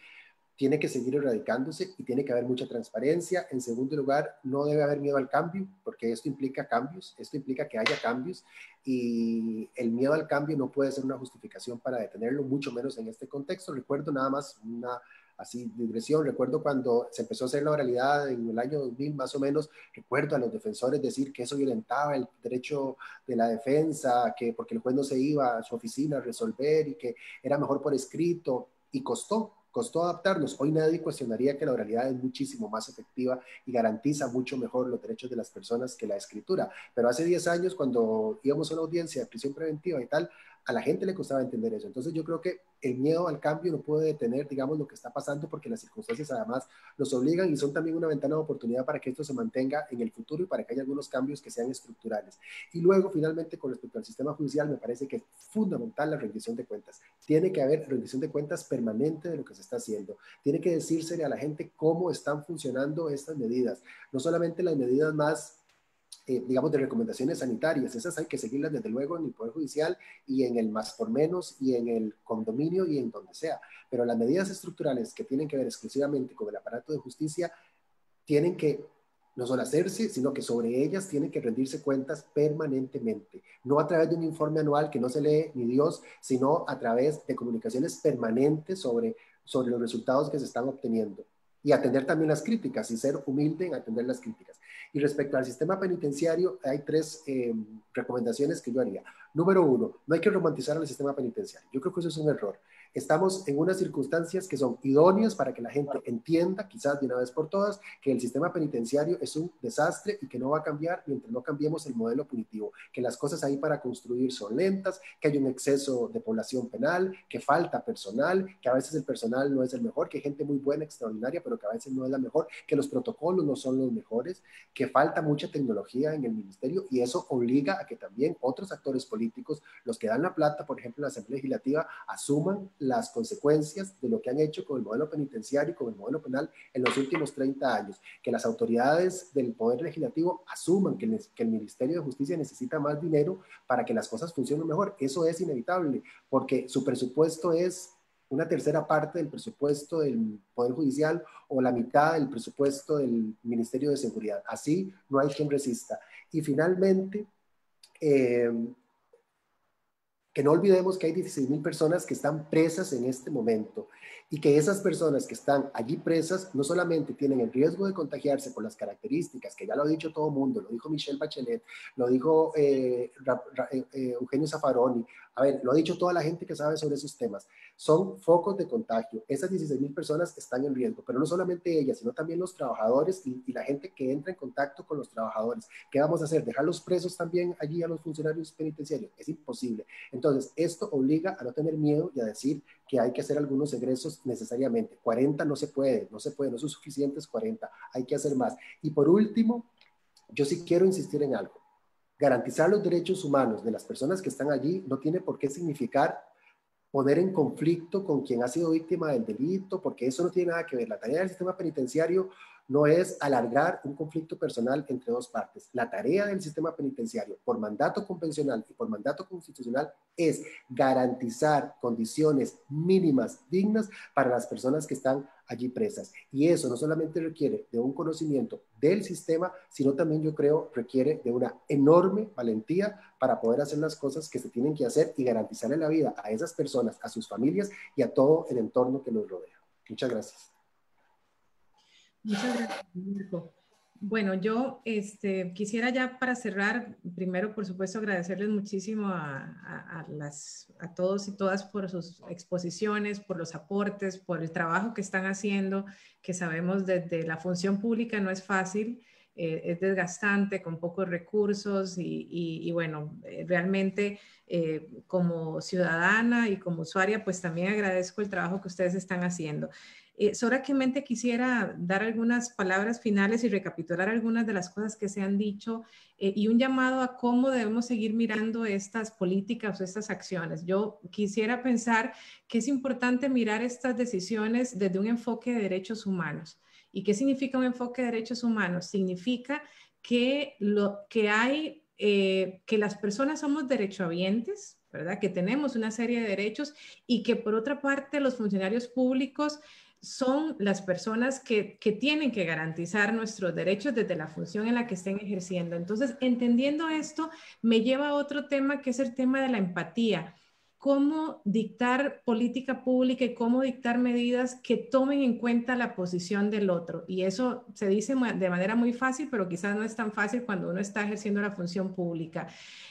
tiene que seguir erradicándose y tiene que haber mucha transparencia. En segundo lugar, no debe haber miedo al cambio, porque esto implica cambios, esto implica que haya cambios y el miedo al cambio no puede ser una justificación para detenerlo, mucho menos en este contexto. Recuerdo nada más una digresión, recuerdo cuando se empezó a hacer la oralidad en el año 2000 más o menos, recuerdo a los defensores decir que eso violentaba el derecho de la defensa, que porque el juez no se iba a su oficina a resolver y que era mejor por escrito, y costó adaptarnos. Hoy nadie cuestionaría que la oralidad es muchísimo más efectiva y garantiza mucho mejor los derechos de las personas que la escritura. Pero hace 10 años, cuando íbamos a una audiencia de prisión preventiva y tal, a la gente le costaba entender eso. Entonces yo creo que el miedo al cambio no puede detener, digamos, lo que está pasando, porque las circunstancias además nos obligan y son también una ventana de oportunidad para que esto se mantenga en el futuro y para que haya algunos cambios que sean estructurales. Y luego, finalmente, con respecto al sistema judicial, me parece que es fundamental la rendición de cuentas. Tiene que haber rendición de cuentas permanente de lo que se está haciendo. Tiene que decírsele a la gente cómo están funcionando estas medidas. No solamente las medidas más digamos, de recomendaciones sanitarias. Esas hay que seguirlas desde luego en el Poder Judicial y en el más por menos y en el condominio y en donde sea. Pero las medidas estructurales que tienen que ver exclusivamente con el aparato de justicia tienen que no solo hacerse, sino que sobre ellas tienen que rendirse cuentas permanentemente. No a través de un informe anual que no se lee ni Dios, sino a través de comunicaciones permanentes sobre los resultados que se están obteniendo. Y atender también las críticas y ser humilde en atender las críticas. Y respecto al sistema penitenciario, hay 3 recomendaciones que yo haría. Número 1, no hay que romantizar el sistema penitenciario. Yo creo que eso es un error. Estamos en unas circunstancias que son idóneas para que la gente entienda, quizás de una vez por todas, que el sistema penitenciario es un desastre y que no va a cambiar mientras no cambiemos el modelo punitivo, que las cosas ahí para construir son lentas, que hay un exceso de población penal, que falta personal, que a veces el personal no es el mejor, que hay gente muy buena, extraordinaria, pero que a veces no es la mejor, que los protocolos no son los mejores, que falta mucha tecnología en el ministerio y eso obliga a que también otros actores políticos, los que dan la plata, por ejemplo, la Asamblea Legislativa, asuman las consecuencias de lo que han hecho con el modelo penitenciario y con el modelo penal en los últimos 30 años, que las autoridades del Poder Legislativo asuman que el Ministerio de Justicia necesita más dinero para que las cosas funcionen mejor. Eso es inevitable, porque su presupuesto es una tercera parte del presupuesto del Poder Judicial o la mitad del presupuesto del Ministerio de Seguridad. Así no hay quien resista. Y finalmente, que no olvidemos que hay 16.000 personas que están presas en este momento y que esas personas que están allí presas no solamente tienen el riesgo de contagiarse por las características, que ya lo ha dicho todo el mundo, lo dijo Michelle Bachelet, lo dijo Eugenio Zaffaroni, a ver, lo ha dicho toda la gente que sabe sobre esos temas, son focos de contagio. Esas 16.000 personas están en riesgo, pero no solamente ellas, sino también los trabajadores y la gente que entra en contacto con los trabajadores. ¿Qué vamos a hacer? ¿Dejarlos presos también allí a los funcionarios penitenciarios? Es imposible. Entonces, esto obliga a no tener miedo y a decir que hay que hacer algunos egresos necesariamente. 40 no se puede, no son suficientes 40, hay que hacer más. Y por último, yo sí quiero insistir en algo. Garantizar los derechos humanos de las personas que están allí no tiene por qué significar poner en conflicto con quien ha sido víctima del delito, porque eso no tiene nada que ver. La tarea del sistema penitenciario no es alargar un conflicto personal entre dos partes. La tarea del sistema penitenciario, por mandato convencional y por mandato constitucional, es garantizar condiciones mínimas dignas para las personas que están allí presas. Y eso no solamente requiere de un conocimiento del sistema, sino también, yo creo, requiere de una enorme valentía para poder hacer las cosas que se tienen que hacer y garantizarle la vida a esas personas, a sus familias y a todo el entorno que los rodea. Muchas gracias. Muchas gracias, Marco. Bueno, yo quisiera ya para cerrar, primero, por supuesto, agradecerles muchísimo a todos y todas por sus exposiciones, por los aportes, por el trabajo que están haciendo, que sabemos desde la función pública no es fácil, es desgastante, con pocos recursos y bueno, realmente como ciudadana y como usuaria, pues también agradezco el trabajo que ustedes están haciendo. Solamente quisiera dar algunas palabras finales y recapitular algunas de las cosas que se han dicho y un llamado a cómo debemos seguir mirando estas políticas o estas acciones. Yo quisiera pensar que es importante mirar estas decisiones desde un enfoque de derechos humanos. ¿Y qué significa un enfoque de derechos humanos? Significa que que las personas somos derechohabientes, ¿verdad? Que tenemos una serie de derechos y que por otra parte los funcionarios públicos son las personas que tienen que garantizar nuestros derechos desde la función en la que estén ejerciendo. Entonces, entendiendo esto, me lleva a otro tema que es el tema de la empatía. Cómo dictar política pública y cómo dictar medidas que tomen en cuenta la posición del otro. Y eso se dice de manera muy fácil, pero quizás no es tan fácil cuando uno está ejerciendo la función pública.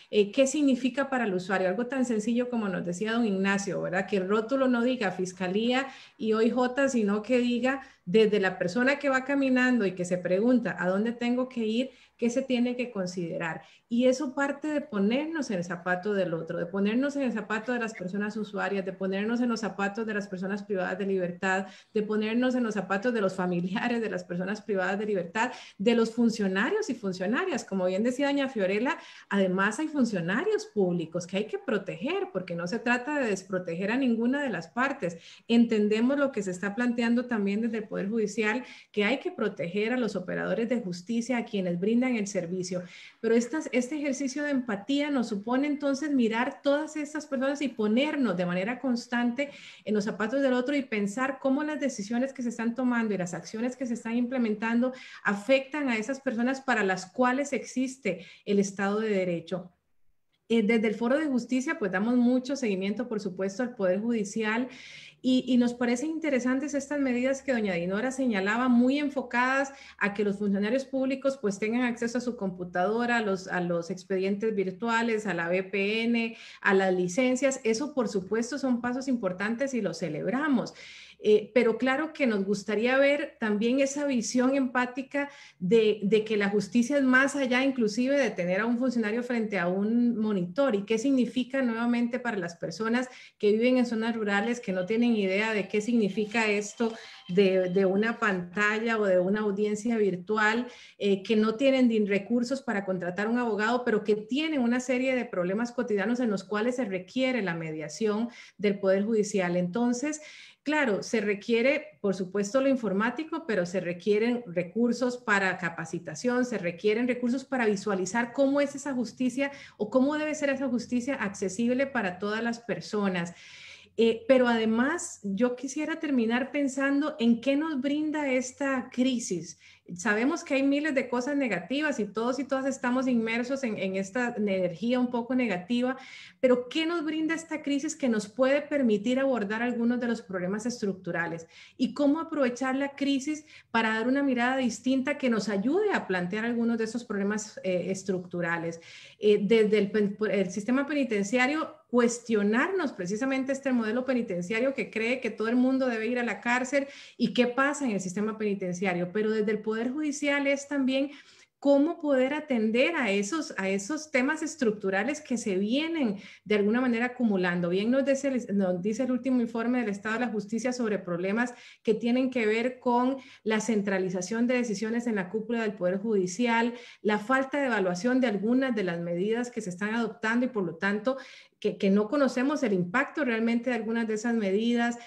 ¿Qué significa para el usuario? Algo tan sencillo como nos decía don Ignacio, ¿verdad? Que el rótulo no diga Fiscalía y OIJ, sino que diga desde la persona que va caminando y que se pregunta a dónde tengo que ir, qué se tiene que considerar. Y eso parte de ponernos en el zapato del otro, de ponernos en el zapato de las personas usuarias, de ponernos en los zapatos de las personas privadas de libertad, de ponernos en los zapatos de los familiares de las personas privadas de libertad, de los funcionarios y funcionarias. Como bien decía doña Fiorella, además hay funcionarios públicos que hay que proteger, porque no se trata de desproteger a ninguna de las partes. Entendemos lo que se está planteando también desde el Poder Judicial, que hay que proteger a los operadores de justicia, a quienes brindan el servicio. Pero este ejercicio de empatía nos supone entonces mirar todas estas personas y ponernos de manera constante en los zapatos del otro y pensar cómo las decisiones que se están tomando y las acciones que se están implementando afectan a esas personas para las cuales existe el Estado de Derecho. Desde el Foro de Justicia, pues damos mucho seguimiento, por supuesto, al Poder Judicial y nos parecen interesantes estas medidas que doña Dinora señalaba, muy enfocadas a que los funcionarios públicos pues tengan acceso a su computadora, a los expedientes virtuales, a la VPN, a las licencias. Eso, por supuesto, son pasos importantes y los celebramos. Pero claro que nos gustaría ver también esa visión empática de que la justicia es más allá inclusive de tener a un funcionario frente a un monitor y qué significa nuevamente para las personas que viven en zonas rurales que no tienen idea de qué significa esto de una pantalla o de una audiencia virtual, que no tienen recursos para contratar un abogado, pero que tienen una serie de problemas cotidianos en los cuales se requiere la mediación del Poder Judicial. Entonces, claro, se requiere, por supuesto, lo informático, pero se requieren recursos para capacitación, se requieren recursos para visualizar cómo es esa justicia o cómo debe ser esa justicia accesible para todas las personas. Pero además, yo quisiera terminar pensando en qué nos brinda esta crisis, Sabemos que hay miles de cosas negativas y todos y todas estamos inmersos en esta energía un poco negativa, pero ¿qué nos brinda esta crisis que nos puede permitir abordar algunos de los problemas estructurales? Y cómo aprovechar la crisis para dar una mirada distinta que nos ayude a plantear algunos de esos problemas estructurales. Desde el sistema penitenciario, cuestionarnos precisamente este modelo penitenciario que cree que todo el mundo debe ir a la cárcel y qué pasa en el sistema penitenciario, pero desde el Poder Judicial es también cómo poder atender a esos temas estructurales que se vienen de alguna manera acumulando. Bien nos dice el último informe del Estado de la Justicia sobre problemas que tienen que ver con la centralización de decisiones en la cúpula del Poder Judicial, la falta de evaluación de algunas de las medidas que se están adoptando y por lo tanto que no conocemos el impacto realmente de algunas de esas medidas.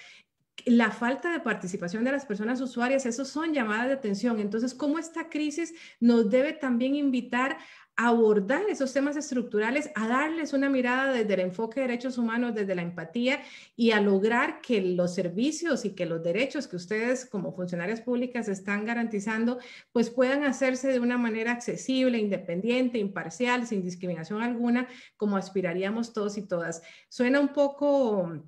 La falta de participación de las personas usuarias, esos son llamadas de atención. Entonces, ¿cómo esta crisis nos debe también invitar a abordar esos temas estructurales, a darles una mirada desde el enfoque de derechos humanos, desde la empatía y a lograr que los servicios y que los derechos que ustedes como funcionarias públicas están garantizando, pues puedan hacerse de una manera accesible, independiente, imparcial, sin discriminación alguna, como aspiraríamos todos y todas? Suena un poco,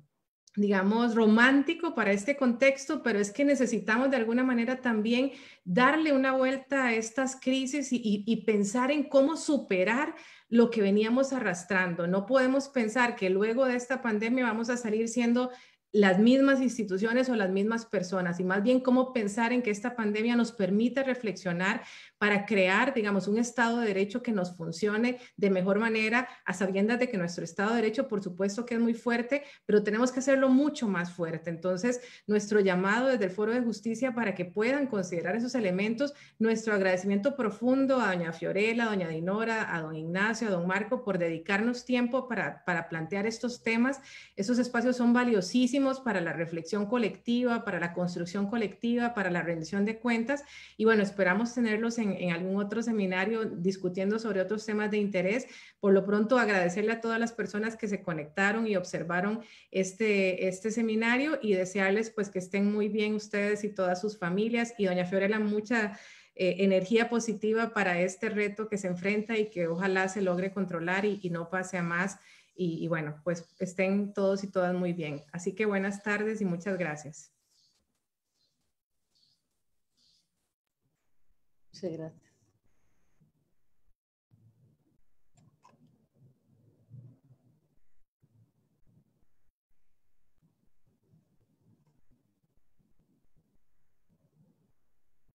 digamos, romántico para este contexto, pero es que necesitamos de alguna manera también darle una vuelta a estas crisis y pensar en cómo superar lo que veníamos arrastrando. No podemos pensar que luego de esta pandemia vamos a salir siendo las mismas instituciones o las mismas personas, y más bien cómo pensar en que esta pandemia nos permite reflexionar para crear, digamos, un Estado de Derecho que nos funcione de mejor manera, a sabiendas de que nuestro Estado de Derecho, por supuesto que es muy fuerte, pero tenemos que hacerlo mucho más fuerte. Entonces, nuestro llamado desde el Foro de Justicia para que puedan considerar esos elementos, nuestro agradecimiento profundo a doña Fiorella, a doña Dinora, a don Ignacio, a don Marco, por dedicarnos tiempo para plantear estos temas. Esos espacios son valiosísimos para la reflexión colectiva, para la construcción colectiva, para la rendición de cuentas, y bueno, esperamos tenerlos en algún otro seminario discutiendo sobre otros temas de interés. Por lo pronto, agradecerle a todas las personas que se conectaron y observaron este seminario y desearles pues que estén muy bien ustedes y todas sus familias, y doña Fiorella, mucha energía positiva para este reto que se enfrenta y que ojalá se logre controlar y no pase a más. Y bueno, pues estén todos y todas muy bien. Así que buenas tardes y muchas gracias. Muchas gracias.